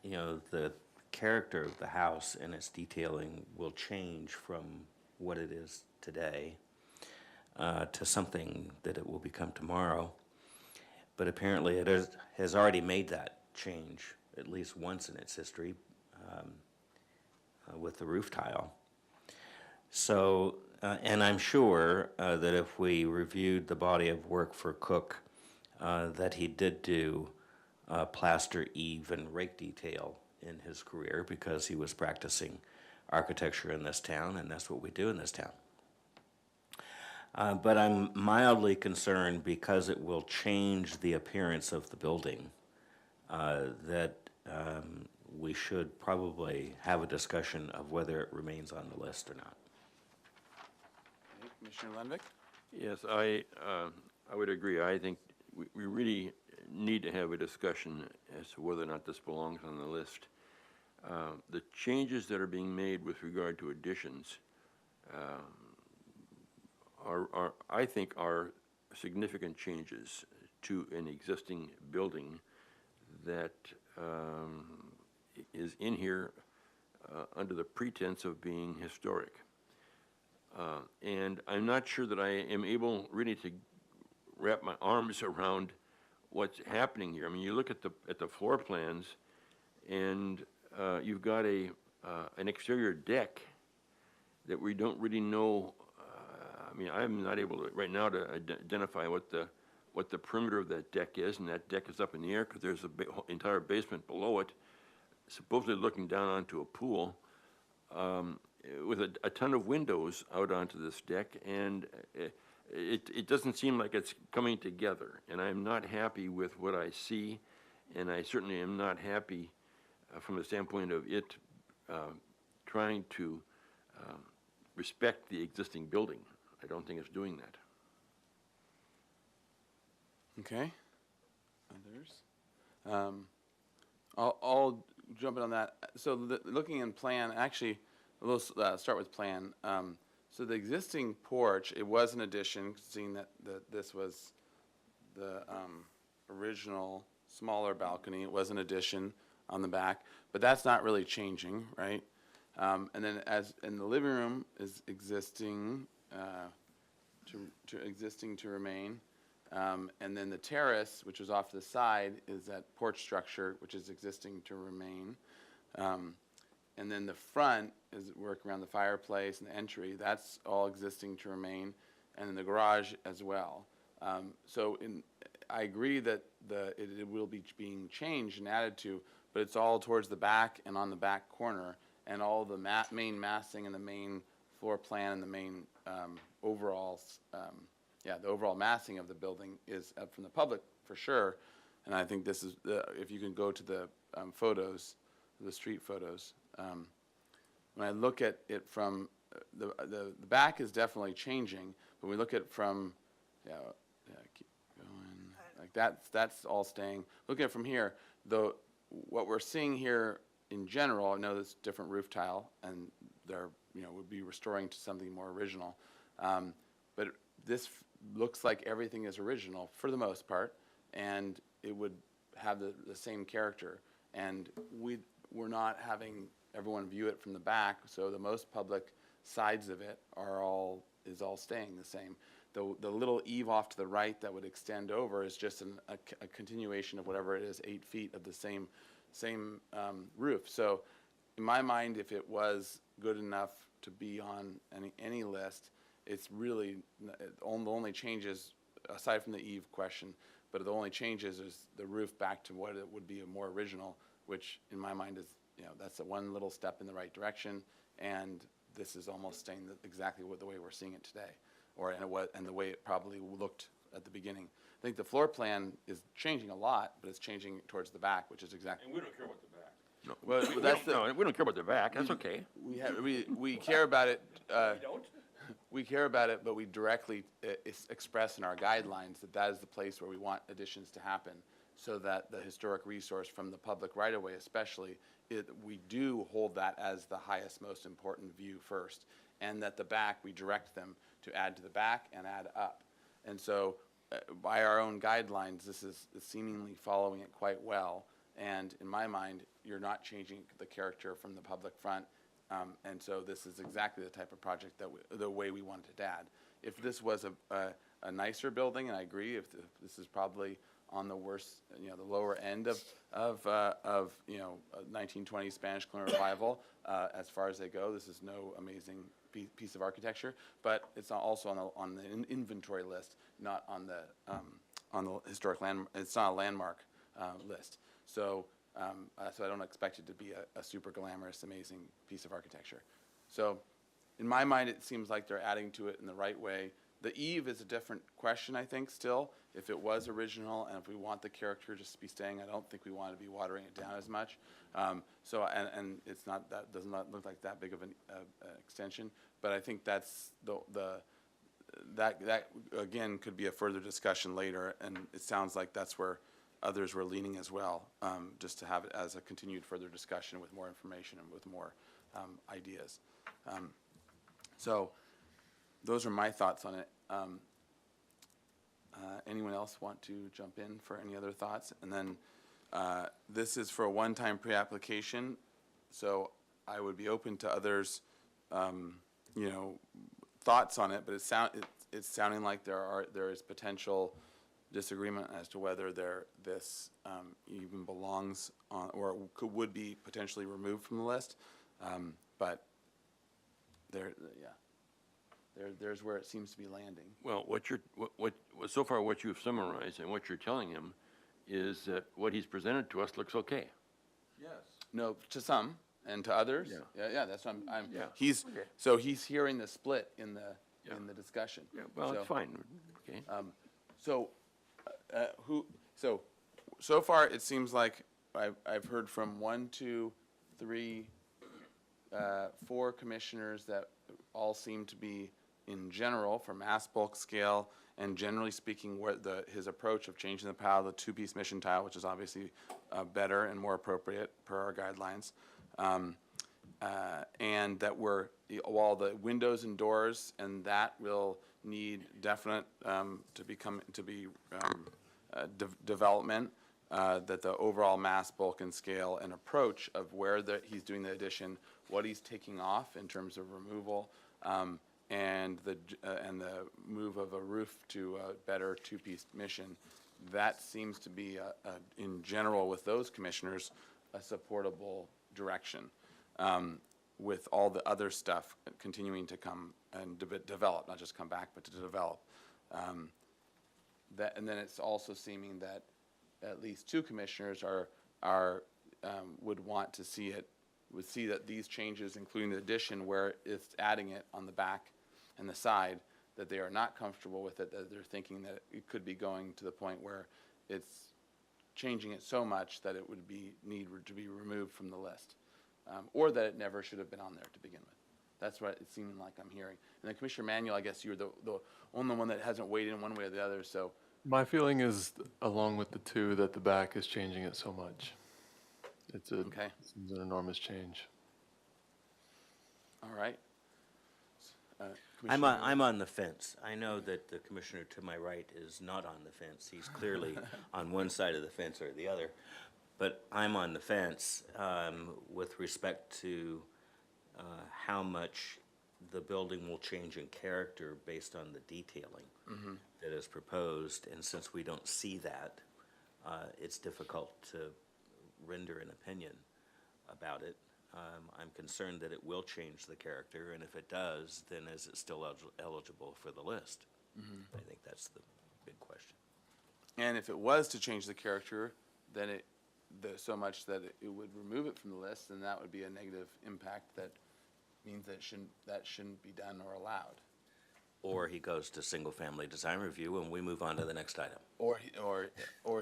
You know, the character of the house and its detailing will change from what it is today to something that it will become tomorrow. But apparently it has already made that change at least once in its history with the roof tile. So, and I'm sure that if we reviewed the body of work for Cook, that he did do plaster, eave, and rake detail in his career because he was practicing architecture in this town, and that's what we do in this town. But I'm mildly concerned because it will change the appearance of the building, that we should probably have a discussion of whether it remains on the list or not. Okay, Commissioner Lenvick? Yes, I would agree. I think we really need to have a discussion as to whether or not this belongs on the list. The changes that are being made with regard to additions I think, are significant changes to an existing building that is in here under the pretense of being historic. And I'm not sure that I am able really to wrap my arms around what's happening here. I mean, you look at the floor plans, and you've got an exterior deck that we don't really know. I mean, I'm not able to right now to identify what the perimeter of that deck is, and that deck is up in the air because there's an entire basement below it, supposedly looking down onto a pool, with a ton of windows out onto this deck, and it doesn't seem like it's coming together. And I'm not happy with what I see, and I certainly am not happy from the standpoint of it trying to respect the existing building. I don't think it's doing that. Okay. Others? I'll jump in on that. So looking in plan, actually, we'll start with plan. So the existing porch, it was an addition, seeing that this was the original smaller balcony. It was an addition on the back, but that's not really changing, right? And then as in the living room is existing to remain. And then the terrace, which is off to the side, is that porch structure, which is existing to remain. And then the front is work around the fireplace and the entry. That's all existing to remain. And then the garage as well. So I agree that it will be being changed and added to, but it's all towards the back and on the back corner. And all the main massing and the main floor plan and the main overall, the overall massing of the building is up from the public for sure. And I think this is, if you can go to the photos, the street photos, when I look at it from, the back is definitely changing, but we look at it from, keep going, like that's all staying. Look at it from here, though, what we're seeing here in general, I know it's different roof tile, and they're, would be restoring to something more original. But this looks like everything is original for the most part, and it would have the same character. And we're not having everyone view it from the back, so the most public sides of it is all staying the same. The little eave off to the right that would extend over is just a continuation of whatever it is, 8 feet of the same roof. So in my mind, if it was good enough to be on any list. It's really, the only changes, aside from the eve question, but the only changes is the roof back to what it would be a more original, which in my mind is, that's one little step in the right direction, and this is almost staying exactly the way we're seeing it today, and the way it probably looked at the beginning. I think the floor plan is changing a lot, but it's changing towards the back, which is exactly. And we don't care about the back. No, Well, we that's don't, we don't care about the back, that's okay. We care about it. We care about it, but we directly express in our guidelines that is the place where we want additions to happen, so that the historic resource from the public right-of-way especially, we do hold that as the highest, most important view first, and that the back, we direct them to add to the back and add up. And so by our own guidelines, this is seemingly following it quite well, and in my mind, you're not changing the character from the public front. And so this is exactly the type of project the way we wanted to add. If this was a nicer building, and I agree, if this is probably on the worst, the lower end of 1920s Spanish colonial revival, as far as they go, this is no amazing piece of architecture, but it's also on the inventory list, not on the historic landmark. It's not a landmark list. So I don't expect it to be a super glamorous, amazing piece of architecture. So in my mind, it seems like they're adding to it in the right way. The eve is a different question, I think, still. If it was original and if we want the character just to be staying, I don't think we want to be watering it down as much. And it's not, that does not look like that big of an extension. But I think that's that again could be a further discussion later, and it sounds like that's where others were leaning as well, just to have it as a continued further discussion with more information and with more ideas. So those are my thoughts on it. Anyone else want to jump in for any other thoughts? And then this is for a one-time pre-application, so I would be open to others, thoughts on it, but it's sounding like there is potential disagreement as to whether this even belongs on, or would be potentially removed from the list. But there's where it seems to be landing. Well, so far what you've summarized and what you're telling him is that what he's presented to us looks okay. Yes. No, to some, and to others. Yeah. Yeah. That's what I'm. Yeah. So he's hearing the split in the discussion. Yeah, well, it's fine, okay. So far, it seems like I've heard from 1, 2, 3, 4 commissioners that all seem to be, in general, for mass bulk scale, and generally speaking, where his approach of changing the PAL, the two-piece mission tile, which is obviously better and more appropriate per our guidelines, and that while the windows and doors and that will need definite development, that the overall mass bulk and scale and approach of where he's doing the addition, what he's taking off in terms of removal, and the move of a roof to a better two-piece mission, that seems to be in general with those commissioners a supportable direction. With all the other stuff continuing to come and develop, not just come back, but to develop. And then it's also seeming that at least 2 commissioners would want to see that these changes, including the addition where it's adding it on the back and the side, that they are not comfortable with it, that they're thinking that it could be going to the point where it's changing it so much that it would need to be removed from the list, or that it never should have been on there to begin with. That's what it's seeming like I'm hearing. And then Commissioner Manuel, I guess you're the only one that hasn't weighed in one way or the other, so. My feeling is, along with the 2, that the back is changing it so much. It's an enormous change. All right. I'm on the fence. I know that the commissioner to my right is not on the fence. He's clearly on one side of the fence or the other. But I'm on the fence with respect to how much the building will change in character based on the detailing that is proposed. And since we don't see that, it's difficult to render an opinion about it. I'm concerned that it will change the character, and if it does, then is it still eligible for the list? I think that's the big question. And if it was to change the character, then so much that it would remove it from the list, then that would be a negative impact that means that shouldn't be done or allowed. Or he goes to single-family design review and we move on to the next item. Or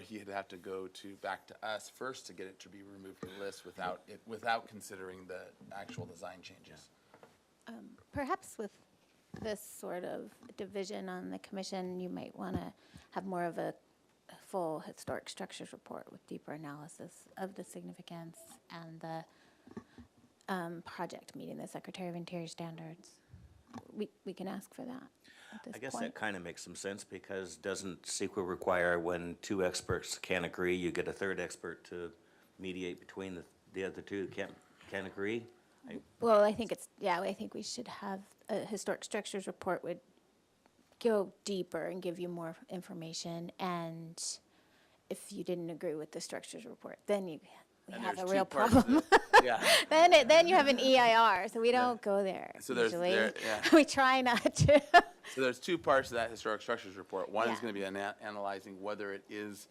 he'd have to go back to us first to get it to be removed from the list without considering the actual design changes. Perhaps with this sort of division on the commission, you might want to have more of a full historic structures report with deeper analysis of the significance and the project meeting the Secretary of Interior standards. We can ask for that at this I guess point. that kind of makes some sense, because doesn't CEQA require when two experts can't agree, you get a third expert to mediate between the other two that can't agree? Well, I think I think we should have a historic structures report would go deeper and give you more information. And if you didn't agree with the structures report, then we have a there's real two parts problem. Yeah. Then you have an EIR, so we don't go there So there's- usually. there- yeah. We try not to. So there's two parts to that historic structures report. One is Yeah. going to be analyzing whether it is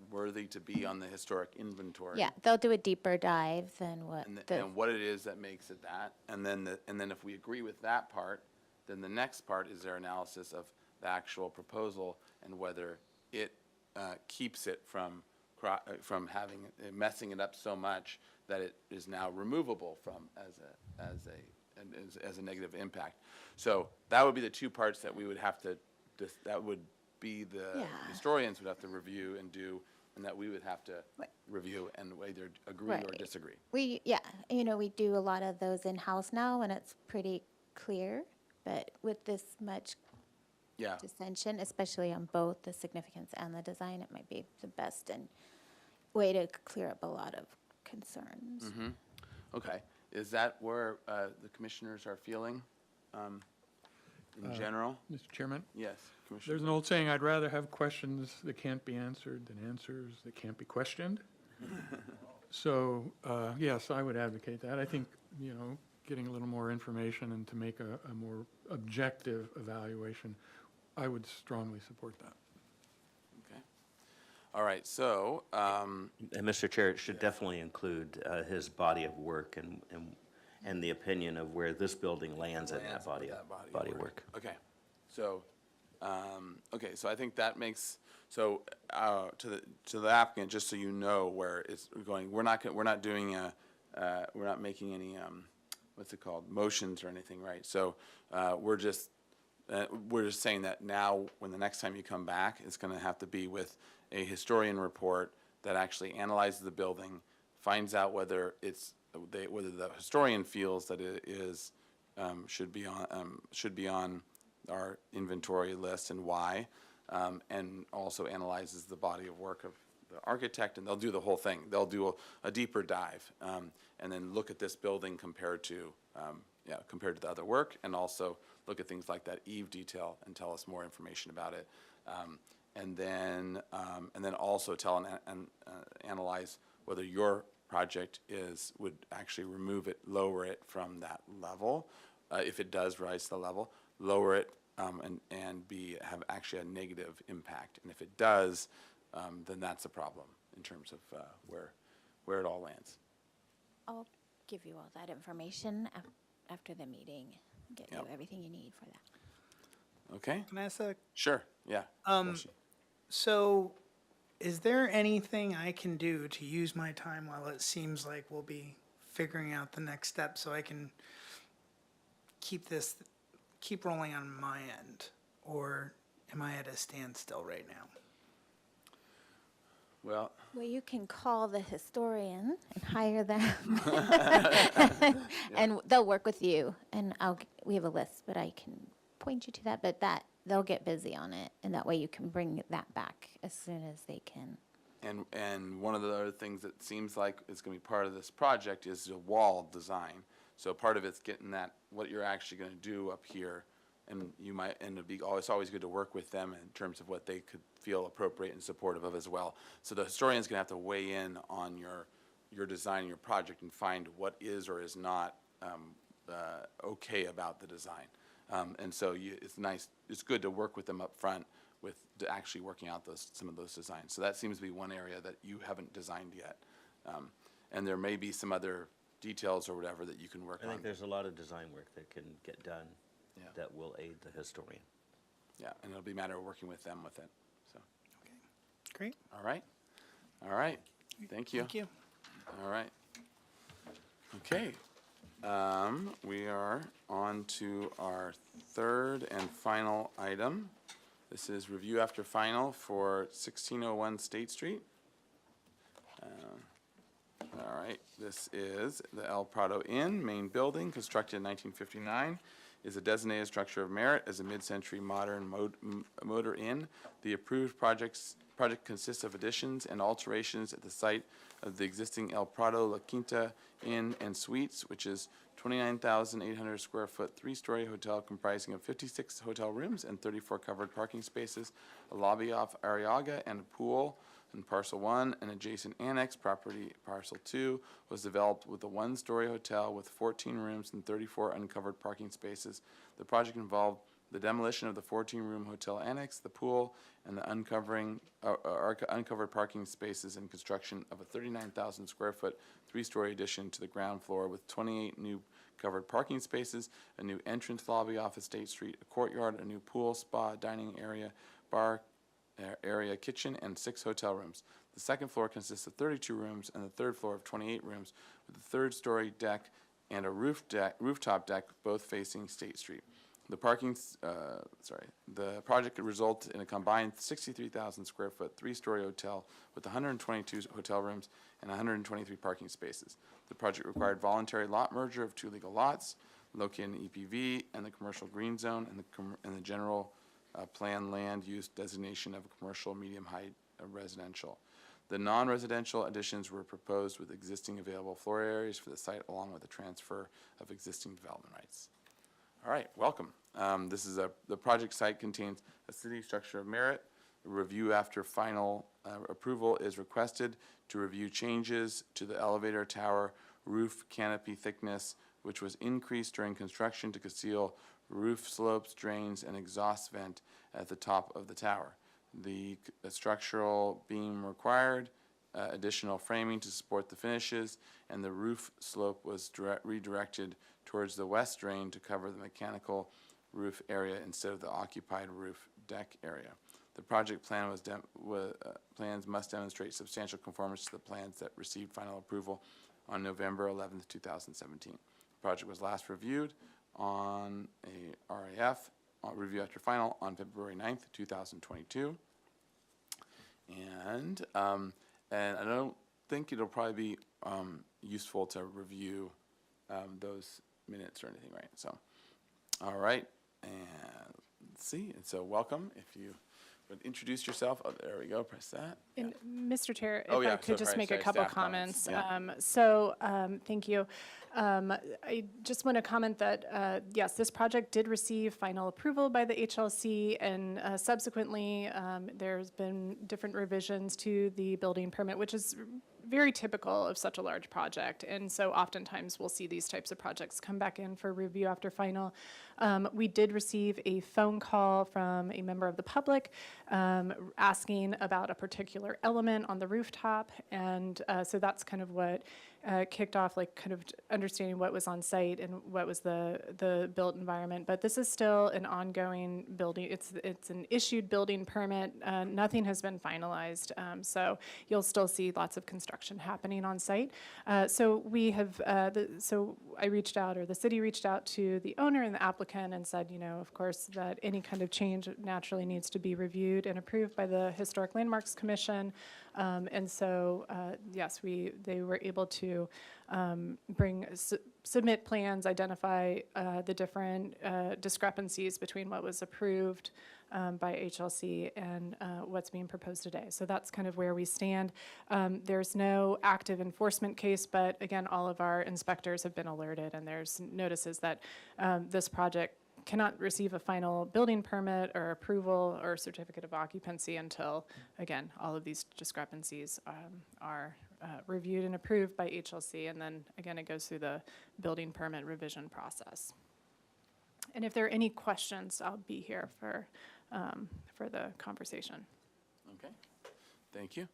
worthy to be on the historic inventory. Yeah, they'll do a deeper dive than what And what it is that makes it that. And then if we agree with that part, then the next part is their analysis of the actual proposal and whether it keeps it from messing it up so much that it is now removable from as a negative impact. So that would be the two parts that we would have to, that would be the Yeah. historians would have to review and do, and that we would have to review and either agree or Right. disagree. we do a lot of those in-house now, and it's pretty clear. But with this much Yeah. dissension, especially on both the significance and the design, it might be the best and way to clear up a lot of concerns. Okay. Is that where the commissioners are feeling in general? Mr. Chairman, Yes, Commissioner. there's an old saying, I'd rather have questions that can't be answered than answers that can't be questioned. So, yes, I would advocate that. I think, getting a little more information and to make a more objective evaluation, I would strongly support that. Okay. All right, so, And Mr. Chair, it should definitely include his body of work and the opinion of where this building lands in that body of work. okay. So, so I think that makes, so, to the applicant, just so you know where it's going, we're not doing we're not making any, what's it called, motions or anything, right? So, we're just saying that now, when the next time you come back, it's gonna have to be with a historian report that actually analyzes the building, finds out whether whether the historian feels that it is, should be on our inventory list and why, and also analyzes the body of work of the architect, and they'll do the whole thing. They'll do a deeper dive, and then look at this building compared to the other work, and also look at things like that eave detail and tell us more information about it. And then also tell and analyze whether your project would actually lower it from that level. If it does rise to the level, lower it, and have actually a negative impact. And if it does, then that's a problem in terms of where it all lands. I'll give you all that information after the meeting, get you Yep. everything you need for that. Okay? Can I ask a Sure, yeah. So, is there anything I can do to use my time while it seems like we'll be figuring out the next step so I can keep rolling on my end? Or am I at a standstill right now? Well, You can call the historian and hire them. And they'll work with you, and we have a list, but I can point you to that, but they'll get busy on it, and that way you can bring that back as soon as they can. and one of the other things that seems like is gonna be part of this project is the wall design. So part of it's getting what you're actually gonna do up here, and it's always good to work with them in terms of what they could feel appropriate and supportive of as well. So the historian's gonna have to weigh in on your your design and your project and find what is or is not okay about the design. And so it's nice, it's good to work with them up front with actually working out some of those designs. So that seems to be one area that you haven't designed yet. And there may be some other details or whatever that you can work I on. think there's a lot of design work that can get done Yeah. that will aid the historian. Yeah, and it'll be a matter of working with them with it, so. Great. All right, all right, thank you. Thank you. All right. Okay, we are on to our third and final item. This is review after final for 1601 State Street. All right, this is the El Prado Inn, main building, constructed in 1959, is a designated structure of merit as a mid-century modern motor inn. The approved project consists of additions and alterations at the site of the existing El Prado La Quinta Inn and Suites, which is 29,800 square foot, three-story hotel comprising of 56 hotel rooms and 34 covered parking spaces, a lobby off Arriaga, and a pool. In Parcel 1, an adjacent annex property, Parcel 2, was developed with a one-story hotel with 14 rooms and 34 uncovered parking spaces. The project involved the demolition of the 14-room hotel annex, the pool, and the uncovered parking spaces and construction of a 39,000 square foot, three-story addition to the ground floor with 28 new covered parking spaces, a new entrance lobby off of State Street, a courtyard, a new pool, spa, dining area, bar, area, kitchen, and 6 hotel rooms. The second floor consists of 32 rooms and the third floor of 28 rooms with a third-story deck and a rooftop deck, both facing State Street. The project could result in a combined 63,000 square foot, three-story hotel with 122 hotel rooms and 123 parking spaces. The project required voluntary lot merger of 2 legal lots located in EPV and the commercial green zone and the general plan land use designation of commercial medium-height residential. The non-residential additions were proposed with existing available floor areas for the site along with the transfer of existing development rights. All right, welcome. The project site contains a city structure of merit. A review after final approval is requested to review changes to the elevator tower roof canopy thickness, which was increased during construction to conceal roof slopes, drains, and exhaust vent at the top of the tower. The structural beam required additional framing to support the finishes, and the roof slope was redirected towards the west drain to cover the mechanical roof area instead of the occupied roof deck area. The project plan plans must demonstrate substantial conformance to the plans that received final approval on November 11th, 2017. The project was last reviewed on a RAF, review after final, on February 9th, 2022. And I don't think it'll probably be useful to review those minutes or anything, right? So, all right, and let's see. And so welcome. If you would introduce yourself. Oh, there we go. Press that. And Mr. Chair, Oh, if yeah, I could so just sorry, make a sorry, couple staff comments. comments. Yeah. Thank you. I just want to comment that, yes, this project did receive final approval by the HLC, and subsequently, there's been different revisions to the building permit, which is very typical of such a large project. And so oftentimes we'll see these types of projects come back in for review after final. We did receive a phone call from a member of the public asking about a particular element on the rooftop. And so that's kind of what kicked off, like kind of understanding what was on site and what was the built environment. But this is still an ongoing building. It's an issued building permit. Nothing has been finalized. So you'll still see lots of construction happening on site. So we have, so I reached out, or the city reached out to the owner and the applicant and said, you know, of course, that any kind of change naturally needs to be reviewed and approved by the Historic Landmarks Commission. And so, yes, they were able to submit plans, identify the different discrepancies between what was approved by HLC and what's being proposed today. So that's kind of where we stand. There's no active enforcement case, but again, all of our inspectors have been alerted, and there's notices that this project cannot receive a final building permit or approval or certificate of occupancy until, again, all of these discrepancies are reviewed and approved by HLC, and then, again, it goes through the building permit revision process. And if there are any questions, I'll be here for the conversation. Okay, thank you.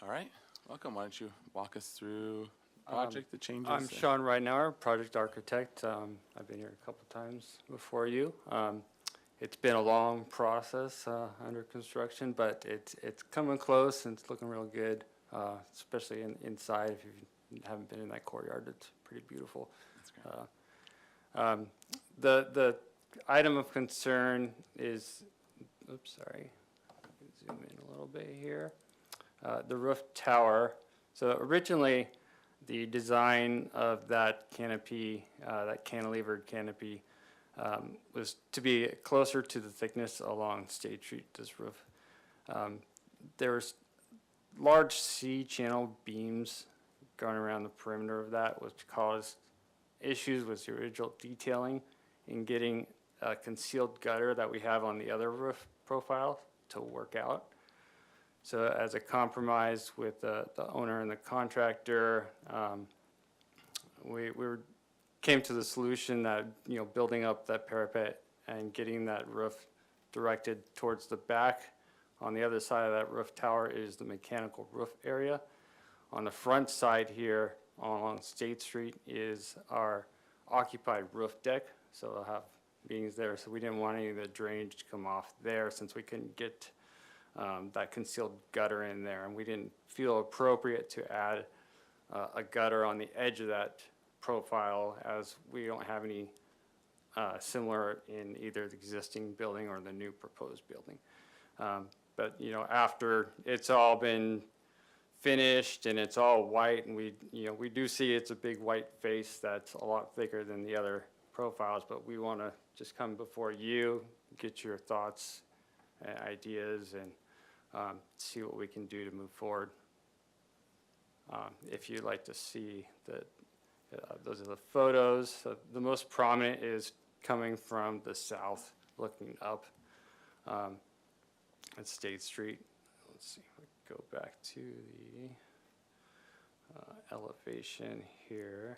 All right, welcome. Why don't you walk us through the project, the changes? I'm Sean Reinauer, project architect. I've been here a couple times before you. It's been a long process under construction, but it's coming close and it's looking real good, especially inside. If you haven't been in that courtyard, it's pretty beautiful. That's great. The item of concern is, oops, sorry, zoom in a little bit here. The roof tower. So originally, the design of that canopy, that cantilevered canopy, was to be closer to the thickness along State Street, this roof. There's large C-channel beams going around the perimeter of that, which caused issues with the original detailing in getting a concealed gutter that we have on the other roof profile to work out. So as a compromise with the owner and the contractor, we came to the solution that, building up that parapet and getting that roof directed towards the back. On the other side of that roof tower is the mechanical roof area. On the front side here along State Street is our occupied roof deck. So they'll have beams there. So we didn't want any of the drainage to come off there since we couldn't get that concealed gutter in there. And we didn't feel appropriate to add a gutter on the edge of that profile, as we don't have any similar in either the existing building or the new proposed building. But after it's all been finished and it's all white, and we do see it's a big white face that's a lot thicker than the other profiles, but we want to just come before you, get your thoughts and ideas, and see what we can do to move forward. If you'd like to see those are the photos. The most prominent is coming from the south, looking up at State Street. Let's see if we go back to the elevation here.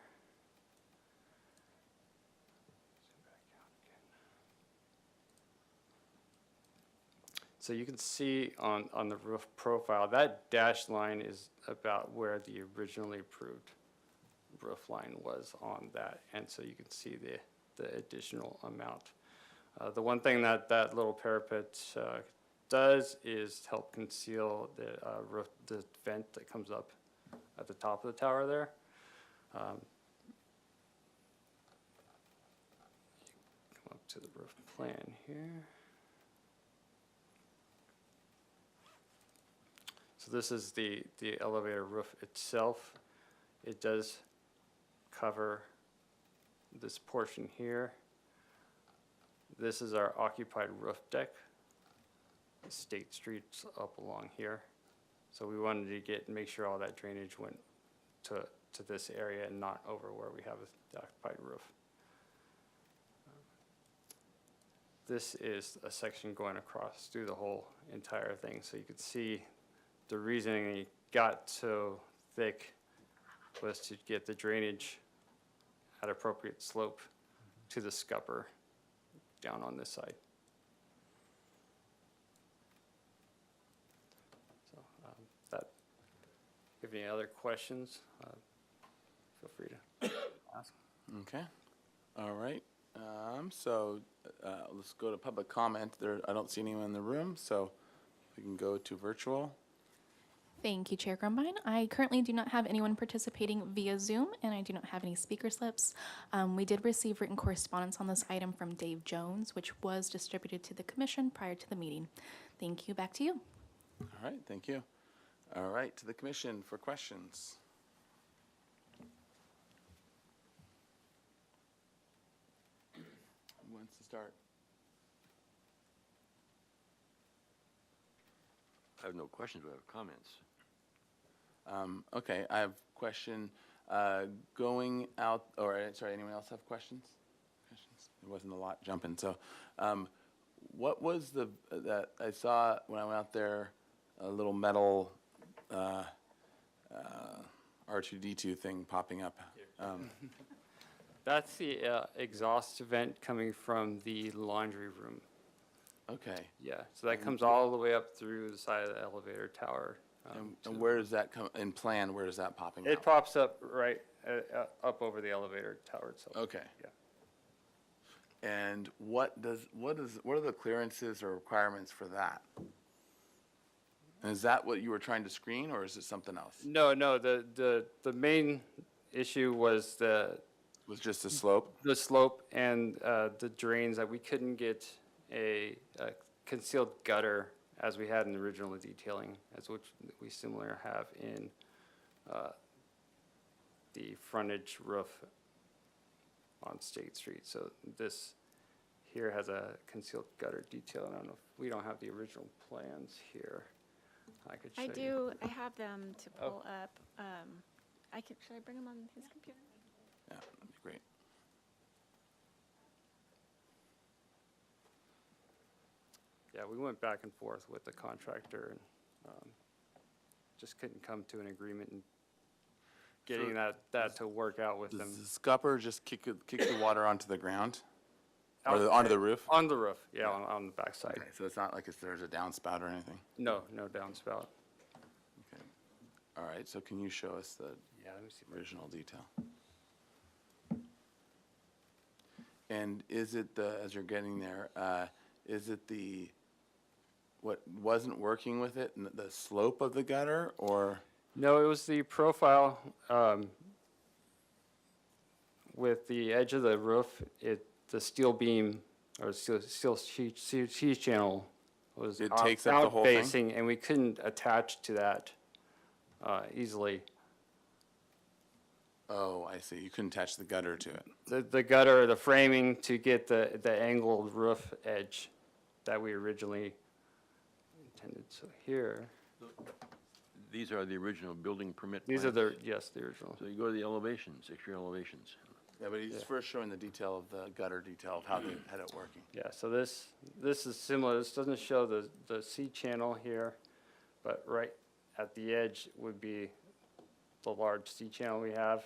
So you can see on the roof profile, that dashed line is about where the originally approved roof line was on that. And so you can see the additional amount. The one thing that little parapet does is help conceal the roof, the vent that comes up at the top of the tower there. Come up to the roof plan here. So this is the elevator roof itself. It does cover this portion here. This is our occupied roof deck. State Street's up along here. So we wanted to make sure all that drainage went to this area and not over where we have the occupied roof. This is a section going across through the whole entire thing. So you can see the reasoning it got so thick was to get the drainage at appropriate slope to the scupper down on this side. So if you have any other questions, feel free to ask. Okay, all right. So let's go to public comment. I don't see anyone in the room, so we can go to virtual. Thank you, Chair Grumbine. I currently do not have anyone participating via Zoom, and I do not have any speaker slips. We did receive written correspondence on this item from Dave Jones, which was distributed to the commission prior to the meeting. Thank you. Back to you. All right, thank you. All right, to the commission for questions. Who wants to start? I have no questions, but I have comments. Okay, I have a question. Going out, sorry, anyone else have questions? There wasn't a lot jumping. So what was that I saw when I went out there, a little metal R2D2 thing popping up? That's the exhaust vent coming from the laundry room. Okay. Yeah, so that comes all the way up through the side of the elevator tower. And where does that come, in plan, where is that popping It out? pops up right up over the elevator tower itself. Okay. Yeah. And what are the clearances or requirements for that? And is that what you were trying to screen, or is it something else? No, the main issue was Was just the slope? the slope and the drains, that we couldn't get a concealed gutter as we had in the original detailing, as which we similar have in the frontage roof on State Street. So this here has a concealed gutter detail. I don't know if we don't have the original plans here. I could show I you. do, I have them to Oh. pull up. Should I bring them on his computer? Yeah, that'd be great. Yeah, we went back and forth with the contractor and just couldn't come to an agreement in getting that to work out with them. Does the scupper just kick the water onto the ground? Or Out- onto the roof? On the roof, yeah, on the backside. Okay, so it's not like there's a downspout or anything? No downspout. Okay. All right, so can you show us the Yeah, let me see. original detail? And is it as you're getting there, is it what wasn't working with it, the slope of the gutter, or? No, it was the profile with the edge of the roof. The steel beam or steel sheet channel was It takes up the whole thing? outfacing, and we couldn't attach to that easily. Oh, I see, you couldn't attach the gutter to it. The gutter, the framing to get the angled roof edge that we originally intended. So here, These are the original building permit these are plans. the original. So you go to the elevations, exterior elevations. Yeah, but he's first showing the detail of the gutter detail of how they had it working. Yeah, so this is similar. This doesn't show the C channel here, but right at the edge would be the large C channel we have.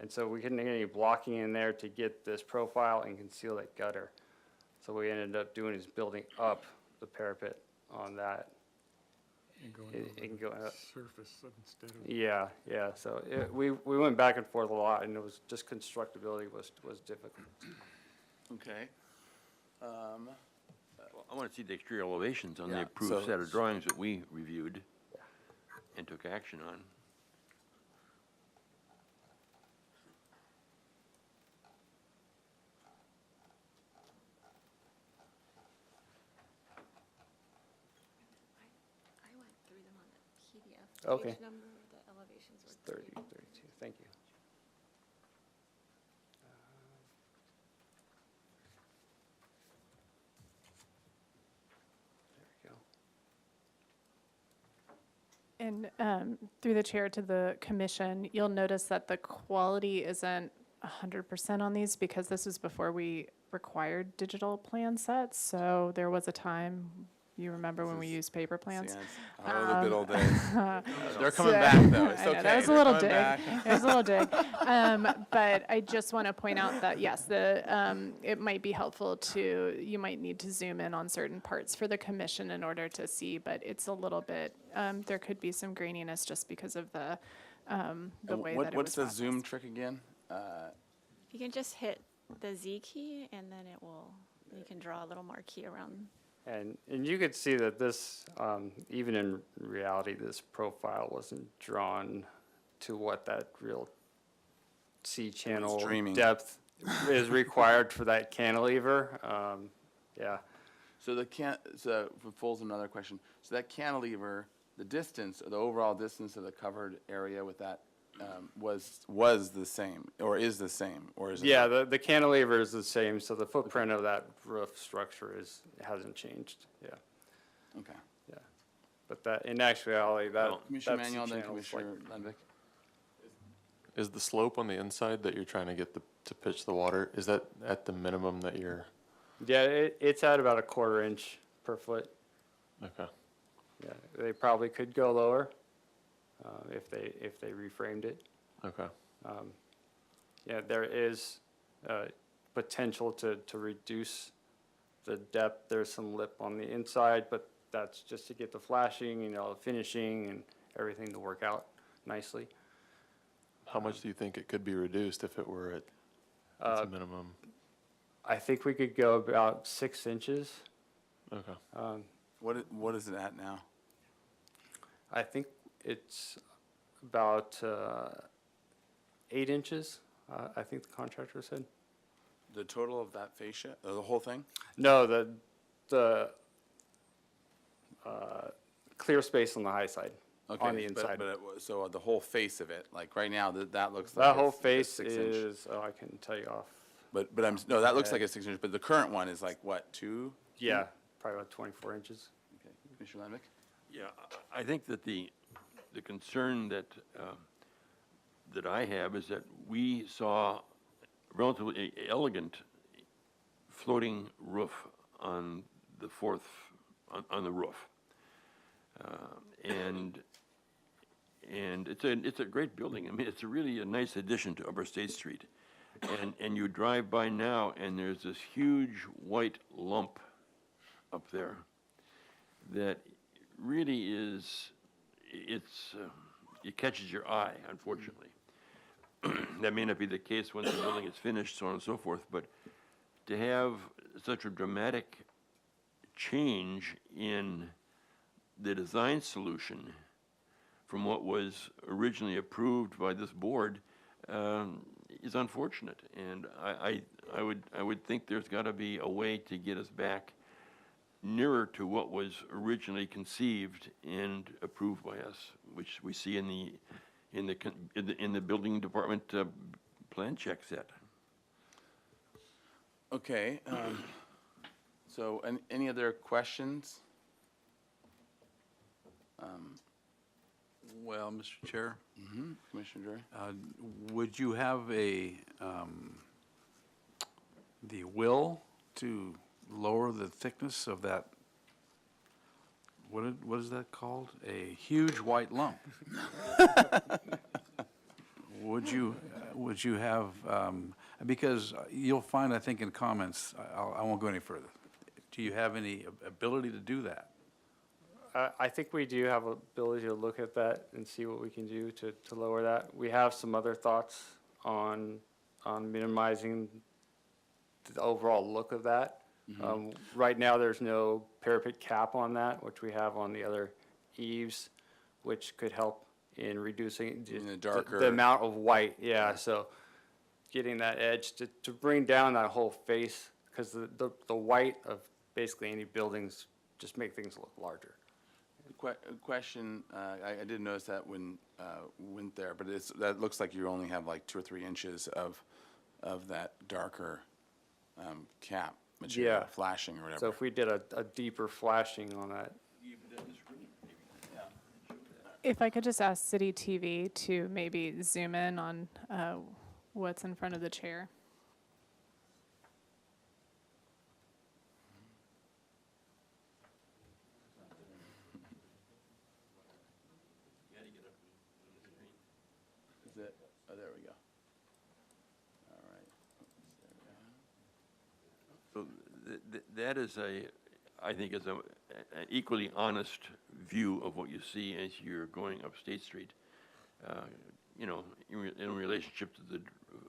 And so we couldn't get any blocking in there to get this profile and conceal that gutter. So what we ended up doing is building up the parapet on that. And going It over can the go up. surface instead of. Yeah, so we went back and forth a lot, and it was just constructability was difficult. Okay. Well, I want to see the exterior elevations on the Yeah, approved so- set of drawings that we reviewed and took action on. I went through them on the PDF. Okay. Page number, the elevations were 30, 32, thank you. There we go. And through the chair to the commission, you'll notice that the quality isn't 100% on these because this was before we required digital plan sets. So there was a time, you remember when we used paper plans? Oh, the good old days. They're coming back, though. It's I know, okay. that was a They're little coming dig. back. It was a little dig. But I just want to point out that, yes, it might be helpful you might need to zoom in on certain parts for the commission in order to see, but it's a little bit, there could be some graininess just because of the And way that it was What's the zoom processed. trick again? You can just hit the Z key and then you can draw a little marquee around. And you could see that this, even in reality, this profile wasn't drawn to what that real C channel dreaming. depth is required for that cantilever. Yeah, So for Fulls, another question. So that cantilever, the distance, or the overall distance of the covered area with that was the same, or is the same, or is it? yeah, the cantilever is the same, so the footprint of that roof structure hasn't changed, yeah, Okay. yeah. But that, in actuality, that. Commissioner that C Manuel, then channel's like- Commissioner Lundvik. Is the slope on the inside that you're trying to get to pitch the water, is that at the minimum that you're, Yeah, it's at about 1/4 inch per foot. okay. Yeah, they probably could go lower. if they reframed it. Okay. Yeah, there is potential to reduce the depth. There's some lip on the inside, but that's just to get the flashing, finishing and everything to work out nicely. How much do you think it could be reduced if it were at its minimum? I think we could go about 6 inches. Okay. What is it at now? I think it's about 8 inches, I think the contractor said. The total of that fascia, the whole thing? No, the clear space on the high side, on the inside. So the whole face of it, like right now, that looks like That a whole s- a face 6 inch. is, I can tell you off. But no, that looks like a 6 inch, but the current one is like what, 2? Yeah, probably about 24 inches. Okay, Commissioner Landvik? Yeah, I think that the concern that, that I have is that we saw relatively elegant floating roof on the on the roof. And it's a great building. I mean, it's really a nice addition to Upper State Street. And you drive by now, and there's this huge white lump up there that really is, it catches your eye, unfortunately. That may not be the case when the building is finished, so on and so forth, but to have such a dramatic change in the design solution from what was originally approved by this board is unfortunate. And I would think there's got to be a way to get us back nearer to what was originally conceived and approved by us, which we see in the building department plan check set. Okay, so any other questions? Well, Mr. Chair, Commissioner Drury? would you have the will to lower the thickness of that, what is that called? A huge white lump? Would you have, because you'll find, I think in comments, I won't go any further. Do you have any ability to do that? I think we do have ability to look at that and see what we can do to lower that. We have some other thoughts on minimizing the overall look of that. Right now, there's no parapet cap on that, which we have on the other eaves, which could help in reducing the amount of white. Yeah, so getting that edge to bring down that whole face, because the white of basically any buildings just make things look larger. Question, I didn't notice that when went there, but that looks like you only have like 2 or 3 inches of that darker cap material, Yeah. flashing or whatever. So if we did a deeper flashing on that. If I could just ask City TV to maybe zoom in on what's in front of the chair. Is it? Oh, there we go. All right. So that is I think is an equally honest view of what you see as you're going up State Street, in relationship to the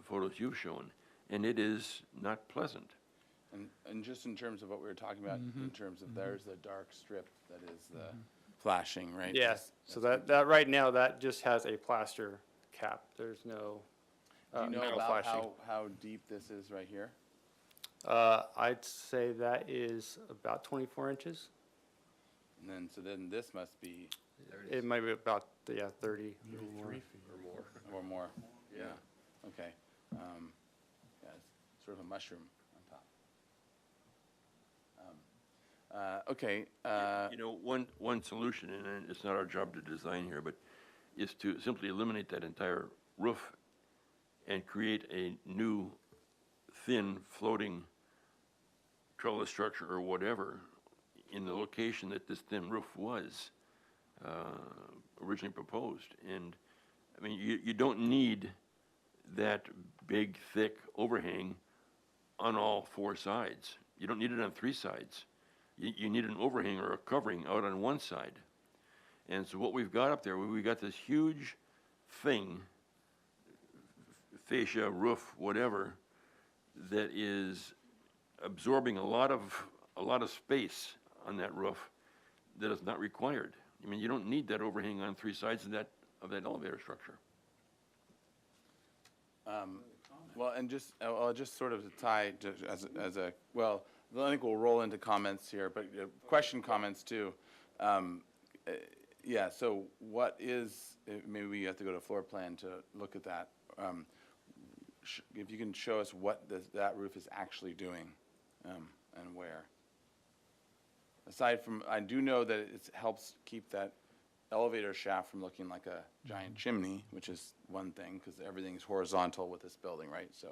photos you've shown, and it is not pleasant. And just in terms of what we were talking about, in terms of there's the dark strip that is the flashing, right? Yes, so that right now, that just has a plaster cap. There's no Do you know metal about flashing. how deep this is right here? I'd say that is about 24 inches. And then this must be It might be about, 30 or more. or more. Yeah. Okay. Yeah, it's sort of a mushroom on top. Okay. One solution, and it's not our job to design here, but is to simply eliminate that entire roof and create a new thin floating trellis structure or whatever in the location that this thin roof was. originally proposed. And, I mean, you don't need that big, thick overhang on all four sides. You don't need it on three sides. You need an overhang or a covering out on one side. And so what we've got up there, we've got this huge thing, fascia, roof, whatever, that is absorbing a lot of space on that roof that is not required. I mean, you don't need that overhang on three sides of that elevator structure. Well, and just sort of to tie as a, well, I think we'll roll into comments here, but question comments too. Yeah, so what is, maybe we have to go to floor plan to look at that. If you can show us what that roof is actually doing and where. Aside from, I do know that it helps keep that elevator shaft from looking like a giant chimney, which is one thing, because everything's horizontal with this building, right? So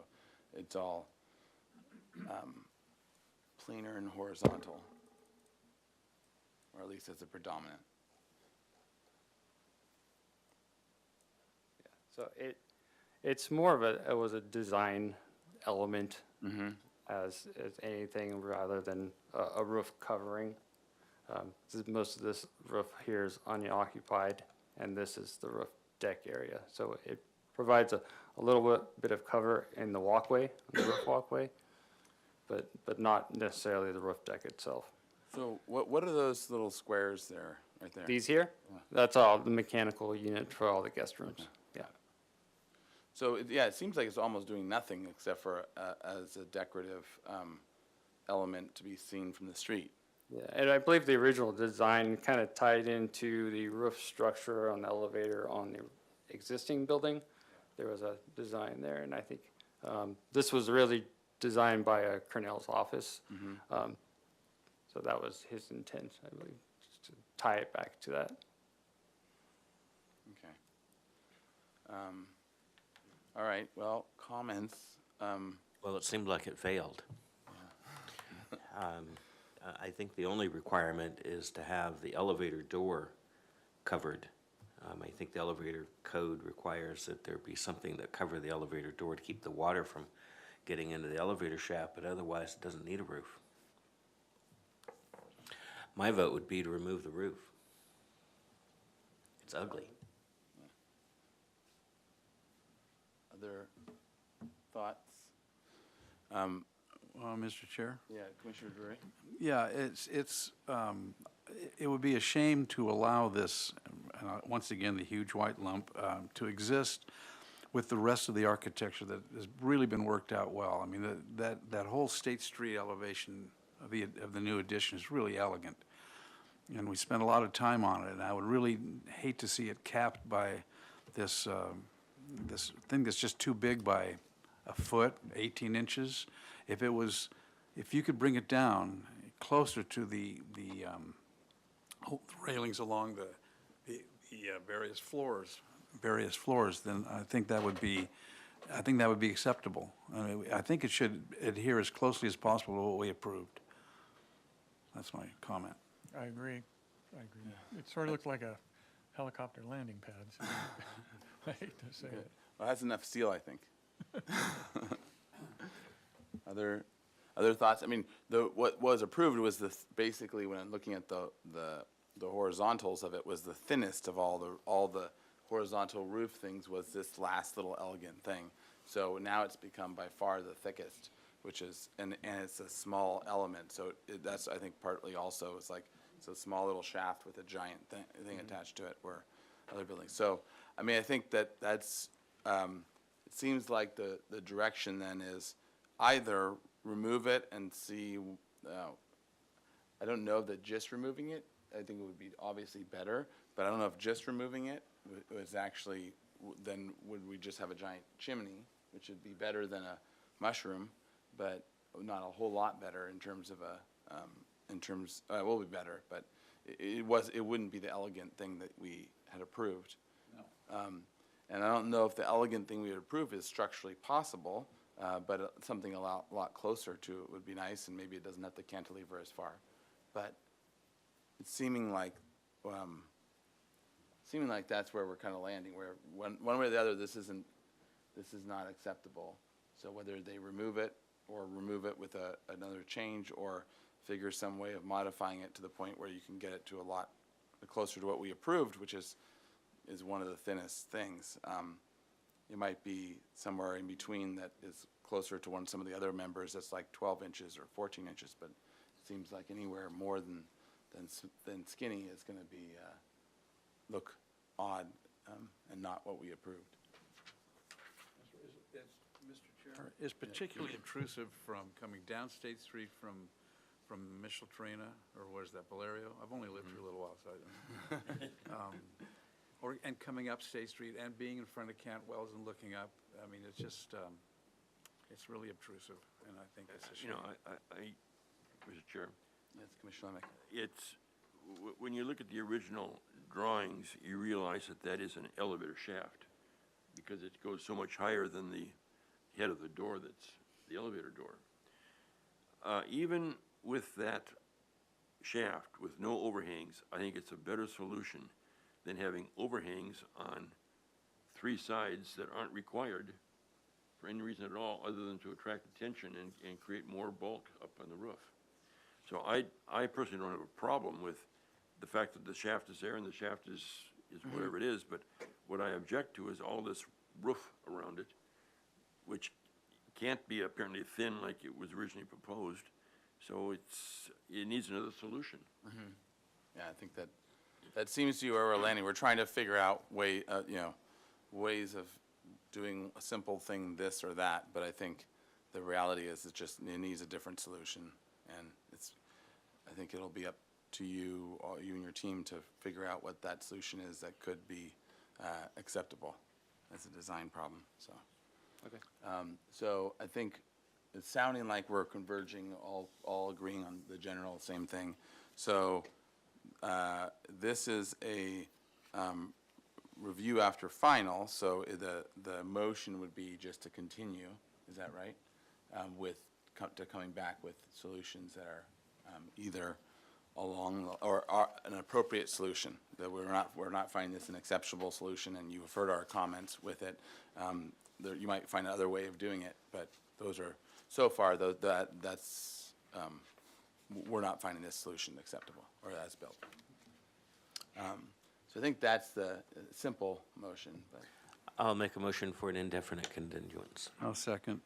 it's all planar and horizontal, or at least it's a predominant. So it's more of it was a design element as anything rather than a roof covering. Most of this roof here is unoccupied, and this is the roof deck area. So it provides a little bit of cover in the walkway, the roof walkway, but not necessarily the roof deck itself. So what are those little squares there, right there? These here, that's all the mechanical unit for all the guest rooms. Yeah. So, yeah, it seems like it's almost doing nothing except for as a decorative element to be seen from the street. Yeah, and I believe the original design kind of tied into the roof structure on the elevator on the existing building. There was a design there, and I think this was really designed by Cornell's office. So that was his intent, I believe, just to tie it back to that. Okay. All right, well, comments. Well, it seemed like it failed. I think the only requirement is to have the elevator door covered. I think the elevator code requires that there be something that cover the elevator door to keep the water from getting into the elevator shaft, but otherwise it doesn't need a roof. My vote would be to remove the roof. It's ugly. Other thoughts? Mr. Chair? Yeah, Commissioner Drury? Yeah, it would be a shame to allow this, once again, the huge white lump, to exist with the rest of the architecture that has really been worked out well. I mean, that whole State Street elevation of the new addition is really elegant. And we spent a lot of time on it, and I would really hate to see it capped by this thing that's just too big by a foot, 18 inches. If you could bring it down closer to the railings along the various floors, then I think that would be acceptable. I think it should adhere as closely as possible to what we approved. That's my comment. I agree. It sort of looked like a helicopter landing pad. So I hate to say it. Well, that's enough steel, I think. Other thoughts? I mean, what was approved was basically, when I'm looking at the horizontals of it, was the thinnest of all the horizontal roof things, was this last little elegant thing. So now it's become by far the thickest, which is, and it's a small element. So that's, I think, partly also, it's like, it's a small little shaft with a giant thing attached to it, where other buildings. So, I mean, I think that's, it seems like the direction then is either remove it and see, I don't know that just removing it, I think it would be obviously better, but I don't know if just removing it was actually, then would we just have a giant chimney, which would be better than a mushroom, but not a whole lot better in terms of it will be better, but it wouldn't be the elegant thing that we had approved. No. And I don't know if the elegant thing we would approve is structurally possible, but something a lot closer to it would be nice, and maybe it doesn't have to cantilever as far. But it's seeming like seeming like that's where we're kind of landing, where one way or the other, this is not acceptable. So whether they remove it or remove it with another change or figure some way of modifying it to the point where you can get it to a lot closer to what we approved, which is one of the thinnest things. It might be somewhere in between that is closer to some of the other members that's like 12 inches or 14 inches, but it seems like anywhere more than skinny is going to be look odd and not what we approved. Mr. Chair, is particularly intrusive from coming down State Street from Micheltrina, or what is that, Valerio? I've only lived here a little while, so and coming up State Street and being in front of Cantwell's and looking up. I mean, it's just, it's really obtrusive, and I think it's a shame. You know, I, Mr. Chair, Yes, Commissioner Lemick. it's, when you look at the original drawings, you realize that is an elevator shaft, because it goes so much higher than the head of the door that's the elevator door. Even with that shaft, with no overhangs, I think it's a better solution than having overhangs on three sides that aren't required for any reason at all, other than to attract attention and create more bulk up on the roof. So I personally don't have a problem with the fact that the shaft is there and the shaft is whatever it is, but what I object to is all this roof around it, which can't be apparently thin like it was originally proposed. So it needs another solution. Yeah, I think that seems to be where we're landing. We're trying to figure out ways of doing a simple thing, this or that, but I think the reality is it needs a different solution, and I think it'll be up to you and your team to figure out what that solution is that could be acceptable as a design problem, so. Okay. So I think it's sounding like we're converging, all agreeing on the general same thing. So this is a review after final, so the motion would be just to continue, is that right? Coming back with solutions that are either along, or an appropriate solution, that we're not finding this an acceptable solution, and you've heard our comments with it. You might find another way of doing it, but those are, so far, that's, we're not finding this solution acceptable, or as built. So I think that's the simple motion, but. I'll make a motion for an indefinite continuance. I'll second.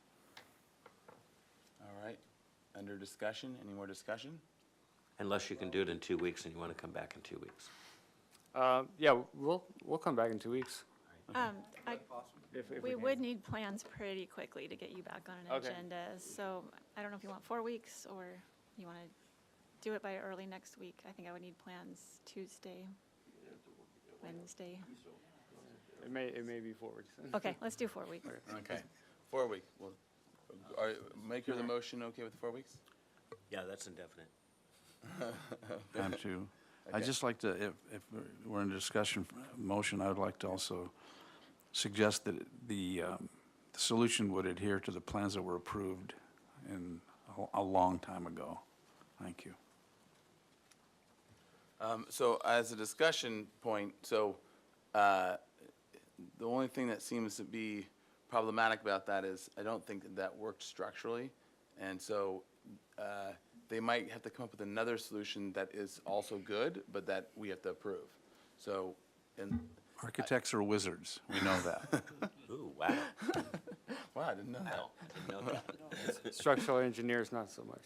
All right, under discussion, any more discussion? Unless you can do it in 2 weeks and you want to come back in 2 weeks. Yeah, we'll come back in 2 weeks. We would need plans pretty quickly to get you back on an Okay. agenda. So I don't know if you want 4 weeks or you want to do it by early next week. I think I would need plans Tuesday, Wednesday. It may be 4 weeks. Okay, let's do 4 weeks. Okay, 4 weeks. Well, make the motion okay with 4 weeks? Yeah, that's indefinite. Time to. I'd Okay. just like to, if we're in a discussion motion, I would like to also suggest that the solution would adhere to the plans that were approved a long time ago. Thank you. So as a discussion point, so the only thing that seems to be problematic about that is I don't think that worked structurally. And so they might have to come up with another solution that is also good, but that we have to approve. So, Architects are wizards, we know that. Ooh, wow. wow, I didn't know that. Didn't know that. Structural engineers, not so much.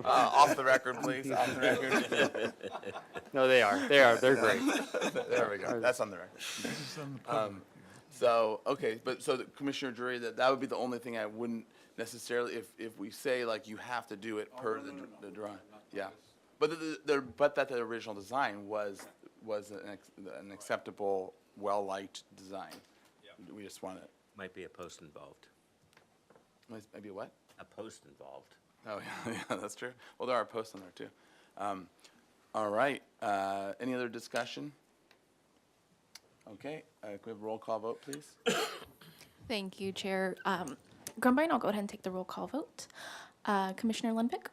Off the record, please, off the record. No, they are. They're great. There we go, that's on the record. So, okay, but so Commissioner Drury, that would be the only thing I wouldn't necessarily, if we say like you have to do it per the drawing. Yeah, but but that the original design was an acceptable, well-liked design. We just want it. Might be a post involved. Maybe a what? A post involved. Oh, yeah, that's true. Well, there are posts on there, too. All right, any other discussion? Okay, could we have a roll call vote, please? Thank you, Chair. Grumbine, I'll go ahead and take the roll call vote. Commissioner Lundvik,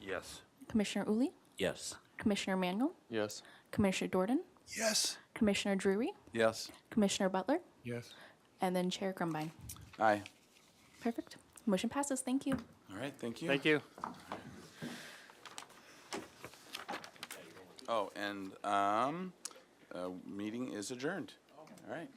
Yes. Commissioner Uli, Yes. Commissioner Manuel, Yes. Commissioner Jordan, Yes. Commissioner Drury, Yes. Commissioner Butler, Yes. and then Chair Grumbine. Aye. Perfect. Motion passes. Thank you. All right, thank you. Thank you. Oh, and meeting is adjourned. All right.